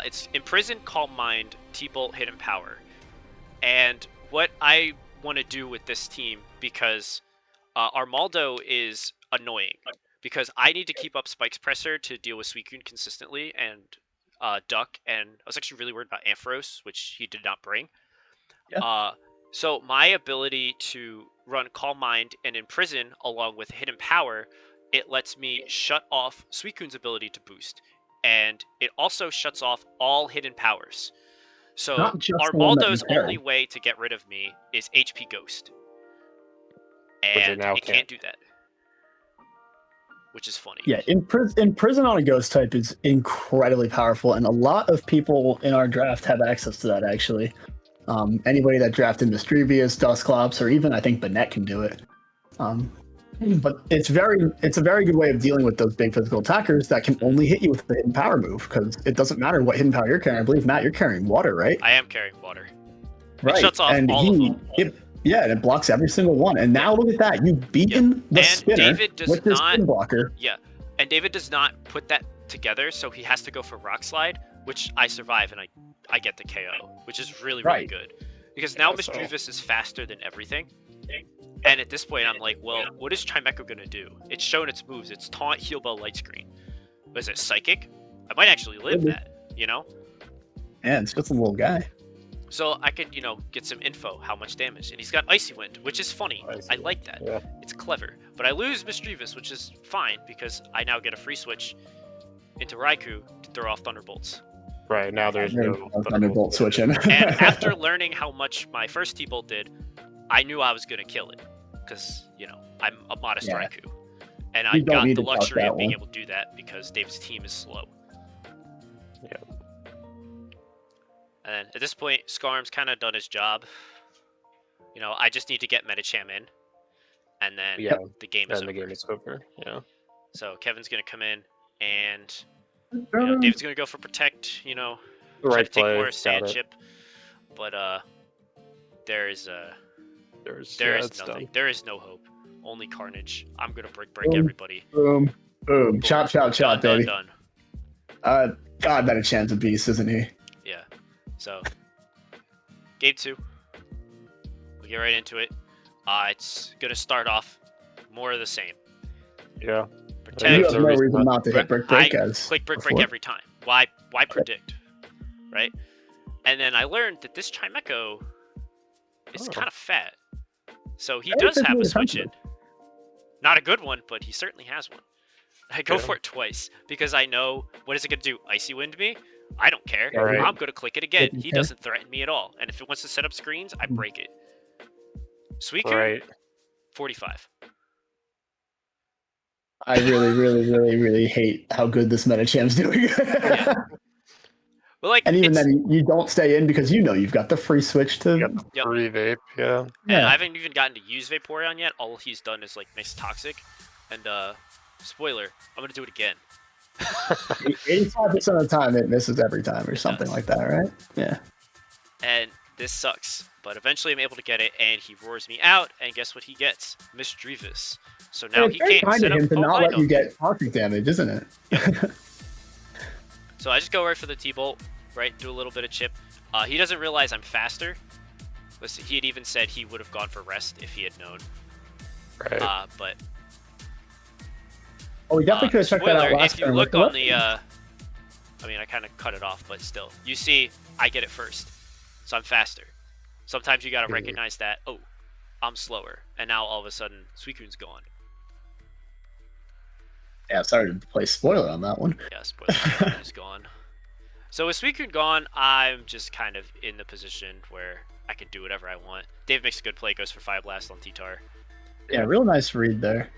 Speaker 1: It's Imprison, Calm Mind, T-Bolt, Hidden Power. And what I want to do with this team, because Armaldo is annoying, because I need to keep up Spike's Presser to deal with Suicune consistently, and Duck, and I was actually really worried about Ampharos, which he did not bring.
Speaker 2: Yeah.
Speaker 1: So my ability to run Calm Mind and Imprison along with Hidden Power, it lets me shut off Suicune's ability to boost. And it also shuts off all hidden powers. So Armaldo's only way to get rid of me is HP Ghost. And it can't do that. Which is funny.
Speaker 2: Yeah, Imprison on a Ghost type is incredibly powerful, and a lot of people in our draft have access to that, actually. Anybody that drafted Misdreavus, Dusclops, or even I think Banette can do it. But it's a very good way of dealing with those big physical attackers that can only hit you with the hidden power move, because it doesn't matter what hidden power you're carrying. I believe, Matt, you're carrying water, right?
Speaker 1: I am carrying water.
Speaker 2: Right.
Speaker 1: It shuts off all of them.
Speaker 2: And it blocks every single one. And now look at that. You've beaten the spinner with this spin blocker.
Speaker 1: Yeah. And David does not put that together, so he has to go for Rock Slide, which I survive and I get the KO, which is really good. Because now Misdreavus is faster than everything. And at this point, I'm like, well, what is Trimecha going to do? It's shown its moves. It's Taunt, Heal Bell, Light Screen. Was it Psychic? I might actually live that,
Speaker 2: Yeah, it's just a little guy.
Speaker 1: So I can, get some info, how much damage. And he's got Icy Wind, which is funny. I like that.
Speaker 3: Yeah.
Speaker 1: It's clever. But I lose Misdreavus, which is fine, because I now get a free switch into Raikou to throw off Thunderbolts.
Speaker 3: Right, now there's no
Speaker 2: Thunderbolt switching.
Speaker 1: And after learning how much my first T-Bolt did, I knew I was going to kill it. Because, I'm a modest Raikou. And I got the luxury of being able to do that because Dave's team is slow.
Speaker 3: Yeah.
Speaker 1: And at this point, Skarm's kind of done his job. I just need to get Medicham in. And then the game is over.
Speaker 3: The game is over, yeah.
Speaker 1: So Kevin's going to come in and David's going to go for Protect,
Speaker 3: Right
Speaker 1: take
Speaker 3: play,
Speaker 1: more Sand Chip. But there is nothing.
Speaker 3: Done.
Speaker 1: There is no hope. Only carnage. I'm going to break everybody.
Speaker 2: Boom. Chop, baby.
Speaker 1: Done.
Speaker 2: God, Medicham's a beast, isn't he?
Speaker 1: Yeah. So, game 2. We'll get right into it. It's going to start off more of the same.
Speaker 3: Yeah.
Speaker 2: You have no reason not to hit Brick Break as
Speaker 1: click Brick Break every time. Why predict? Right? And then I learned that this Trimecho is kind of fat. So he does have a switch in. Not a good one, but he certainly has one. I go for it twice because I know, what is it going to do? Icy Wind me? I don't care.
Speaker 3: Right.
Speaker 1: I'm going to click it again. He doesn't threaten me at all. And if it wants to set up screens, I break it. Suicune, 45.
Speaker 2: I really, really, really, really hate how good this Medicham's doing.
Speaker 1: Yeah. Well,
Speaker 2: and even then, you don't stay in because you've got the free switch to...
Speaker 3: Free vape, yeah.
Speaker 1: And I haven't even gotten to use Vaporeon yet. All he's done is, nice Toxic. And, spoiler, I'm going to do it again.
Speaker 2: 85% of the time, it misses every time or something like that, right? Yeah.
Speaker 1: And this sucks. But eventually I'm able to get it, and he roars me out, and guess what he gets? Misdreavus. So now he can't set up
Speaker 2: him to not let you get toxic damage, isn't it?
Speaker 1: Yep. So I just go right for the T-Bolt, right? Do a little bit of chip. He doesn't realize I'm faster. Listen, he had even said he would have gone for rest if he had known.
Speaker 3: Right.
Speaker 1: But...
Speaker 2: Oh, we definitely could have checked that out last
Speaker 1: if you
Speaker 2: time.
Speaker 1: look on the... I kind of cut it off, but still. You see, I get it first. So I'm faster. Sometimes you gotta recognize that, oh, I'm slower. And now all of a sudden, Suicune's gone.
Speaker 2: Yeah, sorry to play spoiler on that one.
Speaker 1: Yeah, spoiler is gone. So with Suicune gone, I'm just kind of in the position where I can do whatever I want. Dave makes a good play, goes for Fire Blast on T-Tar.
Speaker 2: Yeah, real nice read there.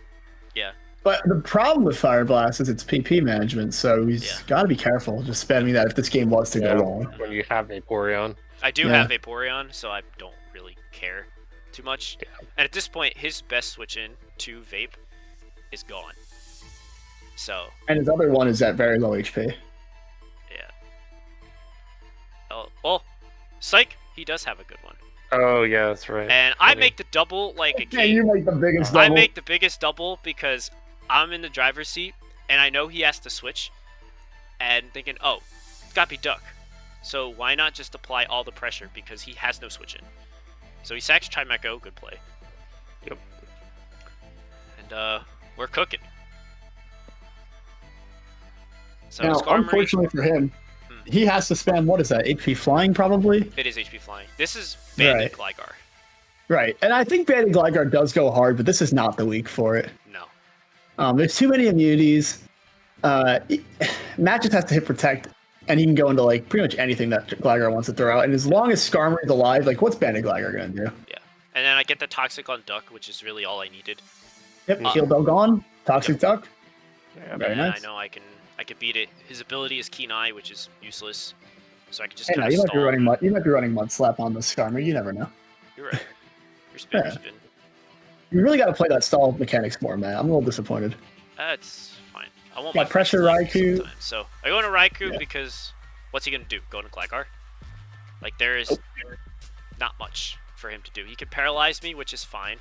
Speaker 1: Yeah.
Speaker 2: But the problem with Fire Blast is it's PP management, so he's got to be careful just spamming that if this game was to go long.
Speaker 3: When you have Vaporeon.
Speaker 1: I do have Vaporeon, so I don't really care too much.
Speaker 3: Yeah.
Speaker 1: And at this point, his best switch in to Vape is gone. So.
Speaker 2: And his other one is at very low HP.
Speaker 1: Yeah. Oh, well, Psych, he does have a good one.
Speaker 3: Oh, yeah, that's right.
Speaker 1: And I make the double like a king.
Speaker 2: Yeah, you make the biggest double.
Speaker 1: I make the biggest double because I'm in the driver's seat, and I know he has to switch, and thinking, oh, it's got to be Duck. So why not just apply all the pressure because he has no switch in. So he sacks Chimecho, good play.
Speaker 3: Yep.
Speaker 1: And we're cooking. So
Speaker 2: now,
Speaker 1: Skarmory,
Speaker 2: unfortunately for him, he has to spam, what is that, HP flying probably?
Speaker 1: it is HP flying. This is Bandit Gligar.
Speaker 2: Right, and I think Bandit Gligar does go hard, but this is not the week for it.
Speaker 1: No.
Speaker 2: There's too many immunities. Matt just has to hit Protect, and he can go into like pretty much anything that Gligar wants to throw out. And as long as Skarmory's alive, like what's Bandit Gligar gonna do?
Speaker 1: Yeah. And then I get the Toxic on Duck, which is really all I needed.
Speaker 2: Yep, Heal Bell gone, Toxic Duck.
Speaker 1: Yeah,
Speaker 2: very nice.
Speaker 1: I know I can beat it. His ability is Keen Eye, which is useless. So I can just
Speaker 2: Hey,
Speaker 1: kind
Speaker 2: no,
Speaker 1: of
Speaker 2: you might
Speaker 1: stall.
Speaker 2: be running Mud Slap on the Skarmory. You never know.
Speaker 1: You're right. Your spin,
Speaker 2: Yeah.
Speaker 1: spin.
Speaker 2: You really got to play that stall mechanics more, man. I'm a little disappointed.
Speaker 1: That's fine. I want
Speaker 2: Yeah,
Speaker 1: my
Speaker 2: pressure
Speaker 1: friends to
Speaker 2: Raikou.
Speaker 1: sometimes. So I go into Raikou because what's he gonna do? Go into Gligar? Like there is not much for him to do. He can paralyze me, which is fine.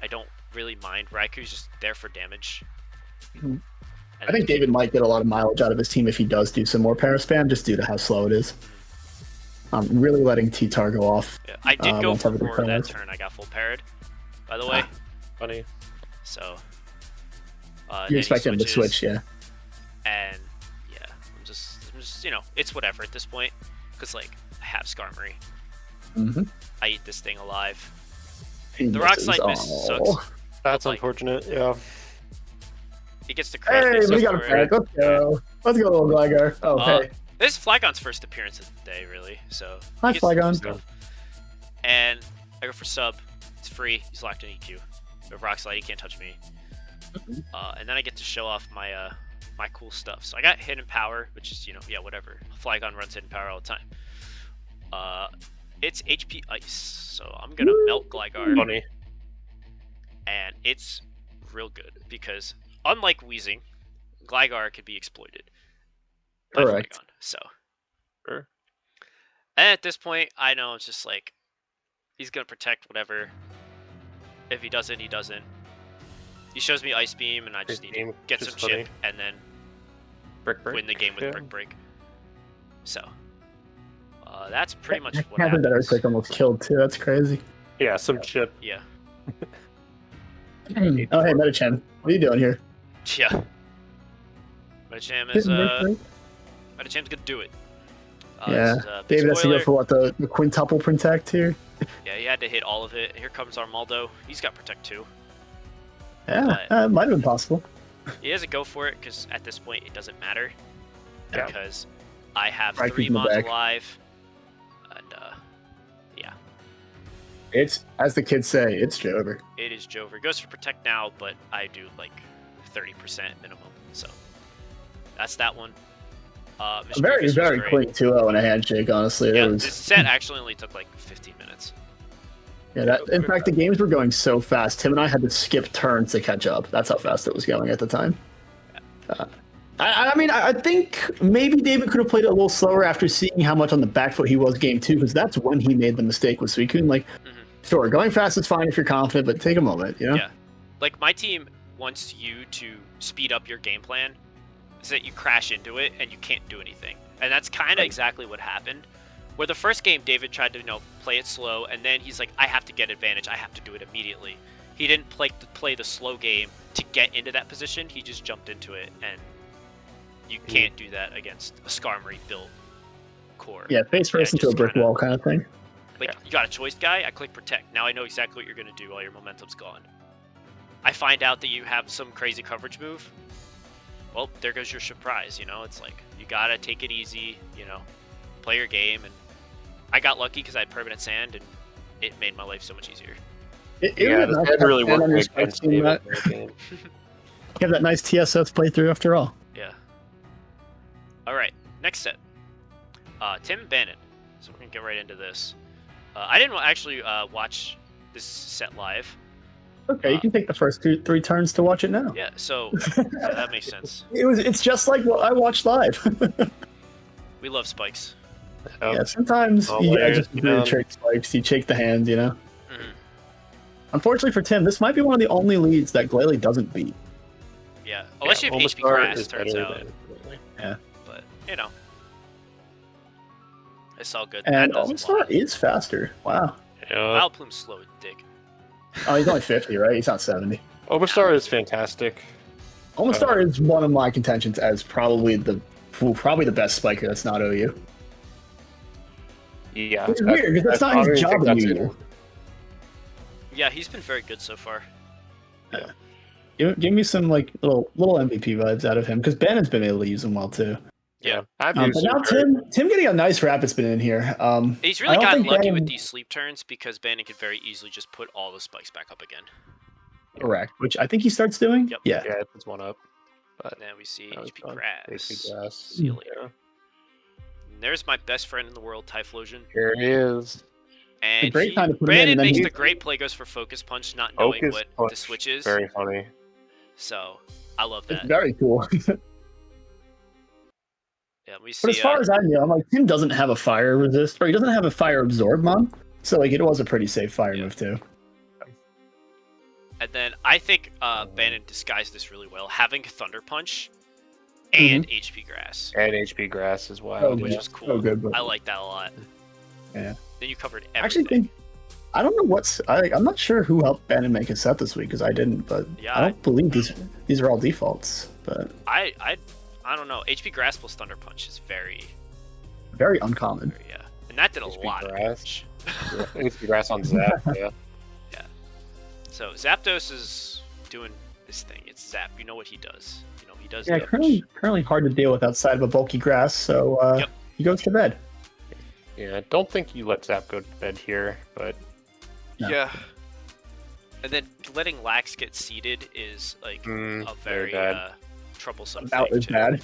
Speaker 1: I don't really mind. Raikou's just there for damage.
Speaker 2: Mhm. I think David might get a lot of mileage out of his team if he does do some more paraspam, just due to how slow it is. Really letting T-Tar go off.
Speaker 1: Yeah, I did go
Speaker 2: once
Speaker 1: for
Speaker 2: everything
Speaker 1: 4 that
Speaker 2: paralyzed.
Speaker 1: turn. I got full parried, by the way.
Speaker 3: Funny.
Speaker 1: So.
Speaker 2: You
Speaker 1: then he
Speaker 2: expect him to
Speaker 1: switches,
Speaker 2: switch, yeah.
Speaker 1: And yeah, I'm just you know, it's whatever at this point, because like I have Skarmory.
Speaker 2: Mm-hmm.
Speaker 1: I eat this thing alive. The Rock Slide miss sucks.
Speaker 3: That's
Speaker 1: like,
Speaker 3: unfortunate, yeah.
Speaker 1: He gets the credit.
Speaker 2: Hey, we got a pack. Let's go. Let's go, little Gligar. Oh, hey.
Speaker 1: This is Flygon's first appearance of the day, really. So
Speaker 2: Hi,
Speaker 1: he gets to do
Speaker 2: Flygon.
Speaker 1: stuff. And I go for sub. It's free. He's locked in EQ. With Rock Slide, he can't touch me. And then I get to show off my my cool stuff. So I got Hidden Power, which is, you know, yeah, whatever. Flygon runs Hidden Power all the time. It's HP Ice, so I'm gonna melt Gligar.
Speaker 3: Funny.
Speaker 1: And it's real good because unlike Weezing, Gligar can be exploited by
Speaker 2: Correct.
Speaker 1: Flygon. So,
Speaker 3: Sure.
Speaker 1: and at this point, I know it's just like he's gonna protect whatever. If he doesn't, he doesn't. He shows me Ice Beam, and I just need to get some chip and then
Speaker 3: Brick break.
Speaker 1: win the game with Brick Break. So, that's pretty much what
Speaker 2: That
Speaker 1: happens.
Speaker 2: Earthquake almost killed, too. That's crazy.
Speaker 3: Yeah, some chip.
Speaker 1: Yeah,
Speaker 2: Oh, hey, Metachan. What are you doing here?
Speaker 1: yeah. Metacham is Metacham's gonna do it.
Speaker 2: Yeah,
Speaker 1: this is, big
Speaker 2: David has to go
Speaker 1: spoiler.
Speaker 2: for what, the quintuple protect here?
Speaker 1: Yeah, he had to hit all of it. Here comes Armaldo. He's got Protect too.
Speaker 2: Yeah, might have been possible.
Speaker 1: He doesn't go for it because at this point it doesn't matter.
Speaker 3: Yeah.
Speaker 1: Because I have
Speaker 2: Right,
Speaker 1: 3
Speaker 2: keep him
Speaker 1: Mons
Speaker 2: back.
Speaker 1: alive. And yeah,
Speaker 2: It's, as the kids say, it's Jover.
Speaker 1: it is Jover. Goes for Protect now, but I do like 30% minimum. So that's that one.
Speaker 2: A very,
Speaker 1: Mischievous was
Speaker 2: very
Speaker 1: great.
Speaker 2: quick 2-0 and a handshake, honestly.
Speaker 1: Yeah,
Speaker 2: That was,
Speaker 1: this set actually only took like 15 minutes.
Speaker 2: yeah, in fact, the games were going so fast, Tim and I had to skip turns to catch up. That's how fast it was going at the time. I think maybe David could have played it a little slower after seeing how much on the back foot he was game 2, because that's when he made the mistake with Suicune. Like, sure, going fast is fine if you're confident, but take a moment, you know?
Speaker 1: Yeah. Like, my team wants you to speed up your game plan so that you crash into it and you can't do anything. And that's kind of exactly what happened. Where the first game, David tried to, play it slow, and then he's like, I have to get advantage. I have to do it immediately. He didn't play the slow game to get into that position. He just jumped into it, and you can't do that against a Skarmory built core.
Speaker 2: Yeah, face first into a
Speaker 1: just
Speaker 2: brick
Speaker 1: kinda-
Speaker 2: wall kind of thing.
Speaker 1: Like, you got a choice guy, I click Protect. Now I know exactly what you're going to do while your momentum's gone. I find out that you have some crazy coverage move. Well, there goes your surprise, It's like, you got to take it easy, play your game, and I got lucky because I had permanent sand, and it made my life so much easier.
Speaker 3: Yeah, this had really worked against
Speaker 2: You
Speaker 3: David.
Speaker 2: have that nice TSS playthrough after all.
Speaker 1: Yeah. All right, next set. Tim Bannon. So we're gonna get right into this. I didn't actually watch this set live.
Speaker 2: Okay, you can take the first 3 turns to watch it now.
Speaker 1: Yeah, so yeah, that makes sense.
Speaker 2: It's just like what I watched live.
Speaker 1: We love spikes.
Speaker 2: Yeah, sometimes
Speaker 3: Oh,
Speaker 2: you gotta
Speaker 3: layers,
Speaker 2: just do trade spikes. You shake the hand, you know.
Speaker 1: Mhm.
Speaker 2: Unfortunately for Tim, this might be one of the only leads that Glalie doesn't beat.
Speaker 1: Yeah, unless you have HP
Speaker 3: Omastar
Speaker 1: grass,
Speaker 3: is
Speaker 1: turns
Speaker 3: better
Speaker 1: out.
Speaker 3: than-
Speaker 2: Yeah,
Speaker 1: But you know, it's all good.
Speaker 2: and
Speaker 1: That doesn't
Speaker 2: Omastar
Speaker 1: lie.
Speaker 2: is faster. Wow.
Speaker 3: Yeah.
Speaker 1: Vileplume's slow as dick.
Speaker 2: Oh, he's only 50, right? He's not 70.
Speaker 3: Omastar is fantastic.
Speaker 2: Omastar is one of my contentions as probably the best spiker that's not OU.
Speaker 3: Yeah.
Speaker 2: Which is weird because that's not his job in UU.
Speaker 1: Yeah, he's been very good so far.
Speaker 2: Give me some like little MVP vibes out of him because Bannon's been able to use him well too.
Speaker 1: Yeah.
Speaker 3: I've
Speaker 2: But
Speaker 3: used
Speaker 2: now
Speaker 3: him
Speaker 2: Tim getting a nice rapid spin in here.
Speaker 1: He's
Speaker 2: I
Speaker 1: really
Speaker 2: don't
Speaker 1: gotten
Speaker 2: think
Speaker 1: lucky
Speaker 2: Bannon-
Speaker 1: with these sleep turns because Bannon could very easily just put all the spikes back up again.
Speaker 2: Correct, which I think he starts doing.
Speaker 1: Yep.
Speaker 2: Yeah.
Speaker 3: Yeah, it puts one up. But
Speaker 1: Now we see
Speaker 3: that was
Speaker 1: HP
Speaker 3: fun.
Speaker 1: grass.
Speaker 3: HP grass.
Speaker 1: See you later.
Speaker 3: Yeah.
Speaker 1: And there's my best friend in the world, Typhlosion.
Speaker 3: Here he is.
Speaker 1: And
Speaker 2: great time to put him in,
Speaker 1: Brandon
Speaker 2: and then
Speaker 1: makes
Speaker 2: he-
Speaker 1: the great play, goes for Focus Punch, not knowing
Speaker 3: Focus
Speaker 1: what
Speaker 3: punch.
Speaker 1: the switch is.
Speaker 3: Very funny.
Speaker 1: So, I love
Speaker 2: It's
Speaker 1: that.
Speaker 2: very cool.
Speaker 1: Yeah, we see.
Speaker 2: But as far as I know, I'm like Tim doesn't have a fire resist, or he doesn't have a fire absorb mon. So like it was a pretty safe fire
Speaker 1: Yeah.
Speaker 2: move too.
Speaker 1: and then I think Bannon disguised this really well, having Thunder Punch and HP Grass,
Speaker 3: And HP grass as well.
Speaker 2: Oh,
Speaker 1: which
Speaker 2: yeah.
Speaker 1: is cool.
Speaker 2: So good, but
Speaker 1: I like that a lot.
Speaker 2: Yeah.
Speaker 1: Then you covered everything.
Speaker 2: I actually think I don't know I'm not sure who helped Bannon make a set this week because I didn't, but
Speaker 1: Yeah,
Speaker 2: I don't believe these are all defaults. But
Speaker 1: I don't know. HP Grass plus Thunder Punch is very,
Speaker 2: very uncommon.
Speaker 1: yeah, and that did a
Speaker 3: HP
Speaker 1: lot of
Speaker 3: Grass.
Speaker 1: damage.
Speaker 3: Yeah, HP grass on Zap. Yeah.
Speaker 1: So Zapdos is doing this thing. It's Zap. You know what he does. You know he does.
Speaker 2: Yeah,
Speaker 1: damage.
Speaker 2: currently hard to deal with outside of a bulky grass, so
Speaker 1: Yep.
Speaker 2: he goes to bed.
Speaker 3: Yeah. Don't think you let Zap go to bed here, but
Speaker 2: No.
Speaker 1: Yeah. And then letting Lax get seeded is like a very
Speaker 3: bad.
Speaker 1: troublesome
Speaker 2: About
Speaker 1: thing.
Speaker 2: as
Speaker 1: too.
Speaker 2: bad.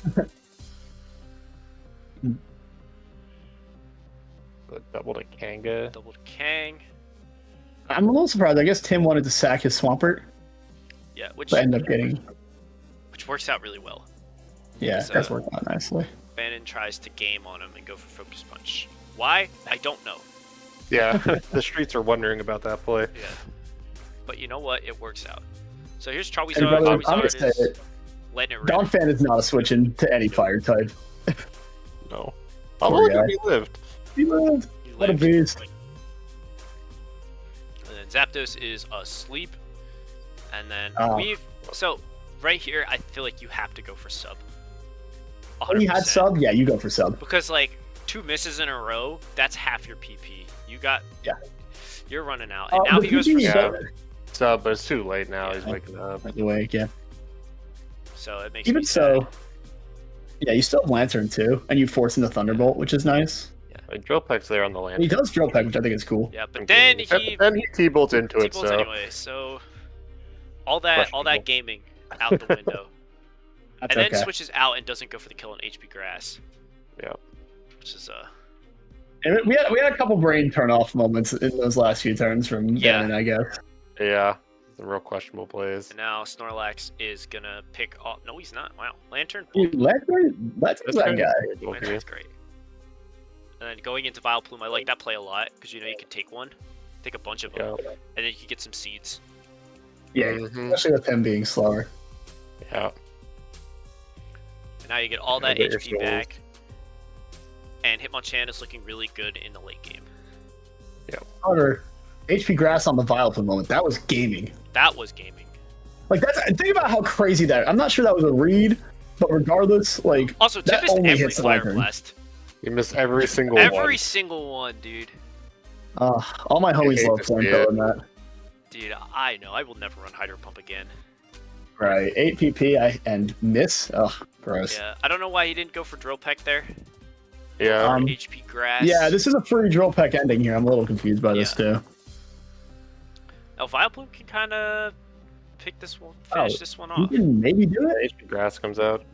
Speaker 3: double to Kanga.
Speaker 1: Double Kang.
Speaker 2: I'm a little surprised. I guess Tim wanted to sack his Swampert,
Speaker 1: Yeah, which
Speaker 2: but ended up getting.
Speaker 1: works out really well.
Speaker 2: Yeah,
Speaker 1: So-
Speaker 2: that's worked out nicely.
Speaker 1: Bannon tries to game on him and go for Focus Punch. Why? I don't know.
Speaker 3: Yeah. The streets are wondering about that play.
Speaker 1: Yeah. But you know what? It works out. So here's
Speaker 2: Hey,
Speaker 1: Charizard.
Speaker 2: brother, I'm gonna
Speaker 1: Charizard
Speaker 2: say
Speaker 1: is
Speaker 2: it.
Speaker 1: letting it rip.
Speaker 2: Don Fan is not switching to any fire type.
Speaker 3: No.
Speaker 2: Poor
Speaker 3: How long
Speaker 2: guy.
Speaker 3: have he lived?
Speaker 2: He lived.
Speaker 1: He
Speaker 2: What a
Speaker 1: lived.
Speaker 2: beast.
Speaker 1: And then Zapdos is asleep. And then
Speaker 2: Oh.
Speaker 1: so right here, I feel like you have to go for sub.
Speaker 2: When you had
Speaker 1: 100%.
Speaker 2: sub, yeah, you go for sub.
Speaker 1: Because like 2 misses in a row, that's half your PP. You got.
Speaker 2: Yeah.
Speaker 1: You're running out, and now
Speaker 2: the
Speaker 1: he goes for
Speaker 2: PP
Speaker 1: sub.
Speaker 3: Sub, but it's too late now.
Speaker 1: Yeah.
Speaker 3: He's waking up.
Speaker 2: By the way, yeah.
Speaker 1: So it makes
Speaker 2: Even
Speaker 1: me
Speaker 2: so,
Speaker 1: sad.
Speaker 2: yeah, you still have Lantern too, and you force in the Thunderbolt, which is nice.
Speaker 3: Drill Peck's there on the land.
Speaker 2: He does drill peck, which I think is cool.
Speaker 1: Yeah, but then he
Speaker 3: Then he T-bolts into it,
Speaker 1: T-bolts
Speaker 3: so...
Speaker 1: anyway. So all that
Speaker 3: Questionable.
Speaker 1: gaming out the window.
Speaker 2: That's
Speaker 1: And then
Speaker 2: okay.
Speaker 1: switches out and doesn't go for the kill on HP Grass.
Speaker 3: Yeah.
Speaker 1: Which is
Speaker 2: And we had a couple brain turn off moments in those last few turns from
Speaker 1: Yeah.
Speaker 2: Bannon, I guess.
Speaker 3: Yeah. The real questionable plays.
Speaker 1: and now Snorlax is gonna pick off. No, he's not. Wow, Lantern.
Speaker 2: Dude, Lantern's that guy.
Speaker 1: Lantern's great. And then going into Vileplume, I like that play a lot because you know you can take one, take a bunch of them,
Speaker 3: Yeah.
Speaker 1: and then you can get some seeds.
Speaker 2: Yeah,
Speaker 3: Mhm.
Speaker 2: especially with him being slower.
Speaker 3: Yeah.
Speaker 1: And now you get all that
Speaker 3: Yeah, get your
Speaker 1: HP
Speaker 3: souls.
Speaker 1: back. And Hitmonchan is looking really good in the late game.
Speaker 2: However, HP Grass on the Vileplume moment, that was gaming.
Speaker 1: That was gaming.
Speaker 2: Like think about how crazy that. I'm not sure that was a read, but regardless, like
Speaker 1: Also, Tip
Speaker 2: that
Speaker 1: is
Speaker 2: only
Speaker 1: every
Speaker 2: hits the
Speaker 1: Fire
Speaker 2: Lantern.
Speaker 1: Blast.
Speaker 3: You miss every single
Speaker 1: Every
Speaker 3: one.
Speaker 1: single one, dude.
Speaker 2: all my homies
Speaker 3: hate
Speaker 2: love
Speaker 3: to see
Speaker 2: Flamethrower
Speaker 3: it.
Speaker 2: in that.
Speaker 1: Dude, I know. I will never run Hydro Pump again.
Speaker 2: Right, 8 PP and miss. Ugh, gross.
Speaker 1: Yeah, I don't know why he didn't go for Drill Peck there.
Speaker 3: Yeah.
Speaker 1: HP grass.
Speaker 2: Yeah, this is a free drill peck ending here. I'm a little confused by this too.
Speaker 1: Now Vileplume can kind of pick this one, finish this one
Speaker 2: You
Speaker 1: off.
Speaker 2: can maybe do it.
Speaker 3: HP grass comes out.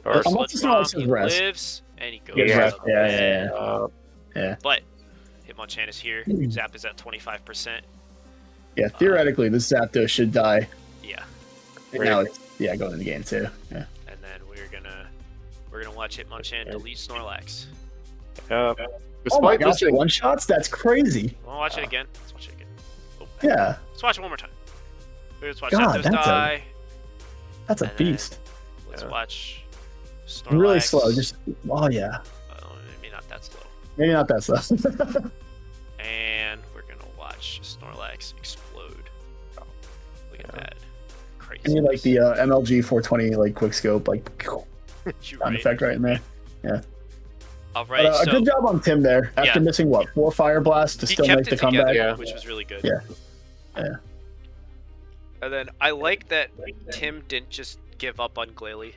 Speaker 1: Or
Speaker 2: Unless
Speaker 1: Sludge
Speaker 2: it's not
Speaker 1: Bomb,
Speaker 2: his
Speaker 1: he
Speaker 2: rest.
Speaker 1: lives, and he goes.
Speaker 3: Yeah,
Speaker 1: to the bed.
Speaker 2: Yeah.
Speaker 1: But Hitmonchan is here. Zap is at 25%.
Speaker 2: Yeah, theoretically, this Zapdos should die.
Speaker 1: Yeah.
Speaker 2: And now it's going into game 2. Yeah.
Speaker 1: And then we're gonna watch Hitmonchan delete Snorlax.
Speaker 3: Yeah.
Speaker 2: Oh my
Speaker 3: Despite
Speaker 2: gosh,
Speaker 3: missing
Speaker 2: one shots? That's crazy.
Speaker 1: Wanna watch it again? Let's watch it again. Oh,
Speaker 2: Yeah.
Speaker 1: Let's watch it one more time. Let's watch
Speaker 2: God,
Speaker 1: Zapdos die.
Speaker 2: That's a
Speaker 1: And then
Speaker 2: beast.
Speaker 1: Let's watch Snorlax.
Speaker 2: Really slow. Just yeah.
Speaker 1: Maybe not that slow.
Speaker 2: Maybe not that slow.
Speaker 1: And we're gonna watch Snorlax explode. Look at that. Crazy.
Speaker 2: And you like the MLG 420 like quick scope like sound effect right in there. Yeah.
Speaker 1: All right.
Speaker 2: But,
Speaker 1: So
Speaker 2: good job on Tim there. After missing what 4 Fire Blasts to
Speaker 1: he
Speaker 2: still
Speaker 1: kept
Speaker 2: make the
Speaker 1: it
Speaker 2: comeback.
Speaker 1: together, which was really good.
Speaker 2: Yeah. Yeah.
Speaker 1: And then I like that Tim didn't just give up on Glalie.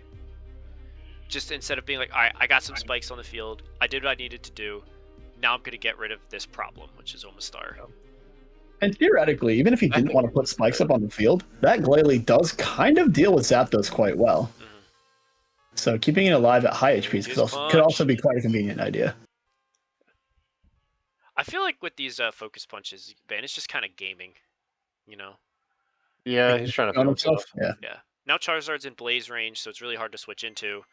Speaker 1: Just instead of being like, all right, I got some spikes on the field. I did what I needed to do. Now I'm going to get rid of this problem, which is Omastar.
Speaker 2: And theoretically, even if he didn't want to put spikes up on the field, that Glalie does kind of deal with Zapdos quite well.
Speaker 1: Mm-hmm.
Speaker 2: So keeping it alive at high HPs could also be quite a convenient idea.
Speaker 1: I feel like with these focus punches, Ben is just kind of gaming, you know?
Speaker 3: Yeah, he's trying to
Speaker 2: On
Speaker 3: throw
Speaker 2: himself.
Speaker 3: himself.
Speaker 2: Yeah.
Speaker 1: Yeah. Now Charizard's in Blaze range, so it's really hard to switch into.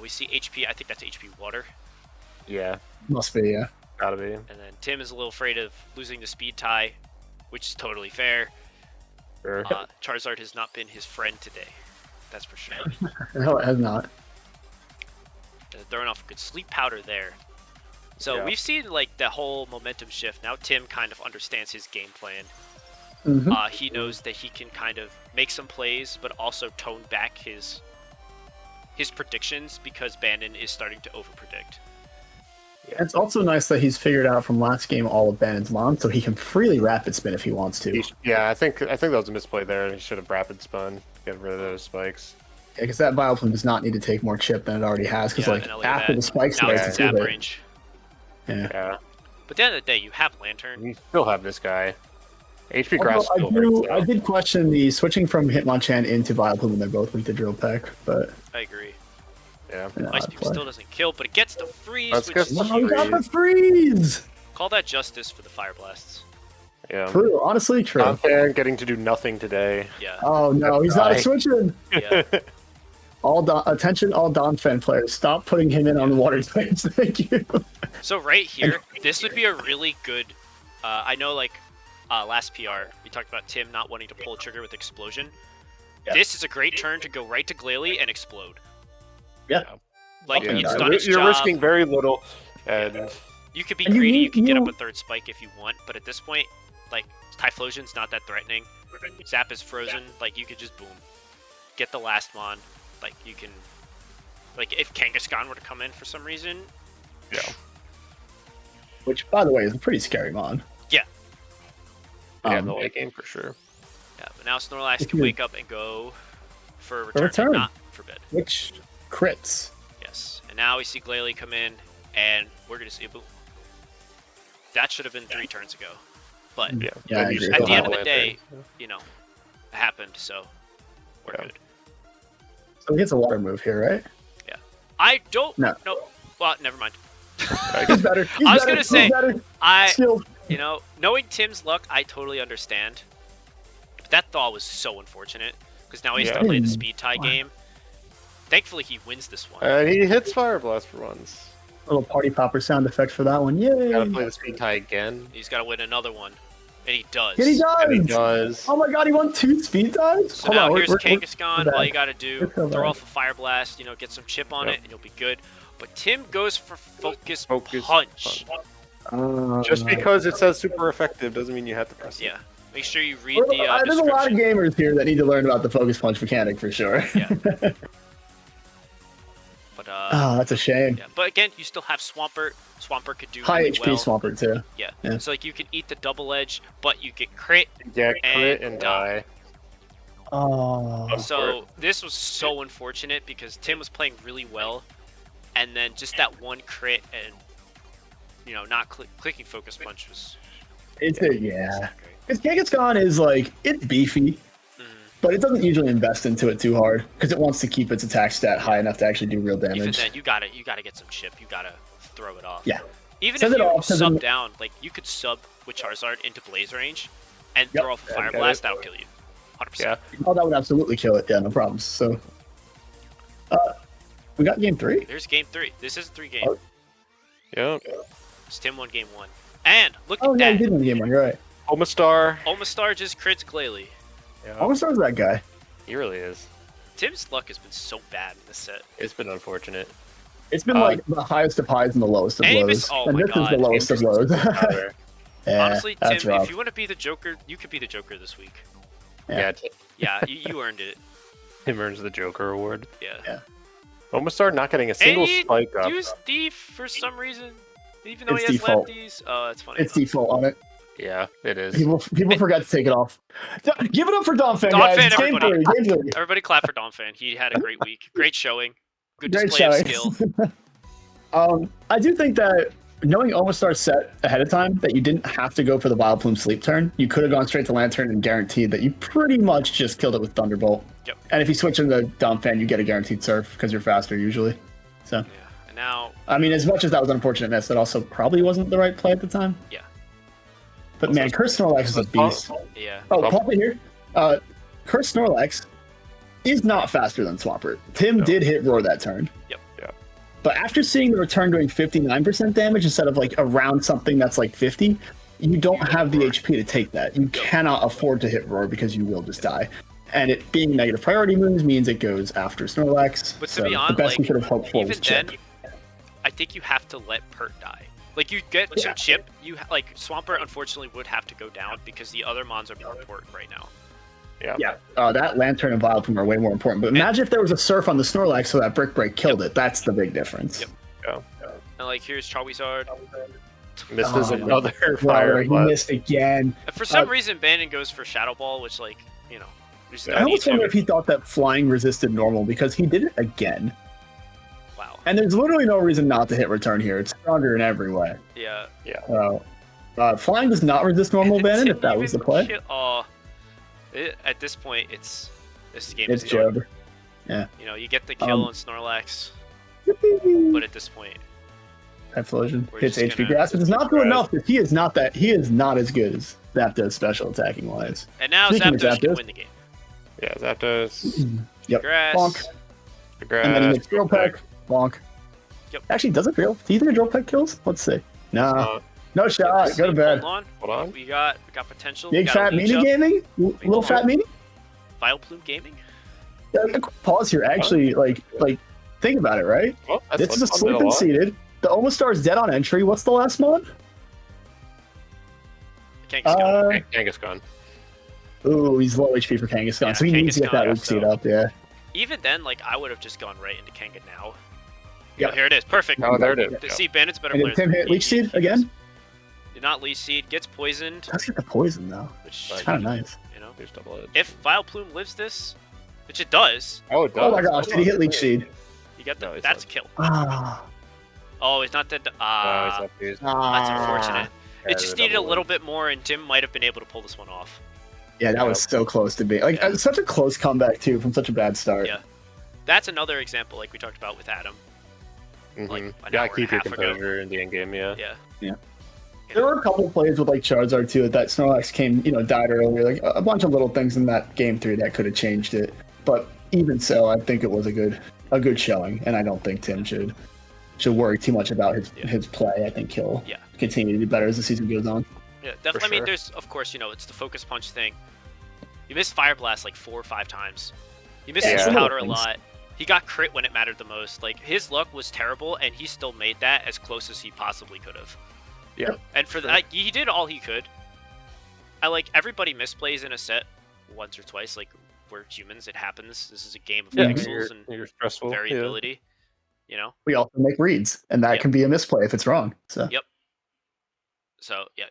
Speaker 1: We see HP. I think that's HP Water.
Speaker 3: Yeah,
Speaker 2: Must be, yeah.
Speaker 3: gotta be.
Speaker 1: And then Tim is a little afraid of losing the speed tie, which is totally fair.
Speaker 3: Sure.
Speaker 1: Charizard has not been his friend today. That's for sure.
Speaker 2: No, it has not.
Speaker 1: Throwing off a good sleep powder there. So we've seen like the whole momentum shift. Now Tim kind of understands his game plan.
Speaker 2: Mhm.
Speaker 1: He knows that he can kind of make some plays, but also tone back his predictions because Bandon is starting to overpredict.
Speaker 2: It's also nice that he's figured out from last game all of Bandon's mon, so he can freely rapid spin if he wants to.
Speaker 3: Yeah, I think that was a misplay there. He should have rapid spun, get rid of those spikes.
Speaker 2: Yeah, because that Vileplume does not need to take more chip than it already has, because
Speaker 1: and look at
Speaker 2: after
Speaker 1: that.
Speaker 2: the spikes,
Speaker 1: Now
Speaker 2: it
Speaker 1: it's
Speaker 2: has
Speaker 1: zap
Speaker 2: to do it.
Speaker 1: range.
Speaker 2: Yeah.
Speaker 3: Yeah,
Speaker 1: But at the end of the day, you have Lantern.
Speaker 3: you still have this guy. HP grass
Speaker 2: Although
Speaker 3: still
Speaker 2: I did question the switching from Hitmonchan into Vileplume when they're both weak to Drill Peck, but
Speaker 1: I agree.
Speaker 3: Yeah.
Speaker 1: Ice Beam still doesn't kill, but it gets the freeze,
Speaker 3: That's
Speaker 1: which
Speaker 3: good.
Speaker 1: is
Speaker 2: Oh, he
Speaker 1: huge.
Speaker 2: got the freeze!
Speaker 1: Call that justice for the Fire Blasts.
Speaker 3: Yeah.
Speaker 2: True, honestly true.
Speaker 3: Donphan getting to do nothing today.
Speaker 1: Yeah.
Speaker 2: Oh no, he's not switching!
Speaker 1: Yeah.
Speaker 2: Attention all Donphan players, stop putting him in on the water types, thank you.
Speaker 1: So right here, this would be a really good. I know, like last PR, we talked about Tim not wanting to pull a trigger with Explosion.
Speaker 2: Yeah.
Speaker 1: This is a great turn to go right to Glalie and explode.
Speaker 2: Yeah.
Speaker 1: Like
Speaker 3: Yeah.
Speaker 1: it's done its
Speaker 3: You're
Speaker 1: job.
Speaker 3: risking very little, and
Speaker 1: You could be
Speaker 2: And you
Speaker 1: greedy. You
Speaker 2: need-
Speaker 1: can get up
Speaker 2: you-
Speaker 1: a third spike if you want, but at this point, like Typhlosion's not that threatening. Zap is frozen. Like you could just boom, get the last mon. Like you can, like if Kangaskhan were to come in for some reason.
Speaker 3: yeah.
Speaker 2: Which, by the way, is a pretty scary mon.
Speaker 1: Yeah.
Speaker 3: Yeah, in the late game for sure.
Speaker 1: Yeah, but now Snorlax
Speaker 2: If
Speaker 1: can
Speaker 2: you-
Speaker 1: wake up and go for a return,
Speaker 2: return.
Speaker 1: and not for bed.
Speaker 2: Which crits.
Speaker 1: Yes. And now we see Glalie come in, and we're gonna see a boom. That should have been 3 turns ago, but
Speaker 3: Yeah.
Speaker 2: Yeah, I
Speaker 3: And you
Speaker 2: agree.
Speaker 3: still
Speaker 1: at the
Speaker 3: have
Speaker 1: end of the
Speaker 3: Lantern.
Speaker 1: day, you know, it happened, so we're
Speaker 3: Yeah.
Speaker 1: good.
Speaker 2: So he gets a water move here, right?
Speaker 1: I don't.
Speaker 2: No.
Speaker 1: Well, never mind.
Speaker 2: He's better. He's
Speaker 1: I was
Speaker 2: better,
Speaker 1: gonna say-
Speaker 2: he's better.
Speaker 1: I,
Speaker 2: Skilled.
Speaker 1: you know, knowing Tim's luck, I totally understand. But that thaw was so unfortunate because now he has to
Speaker 3: Yeah.
Speaker 1: play the speed tie game. Thankfully, he wins this one.
Speaker 3: And he hits Fire Blast for once.
Speaker 2: Little party popper sound effect for that one. Yay!
Speaker 3: Gotta play the speed tie again.
Speaker 1: He's got to win another one, and he does.
Speaker 2: Yeah, he does.
Speaker 3: And he does.
Speaker 2: Oh my god, he won 2 speed ties?
Speaker 1: So now here's Kangaskhan.
Speaker 2: we're
Speaker 1: All
Speaker 2: back.
Speaker 1: you got to do,
Speaker 2: We're so
Speaker 1: throw
Speaker 2: back.
Speaker 1: off a Fire Blast, you know, get some chip on
Speaker 3: Yep.
Speaker 1: it, and you'll be good. But Tim goes for Focus
Speaker 3: Focus
Speaker 1: Punch.
Speaker 3: Just because it says super effective doesn't mean you have to press it.
Speaker 1: Yeah. Make sure you read the
Speaker 2: There's a lot of
Speaker 1: description.
Speaker 2: gamers here that need to learn about the focus punch mechanic for sure.
Speaker 1: Yeah. But
Speaker 2: Oh, that's a shame.
Speaker 1: yeah. But again, you still have Swampert. Swampert could do
Speaker 2: High
Speaker 1: really
Speaker 2: HP
Speaker 1: well.
Speaker 2: Swampert too.
Speaker 1: Yeah.
Speaker 2: Yeah.
Speaker 1: So like you can eat the double edge, but you get crit.
Speaker 3: Yeah, crit
Speaker 1: And
Speaker 3: and die.
Speaker 2: Oh.
Speaker 1: So this was so unfortunate because Tim was playing really well, and then just that one crit and not clicking focus punch was.
Speaker 2: It's
Speaker 1: not
Speaker 2: yeah.
Speaker 1: great.
Speaker 2: Because Kangaskhan is like it's beefy, but it doesn't usually invest into it too hard because it wants to keep its attack stat high enough to actually do real damage.
Speaker 1: Even then, you gotta get some chip. You gotta throw it off.
Speaker 2: Yeah.
Speaker 1: Even
Speaker 2: Send
Speaker 1: if
Speaker 2: it
Speaker 1: you
Speaker 2: off,
Speaker 1: sub down, like you could sub with Charizard into Blaze range, and throw off a Fire Blast. That'll kill you. 100%.
Speaker 3: Yeah.
Speaker 2: Oh, that would absolutely kill it. Yeah, no problems. So, we got game 3.
Speaker 1: There's game 3. This isn't 3 game.
Speaker 2: Oh.
Speaker 3: Yeah.
Speaker 1: It's Tim won game 1. And look
Speaker 2: Oh
Speaker 1: at
Speaker 2: no,
Speaker 1: that.
Speaker 2: he did win game 1. You're right.
Speaker 3: Omastar.
Speaker 1: Omastar just crits Glalie.
Speaker 3: Yeah.
Speaker 2: Omastar's that guy.
Speaker 3: He really is.
Speaker 1: Tim's luck has been so bad in this set.
Speaker 3: It's been unfortunate.
Speaker 2: It's been like the highest of highs and the lowest of
Speaker 1: Amos-
Speaker 2: lows.
Speaker 1: oh
Speaker 2: and
Speaker 1: my
Speaker 2: this is
Speaker 1: God.
Speaker 2: the lowest of lows. Yeah,
Speaker 1: Honestly,
Speaker 2: that's
Speaker 1: Tim,
Speaker 2: rough.
Speaker 1: if you want to be the Joker, you could be the Joker this week.
Speaker 2: Yeah.
Speaker 1: Yeah, you earned it.
Speaker 3: Tim earns the Joker award.
Speaker 1: Yeah.
Speaker 3: Omastar not getting a single
Speaker 1: And he
Speaker 3: spike up.
Speaker 1: used Thief for some reason, even though
Speaker 2: It's
Speaker 1: he has
Speaker 2: default.
Speaker 1: lefties. Oh, it's funny.
Speaker 2: It's default on it.
Speaker 3: Yeah, it is.
Speaker 2: People forgot to take it off. Give it up for Donphan,
Speaker 1: Donphan,
Speaker 2: guys. It's game
Speaker 1: everybody.
Speaker 2: 3. Game 3.
Speaker 1: Everybody clap for Donphan. He had a great week. Great showing. Good
Speaker 2: Great
Speaker 1: display of
Speaker 2: showing.
Speaker 1: skill.
Speaker 2: I do think that knowing Omastar's set ahead of time, that you didn't have to go for the Vileplume sleep turn. You could have gone straight to Lantern and guaranteed that you pretty much just killed it with Thunderbolt.
Speaker 1: Yep.
Speaker 2: And if you switch into Donphan, you get a guaranteed surf because you're faster usually. So,
Speaker 1: Yeah. And now,
Speaker 2: I mean, as much as that was an unfortunate miss, that also probably wasn't the right play at the time.
Speaker 1: Yeah.
Speaker 2: But man, Curse Snorlax is a beast.
Speaker 1: yeah.
Speaker 2: Oh, pop it here. Curse Snorlax is not faster than Swampert. Tim did hit Roar that turn.
Speaker 1: Yep.
Speaker 3: Yeah.
Speaker 2: But after seeing the return doing 59% damage instead of like around something that's like 50, you don't have the HP to take that. You cannot afford to hit Roar because you will just die. And it being negative priority moves means it goes after Snorlax.
Speaker 1: But to
Speaker 2: so
Speaker 1: be honest,
Speaker 2: the best
Speaker 1: like,
Speaker 2: we could have hoped for
Speaker 1: even
Speaker 2: was Chip.
Speaker 1: then, I think you have to let Pert die. Like, you get some Chip, like, Swampert unfortunately would have to go down because the other mons are more important right now.
Speaker 3: Yeah.
Speaker 2: That Lantern and Vileplume are way more important. But imagine if there was a Surf on the Snorlax so that Brick Break killed it. That's the big difference.
Speaker 1: Yep.
Speaker 3: Yeah.
Speaker 1: And, like, here's Charizard.
Speaker 3: Misses
Speaker 2: Oh,
Speaker 3: another
Speaker 2: Brother,
Speaker 3: fire
Speaker 2: he
Speaker 3: blast.
Speaker 2: missed again.
Speaker 1: And for some reason, Bandon goes for Shadow Ball, which, like, there's no
Speaker 2: I
Speaker 1: need
Speaker 2: almost wonder
Speaker 1: to.
Speaker 2: if he thought that flying resisted normal because he did it again.
Speaker 1: Wow.
Speaker 2: And there's literally no reason not to hit return here. It's stronger in every way.
Speaker 1: Yeah.
Speaker 2: Flying does not resist normal, Bannon, if that was the play.
Speaker 1: At this point, this game
Speaker 2: It's
Speaker 1: is done.
Speaker 2: Job. Yeah.
Speaker 1: You get the kill on Snorlax, but at this point,
Speaker 2: Explosion
Speaker 1: We're
Speaker 2: hits
Speaker 1: just
Speaker 2: HP
Speaker 1: gonna-
Speaker 2: Grasp. It does not do
Speaker 3: Grasp.
Speaker 2: enough. He is not as good as Zapdos special attacking wise.
Speaker 1: and now
Speaker 2: Speaking of
Speaker 1: Zapdos can
Speaker 2: Zapdos-
Speaker 1: win the game.
Speaker 3: Yeah, Zapdos.
Speaker 2: Yep.
Speaker 1: Grass.
Speaker 2: Bonk.
Speaker 3: Grass.
Speaker 2: And then he makes Drill Peck. Bonk.
Speaker 1: Yep.
Speaker 2: Actually, does it Drill? Do you think a Drill Peck kills? Let's see. Nah.
Speaker 3: Uh,
Speaker 2: No shot. Go to bed.
Speaker 1: Hold
Speaker 3: Hold on.
Speaker 1: on. We got potential.
Speaker 2: Big
Speaker 1: we got
Speaker 2: fat
Speaker 1: a leech
Speaker 2: meanie
Speaker 1: up.
Speaker 2: gaming? Little fat meanie?
Speaker 1: Vileplume Gaming.
Speaker 2: Yeah, a quick pause here. Actually, like, think about it, right?
Speaker 3: Well,
Speaker 2: This is a
Speaker 3: that's
Speaker 2: sleep and seated. The Omastar is dead on entry. What's the last mod?
Speaker 1: Kangaskhan.
Speaker 3: Kangaskhan.
Speaker 2: Ooh, he's low HP for Kangaskhan,
Speaker 1: Yeah,
Speaker 2: so he needs to get that
Speaker 1: Kangaskhan,
Speaker 2: weak seed
Speaker 3: so-
Speaker 2: up, yeah.
Speaker 1: Even then, like, I would have just gone right into Kanga now.
Speaker 2: Yeah.
Speaker 1: Oh, here it is. Perfect.
Speaker 3: Oh, there it is.
Speaker 1: To see Bandit's a better
Speaker 2: And
Speaker 1: player.
Speaker 2: did Tim
Speaker 1: than
Speaker 2: hit
Speaker 1: me.
Speaker 2: Leech Seed again?
Speaker 1: Did not Leech Seed. Gets poisoned.
Speaker 2: Let's get the poison, though.
Speaker 1: Which,
Speaker 2: It's kind of nice.
Speaker 3: There's double edge.
Speaker 1: if Vileplume lives this, which it does,
Speaker 3: Oh, it does.
Speaker 2: Oh my gosh, did he hit Leech Seed?
Speaker 1: you got
Speaker 3: No, it's
Speaker 1: that's a
Speaker 3: not.
Speaker 1: kill.
Speaker 2: Ah.
Speaker 1: Oh, it's not that.
Speaker 3: No, it's not used.
Speaker 1: That's unfortunate.
Speaker 3: Yeah,
Speaker 1: It just
Speaker 3: the
Speaker 1: needed a
Speaker 3: double
Speaker 1: little
Speaker 3: edge.
Speaker 1: bit more, and Tim might have been able to pull this one off.
Speaker 2: Yeah, that was so close to be. Like,
Speaker 1: Yeah.
Speaker 2: such a close comeback, too, from such a bad start.
Speaker 1: Yeah. That's another example, like we talked about with Adam.
Speaker 3: Mhm.
Speaker 1: Like, an
Speaker 3: Gotta
Speaker 1: hour and
Speaker 3: keep
Speaker 1: a
Speaker 3: your
Speaker 1: half ago.
Speaker 3: composure in the end game, yeah.
Speaker 1: Yeah.
Speaker 2: There were a couple plays with, like, Charizard, too, that Snorlax died earlier. Like, a bunch of little things in that game 3 that could have changed it. But even so, I think it was a good showing, and I don't think Tim should worry too much about his play. I think he'll
Speaker 1: Yeah.
Speaker 2: continue to do better as the season goes on.
Speaker 1: Yeah, definitely. I mean,
Speaker 3: sure.
Speaker 1: there's, of course, it's the focus punch thing. You missed Fire Blast like 4 or 5 times. You missed
Speaker 3: Yeah.
Speaker 1: his
Speaker 2: Little
Speaker 1: powder a
Speaker 2: things.
Speaker 1: lot. He got crit when it mattered the most. Like, his luck was terrible, and he still made that as close as he possibly could have.
Speaker 3: Yeah.
Speaker 1: And for that, he did all he could. Everybody misplays in a set once or twice. Like, we're humans, it happens. This is a game of
Speaker 2: Yeah.
Speaker 1: pixels and
Speaker 3: You're stressful. Yeah.
Speaker 1: variability.
Speaker 2: We also make reads, and that
Speaker 1: Yep.
Speaker 2: can be a misplay if it's wrong. So
Speaker 1: Yep. So yeah,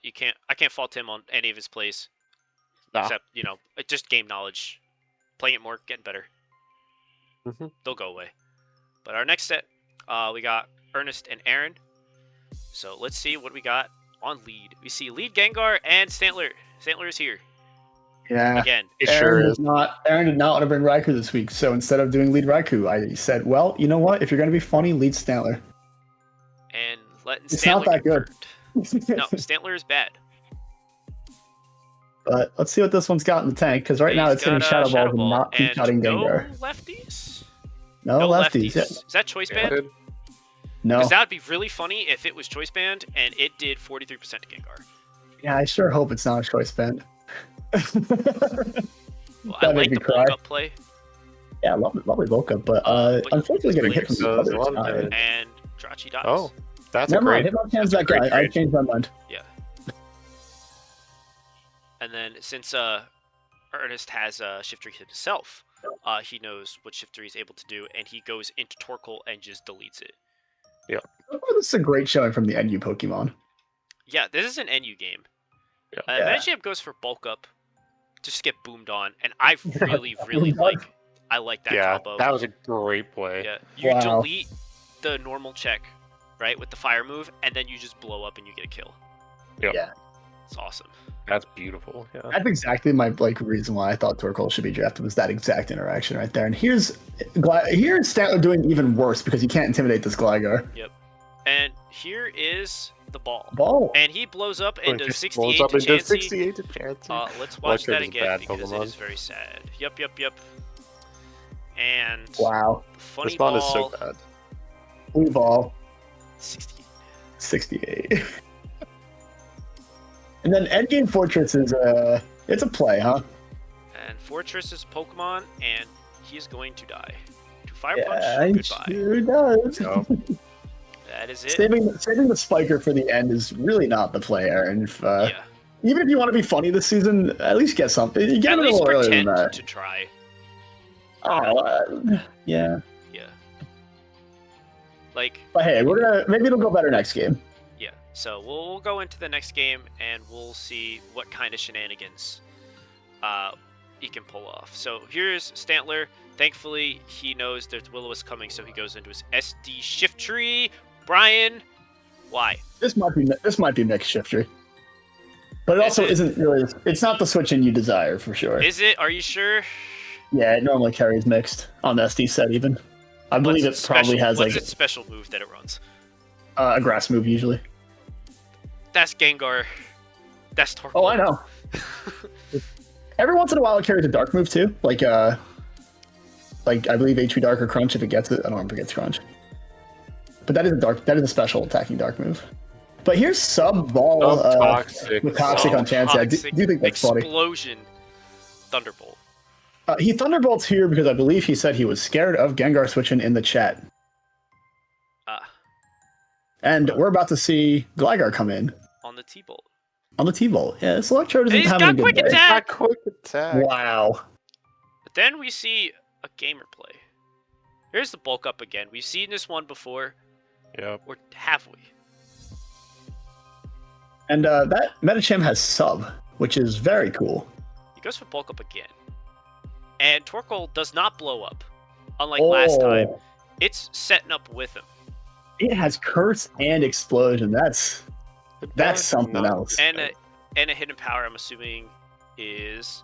Speaker 1: I can't fault him on any of his plays,
Speaker 3: Nah.
Speaker 1: except just game knowledge, playing it more, getting better.
Speaker 3: Mhm.
Speaker 1: They'll go away. But our next set, We got Ernest and Aaron. So let's see what we got on lead. We see lead Gengar and Stantler. Stantler is here
Speaker 2: Yeah.
Speaker 1: again.
Speaker 3: It sure is.
Speaker 2: Aaron did not want to bring Raikou this week, so instead of doing lead Raikou, I said, well, you know what? If you're going to be funny, lead Stantler.
Speaker 1: And letting
Speaker 2: It's
Speaker 1: Stantler
Speaker 2: not that
Speaker 1: get
Speaker 2: good.
Speaker 1: burned. No, Stantler is bad.
Speaker 2: But let's see what this one's got in the tank, because right now it's hitting Shadow Balls and not keep shotting Gengar.
Speaker 1: No lefties?
Speaker 2: No lefties. Yeah.
Speaker 1: Is that choice band?
Speaker 2: No.
Speaker 1: Because that would be really funny if it was choice band and it did 43% to Gengar.
Speaker 2: Yeah, I sure hope it's not a choice band.
Speaker 1: Well, I like the bulk up play.
Speaker 2: Yeah, lovely bulk up, but unfortunately getting hit from the other side.
Speaker 1: And Drachi dies.
Speaker 3: Oh, that's
Speaker 2: Never
Speaker 3: a great.
Speaker 2: mind, Hitmonchan's that guy. I changed my mind.
Speaker 1: Yeah. And then since Ernest has Shiftry himself, he knows what Shiftry is able to do, and he goes into Torkoal and just deletes it.
Speaker 3: Yeah.
Speaker 2: Oh, this is a great showing from the NU Pokemon.
Speaker 1: Yeah, this is an NU game.
Speaker 3: Yeah.
Speaker 1: Magikarp goes for bulk up, just get boomed on, and I really like that combo.
Speaker 3: That was a great play.
Speaker 1: Yeah, you delete the normal check, right, with the fire move, and then you just blow up and you get a kill.
Speaker 3: Yep.
Speaker 2: Yeah.
Speaker 1: It's awesome.
Speaker 3: That's beautiful. Yeah.
Speaker 2: That's exactly my reason why I thought Torkoal should be drafted, was that exact interaction right there. And here's Stantler doing even worse because he can't intimidate this Gligar.
Speaker 1: Yep. And here is the ball.
Speaker 2: And
Speaker 1: he blows up into 68
Speaker 3: blows up
Speaker 1: to
Speaker 3: into
Speaker 1: Chansey.
Speaker 3: 68 to Chansey.
Speaker 1: Let's watch that
Speaker 3: is a
Speaker 1: again
Speaker 3: bad
Speaker 1: because
Speaker 3: Pokemon.
Speaker 1: it is very sad. Yep. And
Speaker 2: wow,
Speaker 1: funny
Speaker 3: this ball
Speaker 1: ball
Speaker 3: is so bad.
Speaker 2: blue ball
Speaker 1: 68.
Speaker 2: And then Endgame Fortress is it's a play, huh?
Speaker 1: And Fortress is Pokemon, and he is going to die. To Fire
Speaker 2: Yeah,
Speaker 1: Punch,
Speaker 2: he
Speaker 1: goodbye.
Speaker 2: sure does.
Speaker 3: Oh.
Speaker 1: That is it.
Speaker 2: Saving the spiker for the end is really not the play, Aaron. If,
Speaker 1: Yeah.
Speaker 2: Even if you want to be funny this season, at least get something. You get
Speaker 1: At
Speaker 2: it a
Speaker 1: least
Speaker 2: little earlier than
Speaker 1: pretend
Speaker 2: that.
Speaker 1: to try.
Speaker 2: Yeah.
Speaker 1: Yeah. Like,
Speaker 2: But hey, maybe it'll go better next game.
Speaker 1: yeah. So we'll go into the next game, and we'll see what kind of shenanigans he can pull off. So here's Stantler. Thankfully, he knows there's Will-O-Wisp coming, so he goes into his SD Shift Tree. Brian, why?
Speaker 2: This might be mixed shifter. But it also isn't really. It's not the switch in you desire for sure.
Speaker 1: Is it? Are you sure?
Speaker 2: Yeah, it normally carries mixed on the SD set even. I believe it probably has
Speaker 1: what's its special move that it runs?
Speaker 2: a grass move usually.
Speaker 1: That's Gengar. That's Torkoal.
Speaker 2: Oh, I know. Every once in a while it carries a dark move too, like I believe HP Dark or Crunch if it gets it. I don't remember if it gets Crunch. But that is a special attacking dark move. But here's Sub Ball
Speaker 3: Toxic.
Speaker 2: with Toxic on Chansey. I do think that's funny.
Speaker 1: Explosion Thunderbolt.
Speaker 2: He Thunderbolts here because I believe he said he was scared of Gengar switching in the chat. And we're about to see Gligar come in.
Speaker 1: On the T-Bolt.
Speaker 2: On the T-Bolt. Yeah, this Electro doesn't
Speaker 1: He's
Speaker 2: have
Speaker 1: got
Speaker 2: a good
Speaker 1: quick
Speaker 2: day.
Speaker 1: attack!
Speaker 3: Quick attack.
Speaker 2: Wow.
Speaker 1: But then we see a gamer play. Here's the bulk up again. We've seen this one before.
Speaker 3: Yep.
Speaker 1: Or have we?
Speaker 2: And that Medicham has Sub, which is very cool.
Speaker 1: He goes for bulk up again. And Torkoal does not blow up. Unlike last time. It's setting up with him.
Speaker 2: It has Curse and Explosion. That's something else.
Speaker 1: And a hidden power, I'm assuming, is...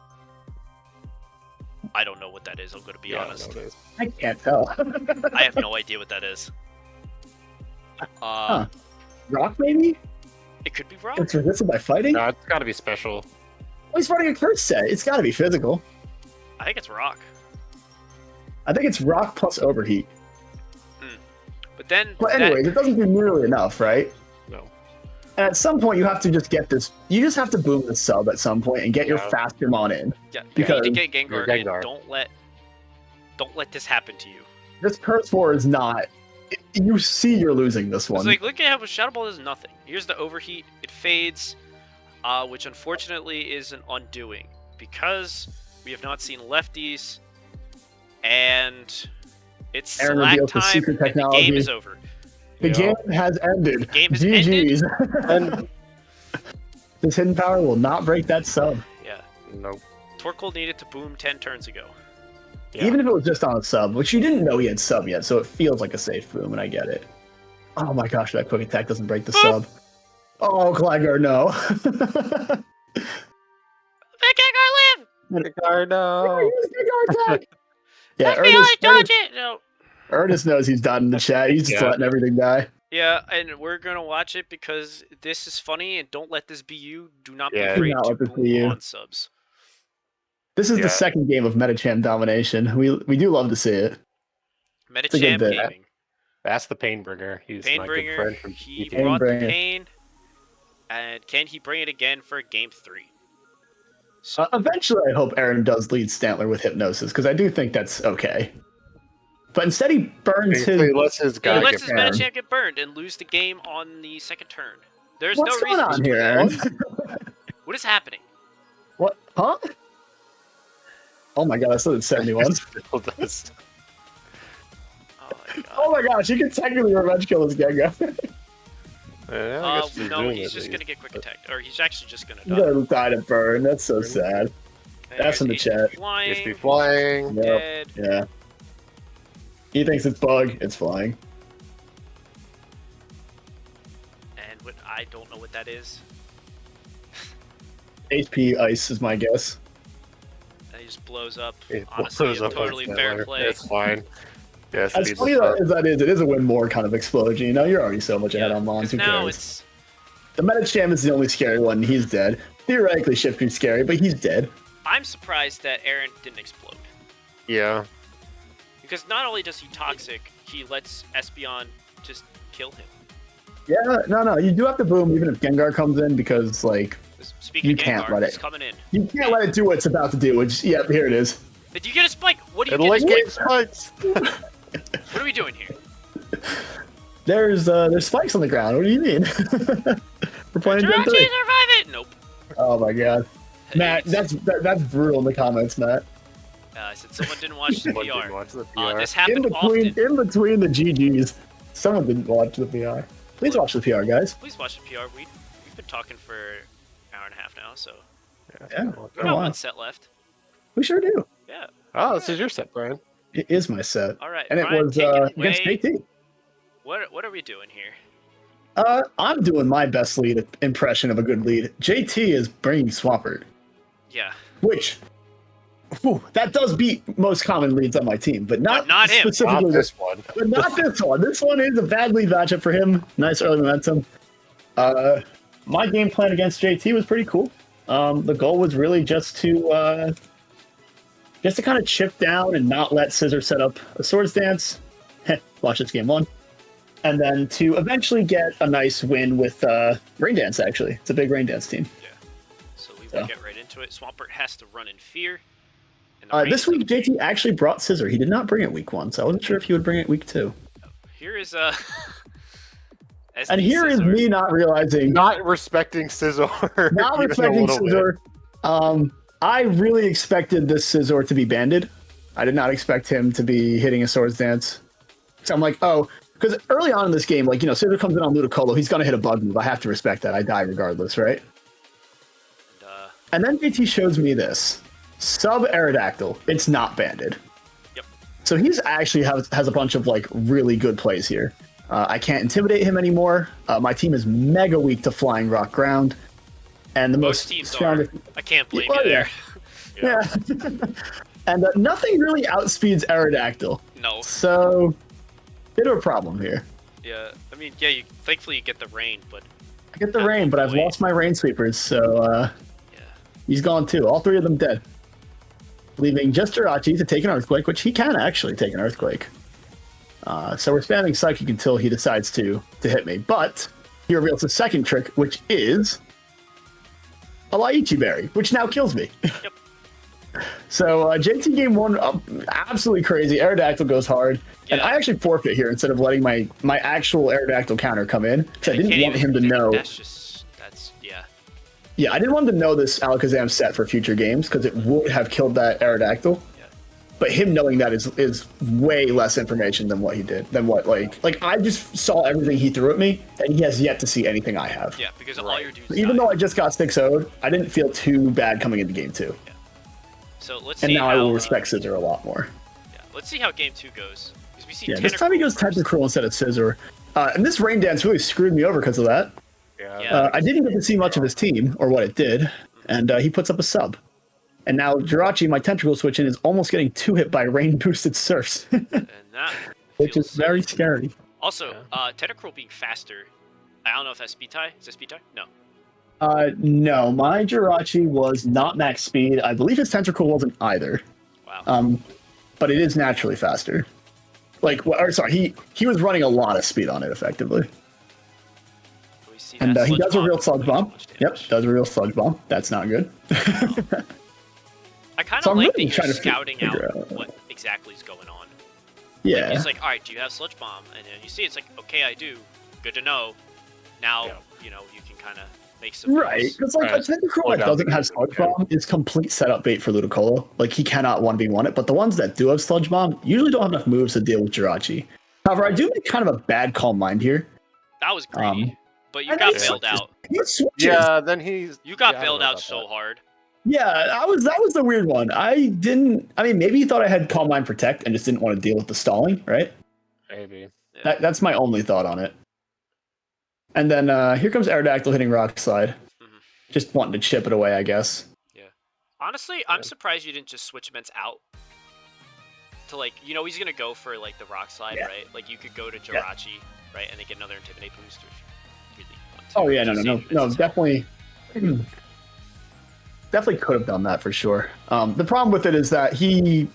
Speaker 1: I don't know what that is, I'm going to be honest.
Speaker 2: I can't tell.
Speaker 1: I have no idea what that is.
Speaker 2: Rock, maybe?
Speaker 1: It could be rock.
Speaker 2: It's resisted by fighting?
Speaker 3: No, it's got to be special.
Speaker 2: Oh, he's running a Curse set. It's got to be physical.
Speaker 1: I think it's rock.
Speaker 2: I think it's Rock plus Overheat.
Speaker 1: But then...
Speaker 2: But anyways, it doesn't do nearly enough, right?
Speaker 3: No.
Speaker 2: And at some point, you have to just get this. You just have to boom the sub at some point and get your
Speaker 3: Yeah.
Speaker 2: Fastermon in.
Speaker 1: Yeah,
Speaker 2: Because
Speaker 1: you need to get Gengar,
Speaker 3: Gengar.
Speaker 1: and don't let this happen to you.
Speaker 2: This Curse War is not. You see, you're losing this
Speaker 1: It's
Speaker 2: one.
Speaker 1: like, look at how Shadow Ball does nothing. Here's the overheat. It fades, which unfortunately is an undoing because we have not seen lefties, and it's
Speaker 2: Aaron
Speaker 1: slack
Speaker 2: reveals his
Speaker 1: time,
Speaker 2: secret
Speaker 1: and the
Speaker 2: technology.
Speaker 1: game is over.
Speaker 2: The game has ended.
Speaker 1: The game has
Speaker 2: GG's.
Speaker 3: And
Speaker 2: This hidden power will not break that sub.
Speaker 1: Yeah,
Speaker 3: nope.
Speaker 1: Torkoal needed to boom 10 turns ago.
Speaker 3: Yeah.
Speaker 2: Even if it was just on a sub, which you didn't know he had sub yet, so it feels like a safe boom, and I get it. Oh my gosh, that quick attack doesn't break the sub. Oh, Gligar, no.
Speaker 1: Make Gengar live!
Speaker 3: Gengar, no.
Speaker 2: Use Gengar attack! Yeah,
Speaker 1: Let me only dodge it! No.
Speaker 2: Ernest knows he's done in the chat. He's just letting everything die.
Speaker 1: Yeah, and we're gonna watch it because this is funny, and don't let this be you. Do not be
Speaker 3: Yeah.
Speaker 1: afraid
Speaker 2: Do not
Speaker 1: to
Speaker 2: let this be
Speaker 1: boom
Speaker 2: you.
Speaker 1: on subs.
Speaker 2: This is
Speaker 3: Yeah.
Speaker 2: the second game of Metacham domination. We do love to see it. a good
Speaker 1: Metacham
Speaker 2: bit.
Speaker 1: Gaming.
Speaker 3: That's the Painbringer. He's my good
Speaker 1: Painbringer,
Speaker 3: friend from
Speaker 1: he
Speaker 3: GT.
Speaker 1: brought the
Speaker 2: Painbringer.
Speaker 1: pain, and can he bring it again for game 3? So,
Speaker 2: Eventually, I hope Aaron does lead Stantler with Hypnosis, because I do think that's okay. But instead, he burns his...
Speaker 3: He lets his
Speaker 1: he
Speaker 3: guy
Speaker 1: lets
Speaker 3: get
Speaker 1: his
Speaker 2: burned.
Speaker 1: Metacham get burned and lose the game on the second turn. There's
Speaker 2: What's
Speaker 1: no
Speaker 2: going
Speaker 1: reason
Speaker 2: on
Speaker 1: to do
Speaker 2: here,
Speaker 1: that.
Speaker 2: Aaron?
Speaker 1: What is happening?
Speaker 2: What? Huh? Oh my god, I still did 71.
Speaker 3: Still does.
Speaker 1: Oh my god.
Speaker 2: Oh my gosh, you can technically revenge kill this Gengar.
Speaker 3: Yeah, I guess
Speaker 1: No,
Speaker 3: doing
Speaker 1: he's
Speaker 3: it,
Speaker 1: just
Speaker 3: at
Speaker 1: gonna get quick attacked, or he's actually just gonna
Speaker 2: You
Speaker 1: die.
Speaker 2: gotta die to burn. That's so sad. That's in the
Speaker 1: There's
Speaker 2: chat.
Speaker 1: Flying,
Speaker 3: least. He's flying.
Speaker 2: Yep.
Speaker 1: dead.
Speaker 2: Yeah. He thinks it's bug. It's flying.
Speaker 1: And what I don't know what that is.
Speaker 2: HP ice is my guess.
Speaker 1: And he just blows up.
Speaker 3: It
Speaker 1: Honestly,
Speaker 3: blows up
Speaker 1: totally
Speaker 3: on
Speaker 1: fair
Speaker 3: Stantler.
Speaker 1: play.
Speaker 3: It's fine. Yes,
Speaker 2: As funny as that is, it is a win more kind of explosion. You know, you're already so much ahead on Mons. Who
Speaker 1: now
Speaker 2: cares?
Speaker 1: it's
Speaker 2: The Metacham is the only scary one. He's dead. Theoretically, Shiftry's scary, but he's dead.
Speaker 1: I'm surprised that Aaron didn't explode.
Speaker 3: Yeah.
Speaker 1: Because not only does he toxic, he lets Espeon just kill him.
Speaker 2: Yeah, no, you do have to boom even if Gengar comes in because, like,
Speaker 1: Speaking
Speaker 2: You
Speaker 1: of
Speaker 2: can't
Speaker 1: Gengar,
Speaker 2: let
Speaker 1: he's
Speaker 2: it-
Speaker 1: coming in.
Speaker 2: you can't let it do what it's about to do. Which, yep, here it is.
Speaker 1: Did you get a spike? What do you
Speaker 3: It'll
Speaker 1: get a
Speaker 3: like
Speaker 1: spike?
Speaker 3: game spikes.
Speaker 1: What are we doing here?
Speaker 2: There's spikes on the ground. What do you mean? We're playing Gen
Speaker 1: Jirachi,
Speaker 2: 3.
Speaker 1: survive it! Nope.
Speaker 2: Oh my god, Matt, that's brutal in the comments, Matt.
Speaker 1: I said someone didn't watch the
Speaker 3: Someone didn't
Speaker 1: PR.
Speaker 3: watch the PR.
Speaker 1: This
Speaker 2: In
Speaker 1: happened
Speaker 2: between
Speaker 1: often.
Speaker 2: the GGs, someone didn't watch the PR. Please watch the PR, guys.
Speaker 1: Please watch the PR. We've been talking for an hour and a half now, so
Speaker 2: Yeah.
Speaker 1: we
Speaker 2: Oh,
Speaker 1: got
Speaker 2: wow.
Speaker 1: one set left.
Speaker 2: We sure do.
Speaker 1: Yeah.
Speaker 3: Oh, this is your set, Brian.
Speaker 2: It is my set,
Speaker 1: All right.
Speaker 2: and it
Speaker 1: Brian,
Speaker 2: was
Speaker 1: take it
Speaker 2: against
Speaker 1: away.
Speaker 2: JT.
Speaker 1: What are we doing here?
Speaker 2: I'm doing my best lead impression of a good lead. JT is bringing Swampert,
Speaker 1: Yeah.
Speaker 2: which that does beat most common leads on my team, but not
Speaker 1: him.
Speaker 2: specifically
Speaker 3: Not this one.
Speaker 2: But not this one. This one is a bad lead matchup for him. Nice early momentum. My game plan against JT was pretty cool. The goal was really just to kind of chip down and not let Scissor set up a Swords Dance. Watch this game 1. And then to eventually get a nice win with Rain Dance, actually. It's a big Rain Dance team.
Speaker 1: So we will get right into it. Swampert has to run in fear. And the
Speaker 2: This
Speaker 1: rain-
Speaker 2: week, JT actually brought Scissor. He did not bring it week 1, so I wasn't sure if he would bring it week 2.
Speaker 1: Here is
Speaker 2: And here is me not realizing
Speaker 3: Not respecting Scizor.
Speaker 2: Not
Speaker 3: even a
Speaker 2: respecting
Speaker 3: little bit.
Speaker 2: Scizor. I really expected this Scizor to be banded. I did not expect him to be hitting a Swords Dance. So I'm like, oh, because early on in this game, like, you know, Scizor comes in on Ludicolo, he's going to hit a bug move. I have to respect that. I die regardless, right? And then JT shows me this. Sub Aerodactyl. It's not banded.
Speaker 1: Yep.
Speaker 2: So he's actually has a bunch of, like, really good plays here. I can't intimidate him anymore. My team is mega weak to Flying Rock Ground. And the
Speaker 1: Most
Speaker 2: most
Speaker 1: teams
Speaker 2: strongest...
Speaker 1: are. I can't blame
Speaker 2: Well,
Speaker 1: you there.
Speaker 2: Yeah. And nothing really outspeeds Aerodactyl.
Speaker 1: No.
Speaker 2: So, bit of a problem here.
Speaker 1: Yeah. I mean, yeah. Thankfully, you get the rain, but
Speaker 2: I get the rain, but I've lost my rain sweepers, so
Speaker 1: yeah.
Speaker 2: he's gone too. All 3 of them dead. Leaving just Jirachi to take an Earthquake, which he can actually take an Earthquake. So we're spamming Psychic until he decides to hit me. But he reveals his second trick, which is a Lychee Berry, which now kills me.
Speaker 1: Yep.
Speaker 2: So JT game 1, absolutely crazy. Aerodactyl goes hard. And
Speaker 1: Yeah.
Speaker 2: I actually forfeit here instead of letting my actual Aerodactyl counter come in. Because I didn't want him to know.
Speaker 1: Yeah.
Speaker 2: Yeah, I didn't want him to know this Alakazam set for future games because it would have killed that Aerodactyl.
Speaker 1: Yeah.
Speaker 2: But him knowing that is way less information than what he did. Than what, like I just saw everything he threw at me, and he has yet to see anything I have.
Speaker 1: Yeah, because all your dudes
Speaker 2: Even
Speaker 1: died.
Speaker 2: though I just got 6-0'd, I didn't feel too bad coming into game 2.
Speaker 1: So let's
Speaker 2: And
Speaker 1: see
Speaker 2: now I
Speaker 1: how,
Speaker 2: will respect Scissor a lot more.
Speaker 1: Let's see how game 2 goes. Because we see
Speaker 2: Yeah, this time he goes Tentacruel instead of Scissor. And this Rain Dance really screwed me over because of that.
Speaker 1: Yeah.
Speaker 2: I didn't get to see much of his team, or what it did, and he puts up a sub. And now Jirachi, my Tentacle switch in, is almost getting 2-hit by Rain-boosted Surfs.
Speaker 1: And that
Speaker 2: which is
Speaker 1: feels
Speaker 2: very
Speaker 1: so
Speaker 2: scary.
Speaker 1: Also, Tentacruel being faster, I don't know if that's speed tie. Is that speed tie? No.
Speaker 2: No, my Jirachi was not max speed. I believe his Tentacle wasn't either.
Speaker 1: Wow.
Speaker 2: But it is naturally faster. He was running a lot of speed on it, effectively.
Speaker 1: We see
Speaker 2: And
Speaker 1: that
Speaker 2: he
Speaker 1: Sludge
Speaker 2: does a
Speaker 1: Bomb
Speaker 2: real
Speaker 1: does
Speaker 2: Sludge
Speaker 1: too
Speaker 2: Bomb.
Speaker 1: much
Speaker 2: Yep,
Speaker 1: damage.
Speaker 2: does a real Sludge Bomb. That's not good.
Speaker 1: I kind of
Speaker 2: So I'm
Speaker 1: like
Speaker 2: really
Speaker 1: that
Speaker 2: trying
Speaker 1: you're
Speaker 2: to
Speaker 1: scouting
Speaker 2: figure
Speaker 1: out
Speaker 2: out-
Speaker 1: what exactly is going on.
Speaker 2: Yeah.
Speaker 1: He's like, all right, do you have Sludge Bomb? And then you see it's like, okay, I do. Good to know. Now, you can kind of make some
Speaker 2: Right,
Speaker 1: moves.
Speaker 2: because like a Tentacruel that doesn't have Sludge Bomb is complete setup bait for Ludicolo. Like he cannot 1v1 it, but the ones that do have Sludge Bomb usually don't have enough moves to deal with Jirachi. However, I do make kind of a bad Calm Mind here.
Speaker 1: That was greedy, but you
Speaker 2: and
Speaker 1: got
Speaker 2: he
Speaker 1: bailed
Speaker 2: switches.
Speaker 1: out.
Speaker 2: He switches.
Speaker 3: Yeah, then he's.
Speaker 1: You got
Speaker 3: yeah, I don't
Speaker 1: bailed
Speaker 3: know
Speaker 1: out
Speaker 3: about
Speaker 1: so
Speaker 3: that.
Speaker 1: hard.
Speaker 2: Yeah, that was the weird one. I mean, maybe he thought I had Calm Mind Protect and just didn't want to deal with the stalling, right?
Speaker 3: Maybe.
Speaker 1: Yeah.
Speaker 2: That's my only thought on it. And then here comes Aerodactyl hitting Rock Slide. Just wanting to chip it away, I guess.
Speaker 1: Yeah. Honestly, I'm surprised you didn't just switch Ments out. To like, he's gonna go for like the Rock Slide, right? Like you could go to Jirachi, right, and then get another Intimidate boost if you really want to.
Speaker 2: Oh yeah,
Speaker 1: Just
Speaker 2: no,
Speaker 1: save Ments' health.
Speaker 2: definitely could have done that for sure. The problem with it is that the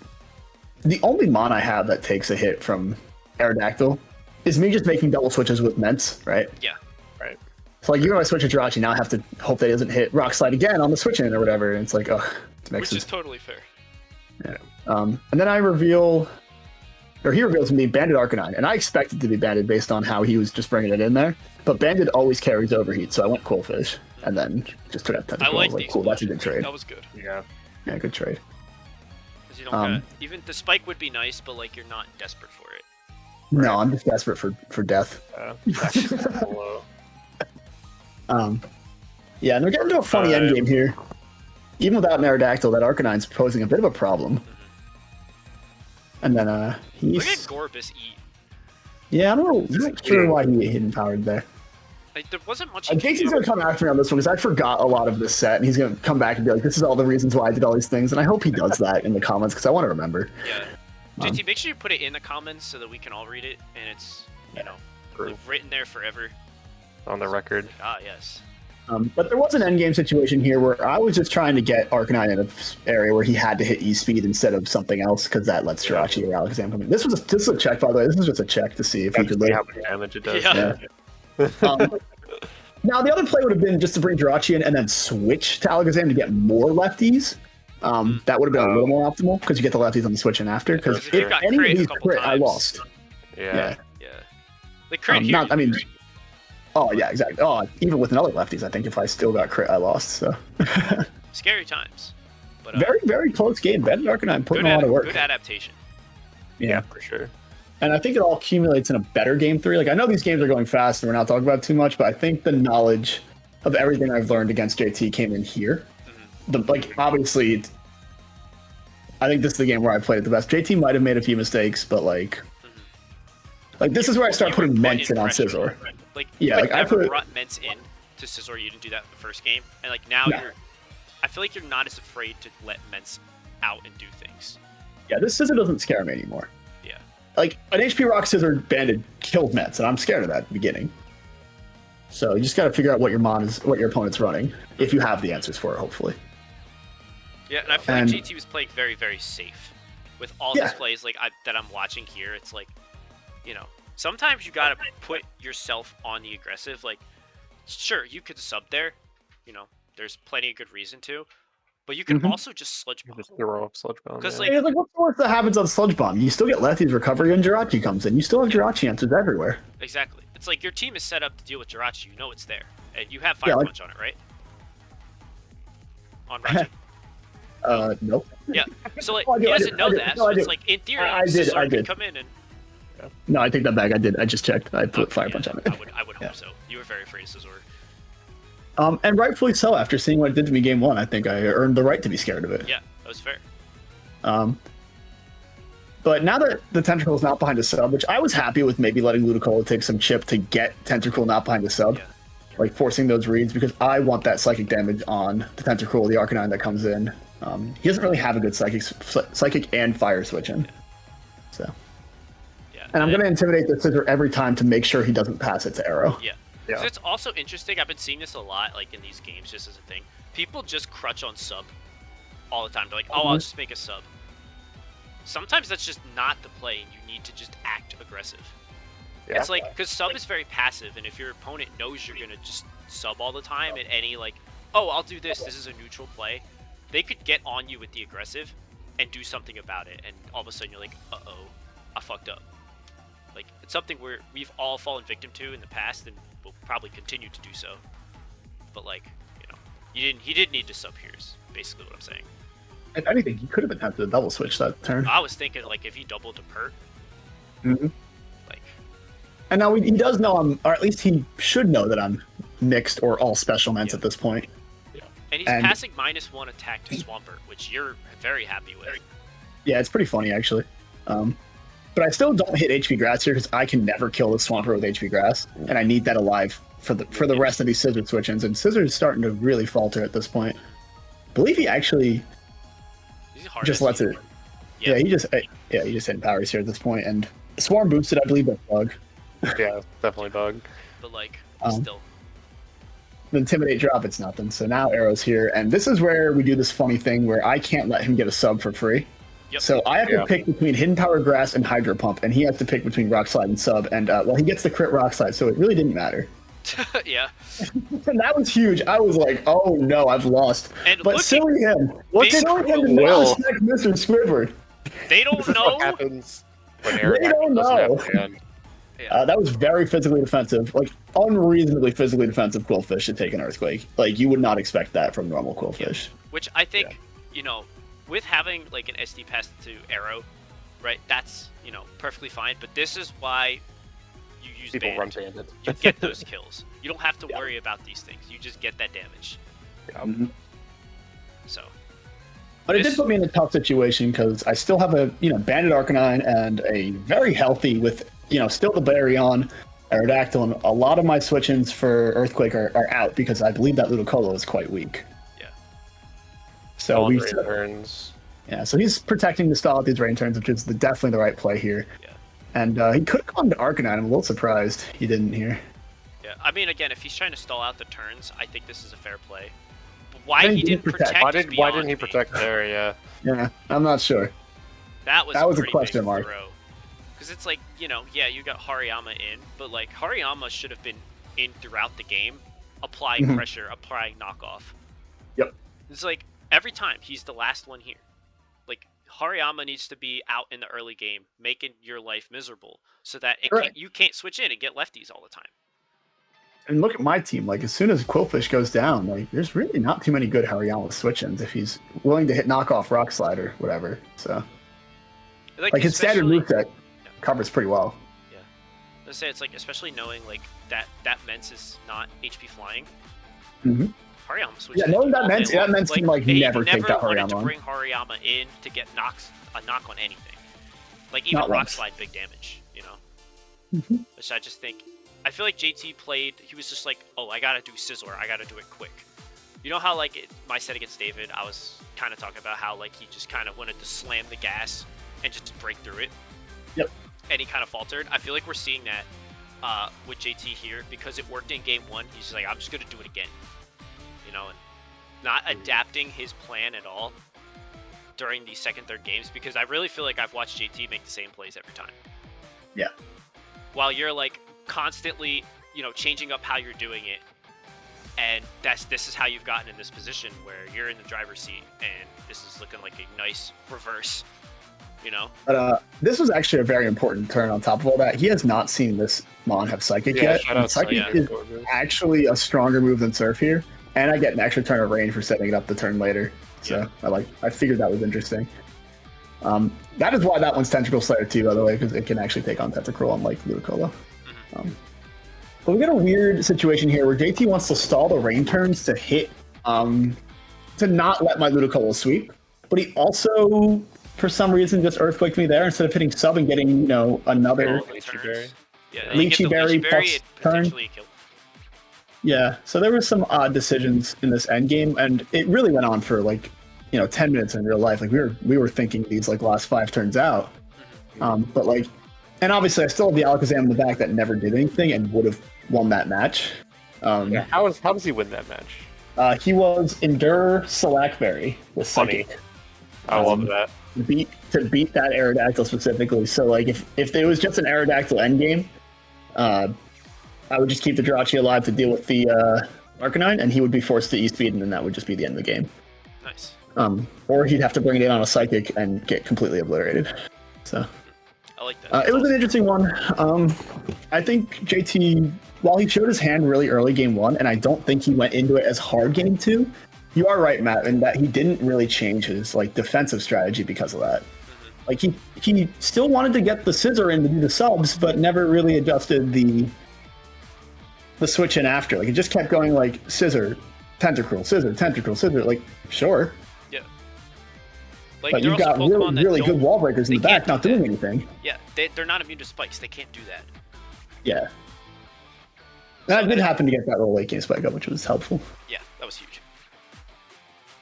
Speaker 2: only mon I have that takes a hit from Aerodactyl is me just making double switches with Ments, right?
Speaker 1: Yeah.
Speaker 3: Right.
Speaker 2: So like, even if I switch to Jirachi, now I have to hope that he doesn't hit Rock Slide again on the switch in or whatever, and it's like, oh, it makes
Speaker 1: Which is
Speaker 2: sense.
Speaker 1: totally fair.
Speaker 2: Yeah. And then he reveals me Banded Arcanine, and I expected to be banded based on how he was just bringing it in there. But banded always carries overheat, so I went Coolfish, and then just took out Tentacle.
Speaker 1: I like
Speaker 2: Cool, that's a good trade.
Speaker 1: That was good.
Speaker 3: Yeah.
Speaker 2: Yeah, good trade.
Speaker 1: 'Cause you don't even the spike would be nice, but like you're not desperate for it.
Speaker 2: No, I'm just desperate for death.
Speaker 3: Hello.
Speaker 2: Yeah, and we're getting to a funny endgame here. Even without an Aerodactyl, that Arcanine's posing a bit of a problem. And then
Speaker 1: Look
Speaker 2: he's
Speaker 1: at Gorbis eat.
Speaker 2: yeah, I'm not sure why he hidden powered there.
Speaker 1: Like there wasn't much. he
Speaker 2: JT's
Speaker 1: could
Speaker 2: gonna
Speaker 1: do.
Speaker 2: come after me on this one because I forgot a lot of this set, and he's gonna come back and be like, "This is all the reasons why I did all these things," and I hope he does that in the comments because I want to remember.
Speaker 1: Yeah. JT, make sure you put it in the comments so that we can all read it, and it's written there forever.
Speaker 3: On the record.
Speaker 1: Ah, yes.
Speaker 2: But there was an endgame situation here where I was just trying to get Arcanine in an area where he had to hit E-Speed instead of something else because that lets Jirachi or Alakazam come in. This is a check, by the way. This is just a check to see if he could live.
Speaker 3: How much damage it does.
Speaker 1: Yeah.
Speaker 2: Now, the other play would have been just to bring Jirachi in and then switch to Alakazam to get more lefties. That would have been a little more optimal because you get the lefties on the switch in after. Because
Speaker 1: Because if
Speaker 2: if
Speaker 1: got
Speaker 2: any of
Speaker 1: crit a
Speaker 2: these
Speaker 1: couple
Speaker 2: crit, I
Speaker 1: times.
Speaker 2: lost.
Speaker 3: Yeah.
Speaker 1: Yeah. Like crit here.
Speaker 2: Oh, yeah, exactly. Oh, even with another lefties, I think if I still got crit, I lost. So
Speaker 1: Scary times. But
Speaker 2: very, very close game. Ben Arcanine putting
Speaker 1: good
Speaker 2: a lot of work.
Speaker 1: Good adaptation.
Speaker 2: Yeah.
Speaker 3: For sure.
Speaker 2: And I think it all accumulates in a better game 3. Like, I know these games are going fast and we're not talking about it too much, but I think the knowledge of everything I've learned against JT came in here. Obviously, I think this is the game where I played it the best. JT might have made a few mistakes, but like this is where I start
Speaker 1: You were
Speaker 2: putting
Speaker 1: put
Speaker 2: Ments in on
Speaker 1: pressure.
Speaker 2: Scizor.
Speaker 1: Like,
Speaker 2: Yeah,
Speaker 1: you
Speaker 2: like, I
Speaker 1: never
Speaker 2: put-
Speaker 1: brought Ments in to Scizor. You didn't do that in the first game, and like now
Speaker 2: No.
Speaker 1: I feel like you're not as afraid to let Ments out and do things.
Speaker 2: Yeah, this Scizor doesn't scare me anymore.
Speaker 1: Yeah.
Speaker 2: Like, an HP Rock Scizor banded killed Mets, and I'm scared of that at the beginning. So you just got to figure out what your opponent's running, if you have the answers for it, hopefully.
Speaker 1: Yeah, and I feel
Speaker 2: And-
Speaker 1: like JT was playing very, very safe with all
Speaker 2: Yeah.
Speaker 1: these plays that I'm watching here. It's like, sometimes you gotta put yourself on the aggressive. Like, sure, you could sub there. There's plenty of good reason to, but you can also just sludge bomb.
Speaker 3: Just throw up Sludge Bomb.
Speaker 1: 'Cause,
Speaker 3: yeah.
Speaker 1: like-
Speaker 2: Like what's the worst that happens on Sludge Bomb? You still get lefties recovery and Jirachi comes in. You still have Jirachi answers everywhere.
Speaker 1: Exactly. It's like your team is set up to deal with Jirachi. You know it's there, and you have Fire
Speaker 2: Yeah, like-
Speaker 1: Punch on it, right? On Rachi.
Speaker 2: Nope.
Speaker 1: Yeah. So like
Speaker 2: Oh, I
Speaker 1: he
Speaker 2: do, I
Speaker 1: doesn't
Speaker 2: do,
Speaker 1: know
Speaker 2: I do.
Speaker 1: that.
Speaker 2: No,
Speaker 1: So
Speaker 2: I
Speaker 1: it's
Speaker 2: do.
Speaker 1: like in theory,
Speaker 2: I did,
Speaker 1: Scizor
Speaker 2: I
Speaker 1: could
Speaker 2: did.
Speaker 1: come in and.
Speaker 2: No, I take that back. I just checked. I put Fire
Speaker 1: Yeah,
Speaker 2: Punch on it.
Speaker 1: I would
Speaker 2: Yeah.
Speaker 1: hope so. You were very afraid of Scizor.
Speaker 2: And rightfully so. After seeing what it did to me game 1, I think I earned the right to be scared of it.
Speaker 1: Yeah, that was fair.
Speaker 2: But But now that the Tentacle's not behind a sub, which I was happy with maybe letting Ludicolo take some chip to get Tentacle not behind a sub, like forcing those reads, because I want that psychic damage on the Tentacle, the Arcanine that comes in. He doesn't really have a good psychic and fire switch in. So. Yeah. And I'm going to intimidate the Scissor every time to make sure he doesn't pass it to Arrow.
Speaker 1: Yeah. Yeah. It's also interesting. I've been seeing this a lot, like in these games, just as a thing. People just crutch on sub all the time. They're like, "Oh, I'll just make a sub." Sometimes that's just not the play, and you need to just act aggressive. Yeah. It's like because sub is very passive, and if your opponent knows you're gonna just sub all the time at any like, "Oh, I'll do this. This is a neutral play," they could get on you with the aggressive and do something about it, and all of a sudden you're like, "Uh-oh, I fucked up." Like it's something where we've all fallen victim to in the past, and will probably continue to do so. But like, you know, he didn't need to sub here is basically what I'm saying.
Speaker 2: If anything, he could have attempted a double switch that turn.
Speaker 1: I was thinking like if he doubled to Pert. Like.
Speaker 2: And now he does know I'm, or at least he should know that I'm mixed or all special ments at this point.
Speaker 1: Yeah. And he's passing -1 attack to Swampert, which you're very happy with.
Speaker 2: Yeah, it's pretty funny actually. But I still don't hit HP Grass here because I can never kill the Swampert with HP Grass, and I need that alive for the rest of these Scissor switch-ins. And Scissor is starting to really falter at this point. I believe he actually just lets it. Yeah, he just hit powers here at this point, and Swarm boosted, I believe, that's Bug.
Speaker 3: Yeah, definitely Bug.
Speaker 1: But like, still.
Speaker 2: The Intimidate drop, it's nothing. So now Arrow's here, and this is where we do this funny thing where I can't let him get a sub for free. Yep. So I have to pick between Hidden Power Grass and Hydro Pump, and he has to pick between Rock Slide and Sub, and well, he gets the crit Rock Slide, so it really didn't matter.
Speaker 1: Yeah.
Speaker 2: And that was huge. I was like, oh no, I've lost. And but silly him. Silly him to not respect Mr. Squidward.
Speaker 1: They don't know.
Speaker 3: What happens when Aaron
Speaker 2: they don't know. That was very physically defensive, like unreasonably physically defensive Quillfish to take an Earthquake. Like you would not expect that from normal Quillfish.
Speaker 1: Yeah. Which I think, you know, with having like an SD pass to Arrow, right? That's, you know, perfectly fine. But this is why you use Banded. You get those kills. You don't have to worry about these things. You just get that damage.
Speaker 2: Yeah.
Speaker 1: So.
Speaker 2: But it did put me in a tough situation because I still have a, you know, Banded Arcanine and a very healthy with, you know, still the Berry on Aerodactyl, and a lot of my switch-ins for Earthquake are out because I believe that Ludicolo is quite weak. So so he's protecting the stall at these rain turns, which is definitely the right play here. Yeah. And he could have gone to Arcanine. I'm a little surprised he didn't here.
Speaker 1: Yeah, I mean, again, if he's trying to stall out the turns, I think this is a fair play. But why he didn't protect?
Speaker 3: Why didn't he protect there? Yeah.
Speaker 2: Yeah, I'm not sure.
Speaker 1: That was
Speaker 2: a question mark.
Speaker 1: Because it's like, you know, yeah, you got Hariyama in, but like Hariyama should have been in throughout the game, applying pressure, applying knockoff.
Speaker 2: Yep.
Speaker 1: It's like. Every time, he's the last one here. Like, Hariyama needs to be out in the early game, making your life miserable, so that you can't switch in and get lefties all the time.
Speaker 2: And look at my team. Like, as soon as Quillfish goes down, like, there's really not too many good Hariyama switch-ins if he's willing to hit knockoff Rock Slide or whatever. So, like his standard moveset covers pretty well.
Speaker 1: Yeah. Let's say it's like, especially knowing like that Mence is not HP flying. Hariyama switches.
Speaker 2: Yeah, knowing that Mence can like never take that
Speaker 1: Hariyama.
Speaker 2: Hariyama
Speaker 1: to bring Hariyama in to get a knock on anything. Like even Rock Slide, big damage, you know. Which I just think, I feel like JT played. He was just like, oh, I gotta do Sizzler, I gotta do it quick. You know how like my set against David, I was kind of talking about how like he just kind of wanted to slam the gas and just break through it.
Speaker 2: Yep.
Speaker 1: And he kind of faltered. I feel like we're seeing that with JT here because it worked in game 1. He's just like, I'm just gonna do it again. You know, and not adapting his plan at all during these second, third games, because I really feel like I've watched JT make the same plays every time.
Speaker 2: Yeah.
Speaker 1: While you're like constantly, you know, changing up how you're doing it, and this is how you've gotten in this position where you're in the driver's seat, and this is looking like a nice reverse. You know. But
Speaker 2: this was actually a very important turn. On top of all that, he has not seen this Mon have Psychic yet. Psychic is actually a stronger move than Surf here. And I get an extra turn of range for setting it up the turn later. So I figured that was interesting. That is why that one's Tentacle Slayer too, by the way, because it can actually take on Tentacruel unlike Ludicolo. But we got a weird situation here where JT wants to stall the rain turns to hit, to not let my Ludicolo sweep. But he also for some reason just earthquaked me there instead of hitting sub and getting, you know, another
Speaker 3: Lychee berry.
Speaker 1: Yeah, you get the
Speaker 2: Lychee berry
Speaker 1: Lychee berry,
Speaker 2: plus
Speaker 1: it
Speaker 2: turn.
Speaker 1: potentially kill.
Speaker 2: Yeah, so there were some odd decisions in this end game, and it really went on for like, you know, 10 minutes in real life. Like we were thinking these like last 5 turns out, but like, and obviously I still have the Alakazam in the back that never did anything and would have won that match.
Speaker 3: Yeah, how does he win that match?
Speaker 2: He was Endure Slackberry with
Speaker 3: Funny.
Speaker 2: Psychic.
Speaker 3: I love that.
Speaker 2: To beat that Aerodactyl specifically. So like if there was just an Aerodactyl endgame, I would just keep the Jirachi alive to deal with the Arcanine, and he would be forced to E-Speed, and then that would just be the end of the game.
Speaker 1: Nice.
Speaker 2: Or he'd have to bring it in on a Psychic and get completely obliterated. So
Speaker 1: I like that.
Speaker 2: it was an interesting one. I think JT, while he showed his hand really early game 1, and I don't think he went into it as hard game 2, you are right, Matt, in that he didn't really change his like defensive strategy because of that. Like he still wanted to get the scissor in to do the subs, but never really adjusted the switch in after. Like it just kept going like scissor, tentacruel, scissor, tentacruel, scissor. Like sure,
Speaker 1: Yeah. Like,
Speaker 2: but you've got really good wall breakers in the back not doing anything.
Speaker 1: Yeah, they're not immune to spikes. They can't do that.
Speaker 2: Yeah. And I did happen to get that little late game spike up, which was helpful.
Speaker 1: Yeah, that was huge.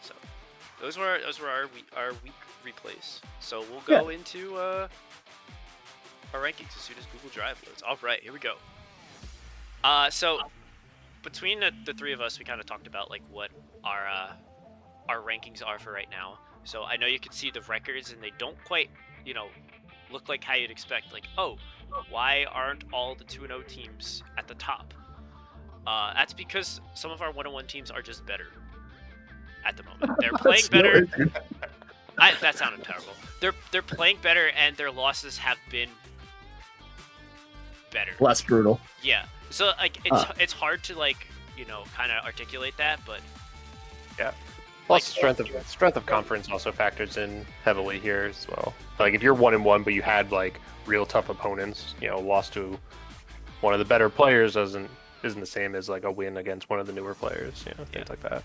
Speaker 1: So those were our week replays. So we'll go into our rankings as soon as Google Drive loads. All right, here we go. So between the three of us, we kind of talked about like what our rankings are for right now. So I know you can see the records, and they don't quite, you know, look like how you'd expect. Like, oh, why aren't all the 2-0 teams at the top? That's because some of our 1-on-1 teams are just better at the moment. They're playing better. That sounded terrible. They're playing better, and their losses have been better.
Speaker 2: Less brutal.
Speaker 1: Yeah. So like it's hard to like, you know, kind of articulate that, but
Speaker 3: yeah. Plus, strength of conference also factors in heavily here as well. Like if you're 1-1, but you had like real tough opponents, you know, lost to one of the better players isn't the same as like a win against one of the newer players, you know, things like that.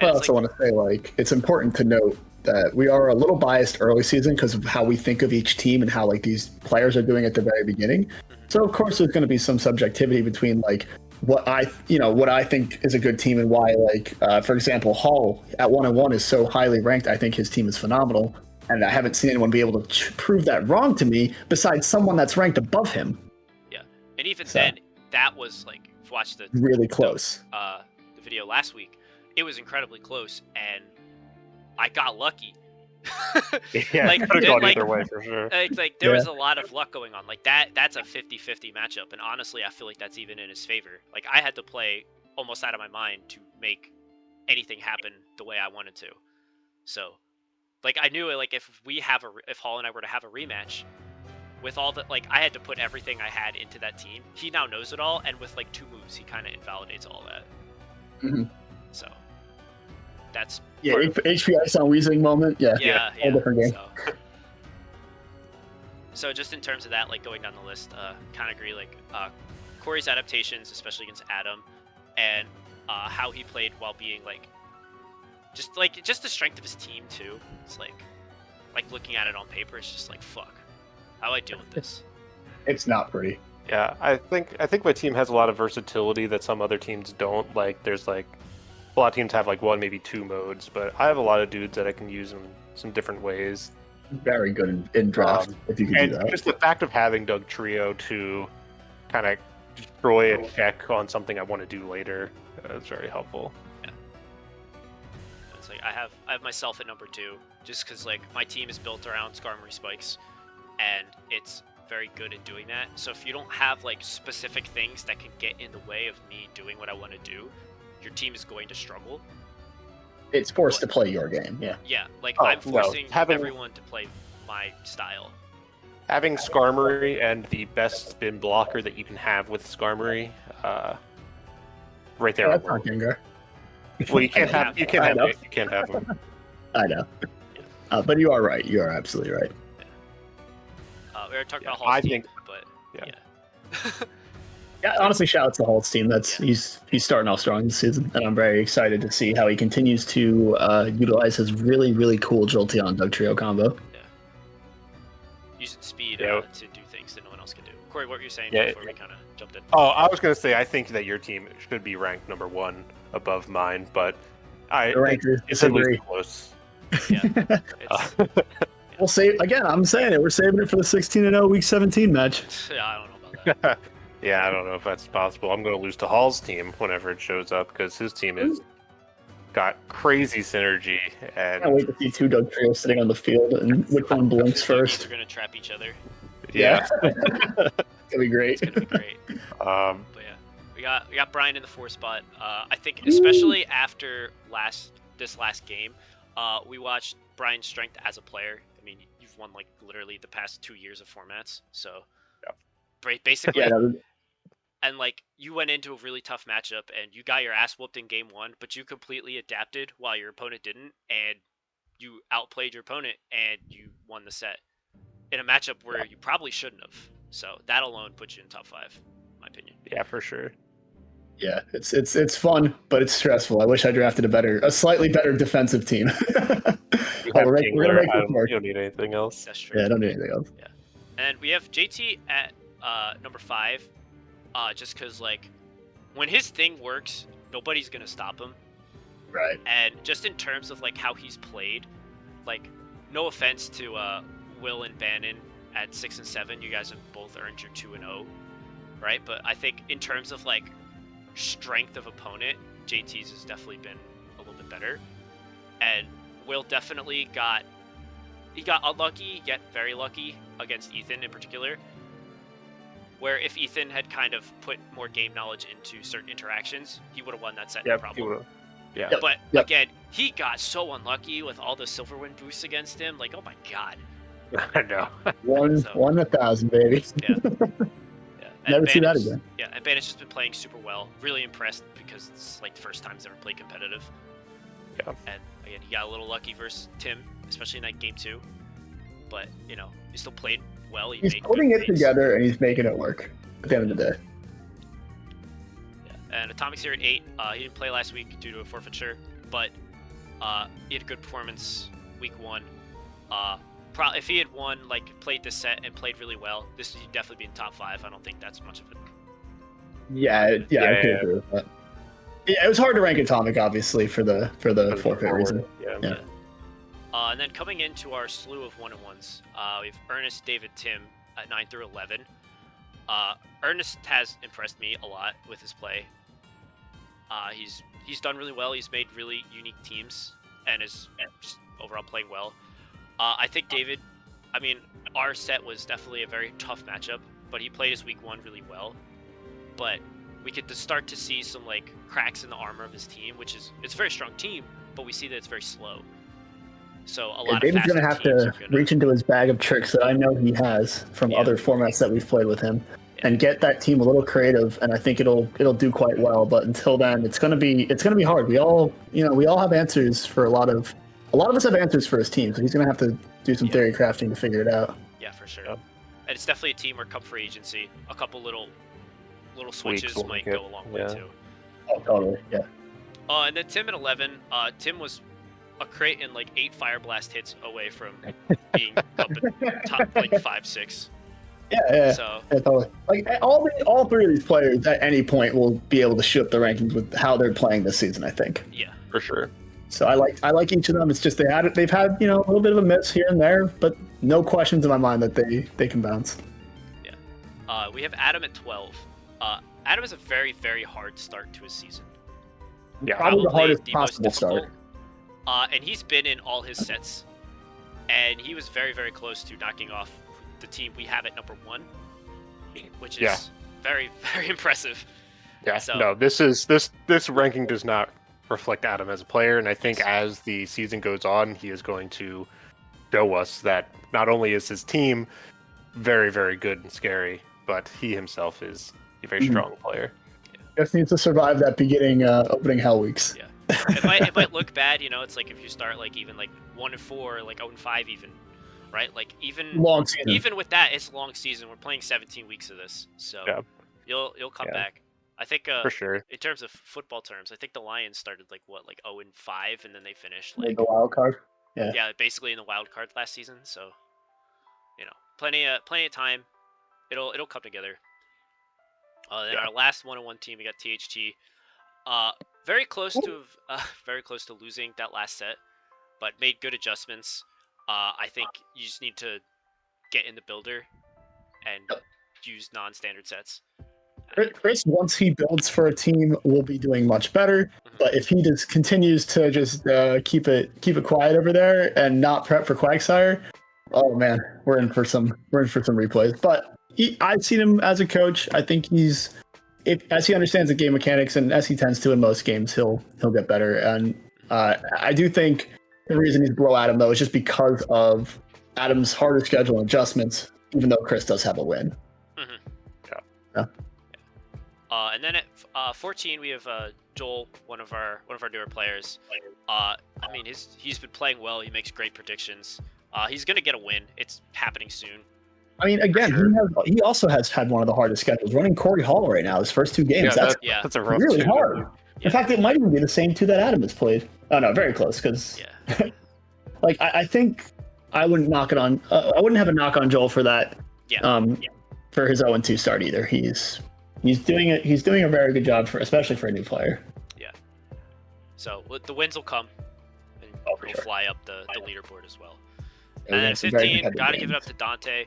Speaker 2: I also want to say, like, it's important to note that we are a little biased early season because of how we think of each team and how like these players are doing at the very beginning. So of course there's going to be some subjectivity between like what I think is a good team and why, like, for example, Hall at 1-1 is so highly ranked. I think his team is phenomenal, and I haven't seen anyone be able to prove that wrong to me besides someone that's ranked above him.
Speaker 1: Yeah, and even then, that was like, if you watch the
Speaker 2: really close.
Speaker 1: The video last week, it was incredibly close, and I got lucky.
Speaker 3: Yeah, like, could have gone either way for sure.
Speaker 1: Like there was a lot of luck going on. Like that's a 50-50 matchup, and honestly, I feel like that's even in his favor. Like I had to play almost out of my mind to make anything happen the way I wanted to. So, like I knew like if Hall and I were to have a rematch, with all the like I had to put everything I had into that team. He now knows it all, and with like 2 moves, he kind of invalidates all that.
Speaker 2: Mm-hmm.
Speaker 1: So. That's
Speaker 2: HP Ice on Weezing moment. Yeah. Whole different game.
Speaker 1: So just in terms of that, like going down the list, kind of agree. Like Corey's adaptations, especially against Adam, and how he played while being like just the strength of his team too. It's like looking at it on paper, it's just like fuck, how do I deal with this?
Speaker 2: It's not pretty.
Speaker 3: Yeah, I think my team has a lot of versatility that some other teams don't. Like there's like. A lot of teams have like 1, maybe 2 modes, but I have a lot of dudes that I can use in some different ways.
Speaker 2: Very good in draft, if you can do that.
Speaker 3: Just the fact of having Doug Trio to kind of destroy a check on something I want to do later is very helpful.
Speaker 1: Yeah. It's like I have myself at number 2, just because like my team is built around Skarmory spikes, and it's very good at doing that. So if you don't have like specific things that can get in the way of me doing what I want to do, your team is going to struggle.
Speaker 2: It's forced to play your game, yeah.
Speaker 1: Yeah, like I'm forcing everyone to play my style.
Speaker 3: Having Skarmory and the best spin blocker that you can have with Skarmory, right there.
Speaker 2: That's not Gengar.
Speaker 3: Well, you can't have them.
Speaker 2: I know. But you are right. You are absolutely right.
Speaker 1: Yeah. We were talking about Hall's team, but yeah.
Speaker 2: Yeah, honestly, shout out to the Holtz team. He's starting off strong this season, and I'm very excited to see how he continues to utilize his really, really cool Jolteon Doug Trio combo.
Speaker 1: Yeah. using speed
Speaker 3: Yeah.
Speaker 1: to do things that no one else can do. Corey, what were you saying
Speaker 3: Yeah,
Speaker 1: before we kind of jumped in?
Speaker 3: Oh, I was going to say, I think that your team should be ranked number 1 above mine, but
Speaker 2: The rankers
Speaker 3: it's at least
Speaker 2: disagree.
Speaker 3: close.
Speaker 1: Yeah, it's,
Speaker 2: We'll save again. I'm saying it. We're saving it for the 16-0 Week 17 match.
Speaker 1: yeah, I don't know about that.
Speaker 3: Yeah, I don't know if that's possible. I'm going to lose to Hall's team whenever it shows up because his team has got crazy synergy. And
Speaker 2: Can't wait to see two Doug Trio sitting on the field and which one blinks
Speaker 1: They're
Speaker 2: first.
Speaker 1: gonna trap each other.
Speaker 3: yeah.
Speaker 2: It's gonna be great.
Speaker 1: It's gonna be great.
Speaker 3: Um,
Speaker 1: But yeah, we got Brian in the 4 spot. I think especially after this last game, we watched Brian's strength as a player. I mean, you've won like literally the past 2 years of formats, so basically, and like you went into a really tough matchup and you got your ass whooped in game 1, but you completely adapted while your opponent didn't, and you outplayed your opponent and you won the set in a matchup where you probably shouldn't have. So that alone puts you in top 5, in my opinion.
Speaker 3: yeah, for sure.
Speaker 2: Yeah, it's fun, but it's stressful. I wish I drafted a slightly better defensive team.
Speaker 3: You
Speaker 2: Oh,
Speaker 3: have
Speaker 2: we're gonna
Speaker 3: Kingler,
Speaker 2: make this work.
Speaker 3: you don't need anything else.
Speaker 1: That's true.
Speaker 2: Yeah, I don't need anything else.
Speaker 1: And we have JT at number 5, just because like when his thing works, nobody's gonna stop him.
Speaker 2: Right.
Speaker 1: And just in terms of like how he's played, like no offense to Will and Bannon at 6 and 7, you guys have both earned your 2 and 0, right? But I think in terms of like strength of opponent, JT's has definitely been a little bit better, and Will definitely got unlucky yet very lucky against Ethan in particular, where if Ethan had kind of put more game knowledge into certain interactions, he would have won that set, no problem.
Speaker 3: Yeah.
Speaker 1: But
Speaker 2: Yep.
Speaker 1: again, he got so unlucky with all the Silverwind boosts against him. Like, oh my god.
Speaker 3: I know.
Speaker 2: One
Speaker 1: So-
Speaker 2: 1,000, baby.
Speaker 1: Yeah. And
Speaker 2: Never see that
Speaker 1: Bandit's-
Speaker 2: again.
Speaker 1: Yeah, and Bandit's just been playing super well. Really impressed because it's like the first time he's ever played competitive.
Speaker 3: Yeah.
Speaker 1: And again, he got a little lucky versus Tim, especially in that game 2. But he still played well.
Speaker 2: He's
Speaker 1: made
Speaker 2: putting
Speaker 1: good
Speaker 2: it
Speaker 1: plays.
Speaker 2: together and he's making it work at the end of the day.
Speaker 1: Yeah. And Atomic's here at 8. He didn't play last week due to a forfeiture, but he had a good performance week 1. If he had won, played this set and played really well, this would definitely be in top 5. I don't think that's much of it.
Speaker 2: Yeah, I could agree with that. Yeah, it was hard to rank Atomic, obviously, for the forfeit reason.
Speaker 3: Yeah.
Speaker 1: And then coming into our slew of 1-on-1s, we have Ernest, David, Tim at 9 through 11. Ernest has impressed me a lot with his play. He's done really well. He's made really unique teams and is just overall playing well. I think David, our set was definitely a very tough matchup, but he played his week 1 really well. But we get to start to see some cracks in the armor of his team, it's a very strong team, but we see that it's very slow. So a lot of
Speaker 2: David's
Speaker 1: faster
Speaker 2: gonna have
Speaker 1: teams
Speaker 2: to
Speaker 1: are gonna-
Speaker 2: reach into his bag of tricks that I know he has from other formats that we've played with him, and get that team a little creative. And I think it'll do quite well. But until then, it's gonna be hard. We all have answers for a lot of us have answers for his team. So he's gonna have to do some theory crafting to figure it out.
Speaker 1: Yeah, for sure.
Speaker 3: Yep.
Speaker 1: And it's definitely a team where come free agency, a couple little switches
Speaker 3: will
Speaker 1: might
Speaker 3: make
Speaker 1: go
Speaker 3: it,
Speaker 1: a long way
Speaker 3: yeah.
Speaker 1: too.
Speaker 2: Oh, totally. Yeah.
Speaker 1: And then Tim at 11. Tim was a crate and 8 Fire Blast hits away from being up at top 5-6.
Speaker 2: Yeah.
Speaker 1: So
Speaker 2: Yeah, totally. All 3 of these players at any point will be able to shoot up the rankings with how they're playing this season, I think.
Speaker 1: yeah,
Speaker 3: For sure.
Speaker 2: So I like each of them. It's just they've had a little bit of a miss here and there, but no questions in my mind that they can bounce.
Speaker 1: we have Adam at 12. Adam has a very, very hard start to his season.
Speaker 3: Yeah.
Speaker 2: Probably the hardest
Speaker 1: the most
Speaker 2: possible start.
Speaker 1: difficult. And he's been in all his sets, and he was very, very close to knocking off the team we have at number 1, which is very, very impressive.
Speaker 3: Yeah.
Speaker 1: So-
Speaker 3: No, this ranking does not reflect Adam as a player, and I think as the season goes on, he is going to show us that not only is his team very, very good and scary, but he himself is a very strong player.
Speaker 2: Just needs to survive that beginning opening hell weeks.
Speaker 1: Yeah. It might look bad, it's if you start even 1-4, 0-5 even, right? Even
Speaker 2: Long season.
Speaker 1: even with that, it's a long season. We're playing 17 weeks of this, so
Speaker 3: Yeah.
Speaker 1: you'll come
Speaker 3: Yeah.
Speaker 1: back. I think
Speaker 3: For sure.
Speaker 1: in terms of football terms, I think the Lions started 0-5, and then they finished
Speaker 2: Like the wild card.
Speaker 1: yeah, basically in the wild card last season. So plenty of time. It'll come together. Then our last 1-on-1 team, we got THT. Very close to losing that last set, but made good adjustments. I think you just need to get in the builder and use non-standard sets.
Speaker 2: Chris, once he builds for a team, will be doing much better. But if he just continues to just keep it quiet over there and not prep for Quagsire, oh man, we're in for some replays. But I've seen him as a coach. I think as he understands the game mechanics and as he tends to in most games, he'll get better. And I do think the reason he's below Adam though is just because of Adam's harder schedule and adjustments. Even though Chris does have a win. Yeah.
Speaker 1: And then at 14 we have Joel, one of our newer players. I mean he's been playing well. He makes great predictions. He's gonna get a win. It's happening soon.
Speaker 2: I mean, again, he also has had one of the hardest schedules. Running Corey Hall right now, his first 2 games. That's
Speaker 3: a rough
Speaker 2: really
Speaker 3: too.
Speaker 2: hard. In fact, it might even be the same 2 that Adam has played. Oh no, very close. Because I think I wouldn't knock it on. I wouldn't have a knock on Joel for that. For his 0-2 start either. He's doing it. He's doing a very good job especially for a new player.
Speaker 1: Yeah. So the wins will come, and we'll fly up the leaderboard as well. And then 15, gotta give it up to Dante.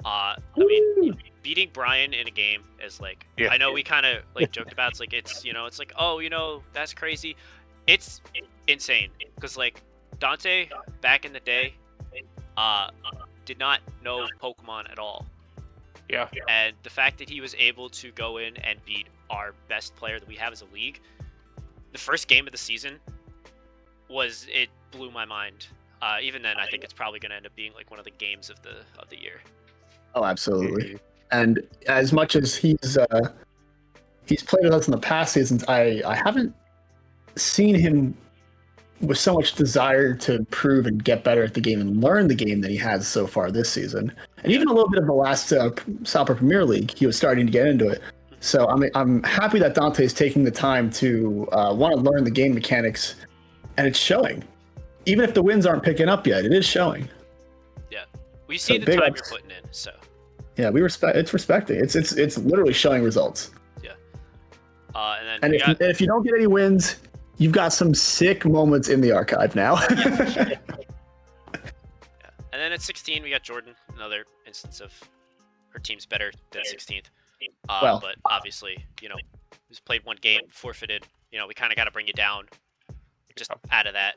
Speaker 1: I mean, beating Brian in a game is like, I know we kind of like joked about. It's like, oh, that's crazy. It's insane because like Dante back in the day, did not know Pokemon at all.
Speaker 3: Yeah.
Speaker 1: And the fact that he was able to go in and beat our best player that we have as a league, the first game of the season, it blew my mind. Even then, I think it's probably going to end up being like one of the games of the year.
Speaker 2: Oh, absolutely. And as much as he's played with us in the past seasons, I haven't seen him with so much desire to improve and get better at the game and learn the game that he has so far this season. And even a little bit of the last SAPA Premier League, he was starting to get into it. So I'm happy that Dante's taking the time to want to learn the game mechanics, and it's showing. Even if the wins aren't picking up yet, it is showing.
Speaker 1: Yeah, we see the time you're putting in. So
Speaker 2: yeah, it's respecting. It's literally showing results.
Speaker 1: Yeah.
Speaker 2: And if you don't get any wins, you've got some sick moments in the archive now.
Speaker 1: Yeah. And then at 16, we got Jordan, another instance of her team's better than 16th. But obviously, he's played one game, forfeited. We kind of got to bring you down just out of that.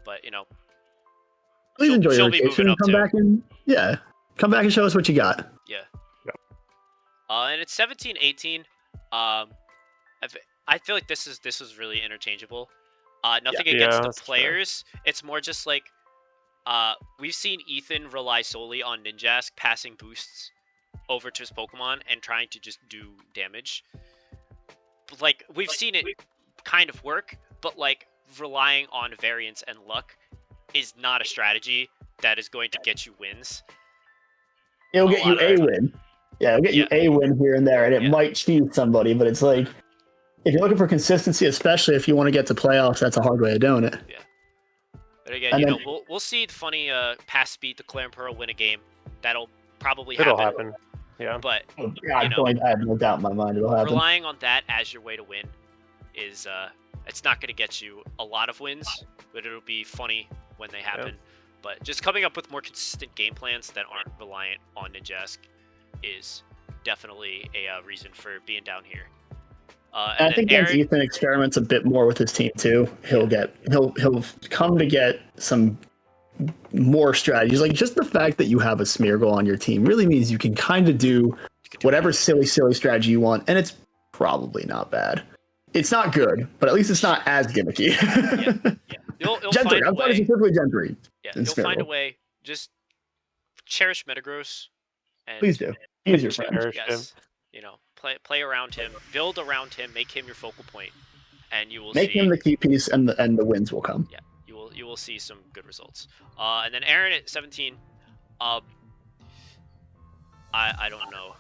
Speaker 1: But,
Speaker 2: please enjoy your
Speaker 1: be moving up
Speaker 2: come back and show us what you got.
Speaker 1: Yeah. And it's 17, 18. I feel like this is really interchangeable. Nothing against the players. Fair. It's more just like we've seen Ethan rely solely on Ninjask passing boosts over to his Pokemon and trying to just do damage. But, like, we've seen it kind of work, but like relying on variance and luck is not a strategy that is going to get you wins.
Speaker 2: It'll get you a win. Yeah, it'll get you a win here and there, and it might cheat somebody, but it's like, if you're looking for consistency, especially if you want to get to playoffs, that's a hard way of doing it.
Speaker 1: Yeah. But again, we'll see the funny pass speed, the Claire and Pearl win a game. That'll probably happen.
Speaker 3: It'll happen. Yeah.
Speaker 1: But
Speaker 2: I have no doubt in my mind it'll happen.
Speaker 1: Relying on that as your way to win is it's not going to get you a lot of wins, but it'll be funny when they happen. Yeah. But just coming up with more consistent game plans that aren't reliant on Ninjask is definitely a reason for being down here.
Speaker 2: And I think once Ethan experiments a bit more with his team too, he'll come to get some more strategies. Like, just the fact that you have a Smeargle on your team really means you can kind of do whatever silly strategy you want, and it's probably not bad. It's not good, but at least it's not as gimmicky.
Speaker 1: You'll
Speaker 2: Gentry, I'm talking specifically Gentry.
Speaker 1: Yeah, you'll find a way. Just cherish Metagross. And
Speaker 2: please do. He's your friend.
Speaker 1: Yes. Play around him, build around him, make him your focal point, and you will
Speaker 2: make him the key piece, and the wins will come.
Speaker 1: Yeah, you will see some good results. And then Aaron at 17. I don't know.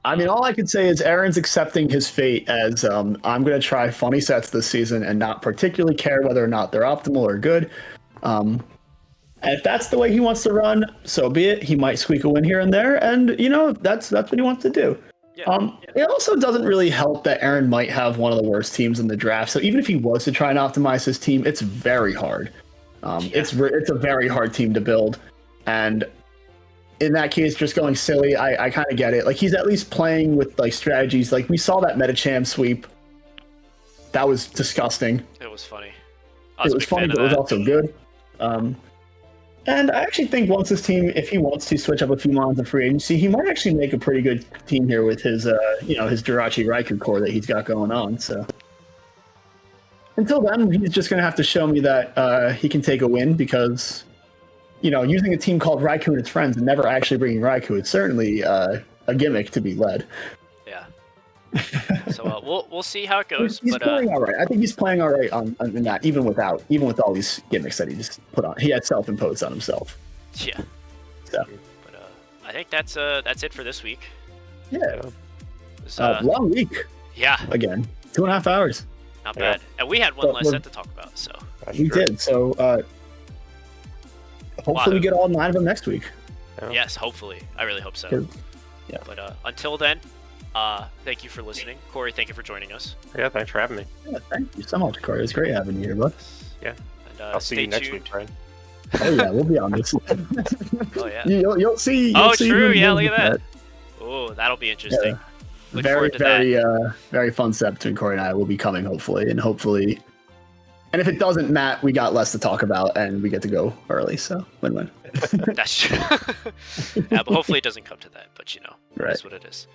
Speaker 2: I mean, all I could say is Aaron's accepting his fate as I'm going to try funny sets this season and not particularly care whether or not they're optimal or good. And And if that's the way he wants to run, so be it. He might squeak a win here and there, and that's what he wants to do. It also doesn't really help that Aaron might have one of the worst teams in the draft. So even if he was to try and optimize his team, it's very hard. It's a very hard team to build, and in that case, just going silly, I kind of get it. Like, he's at least playing with like strategies. Like, we saw that Metacham sweep. That was disgusting.
Speaker 1: It was funny.
Speaker 2: It was funny, but it was also good. And I actually think once this team, if he wants to switch up a few mons in free agency, he might actually make a pretty good team here with his, his Jirachi Raikou core that he's got going on. So until then, he's just going to have to show me that he can take a win, because, using a team called Raikou and its friends and never actually bringing Raikou is certainly a gimmick to be led.
Speaker 1: Yeah. So we'll see how it goes.
Speaker 2: He's playing all right. I think he's playing all right on that, even with all these gimmicks that he just put on. He had self-imposed on himself.
Speaker 1: Yeah.
Speaker 2: So.
Speaker 1: But I think that's it for this week.
Speaker 2: Yeah. Long week.
Speaker 1: Yeah.
Speaker 2: Again, 2.5 hours.
Speaker 1: Not bad. And we had one less set to talk about. So.
Speaker 2: We did. So hopefully we get all 9 of them next week.
Speaker 1: Yeah. Yes, hopefully. I really hope so.
Speaker 2: Yeah.
Speaker 1: But until then. Thank you for listening. Corey, thank you for joining us.
Speaker 3: Yeah, thanks for having me.
Speaker 2: Yeah, thank you so much, Corey. It was great having you here, bud.
Speaker 3: Yeah.
Speaker 1: And,
Speaker 3: I'll see you next week, Brian.
Speaker 2: Oh, yeah, we'll be on this.
Speaker 1: Oh, yeah.
Speaker 2: You'll see.
Speaker 1: True. Yeah, look at that. Oh, that'll be interesting.
Speaker 2: Yeah. Very fun set between Corey and I will be coming, hopefully. And if it doesn't, Matt, we got less to talk about, and we get to go early, so win-win.
Speaker 1: That's true. Yeah, but hopefully it doesn't come to that, but
Speaker 2: right.
Speaker 1: That's what it is.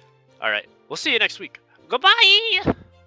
Speaker 1: All right. We'll see you next week. Goodbye!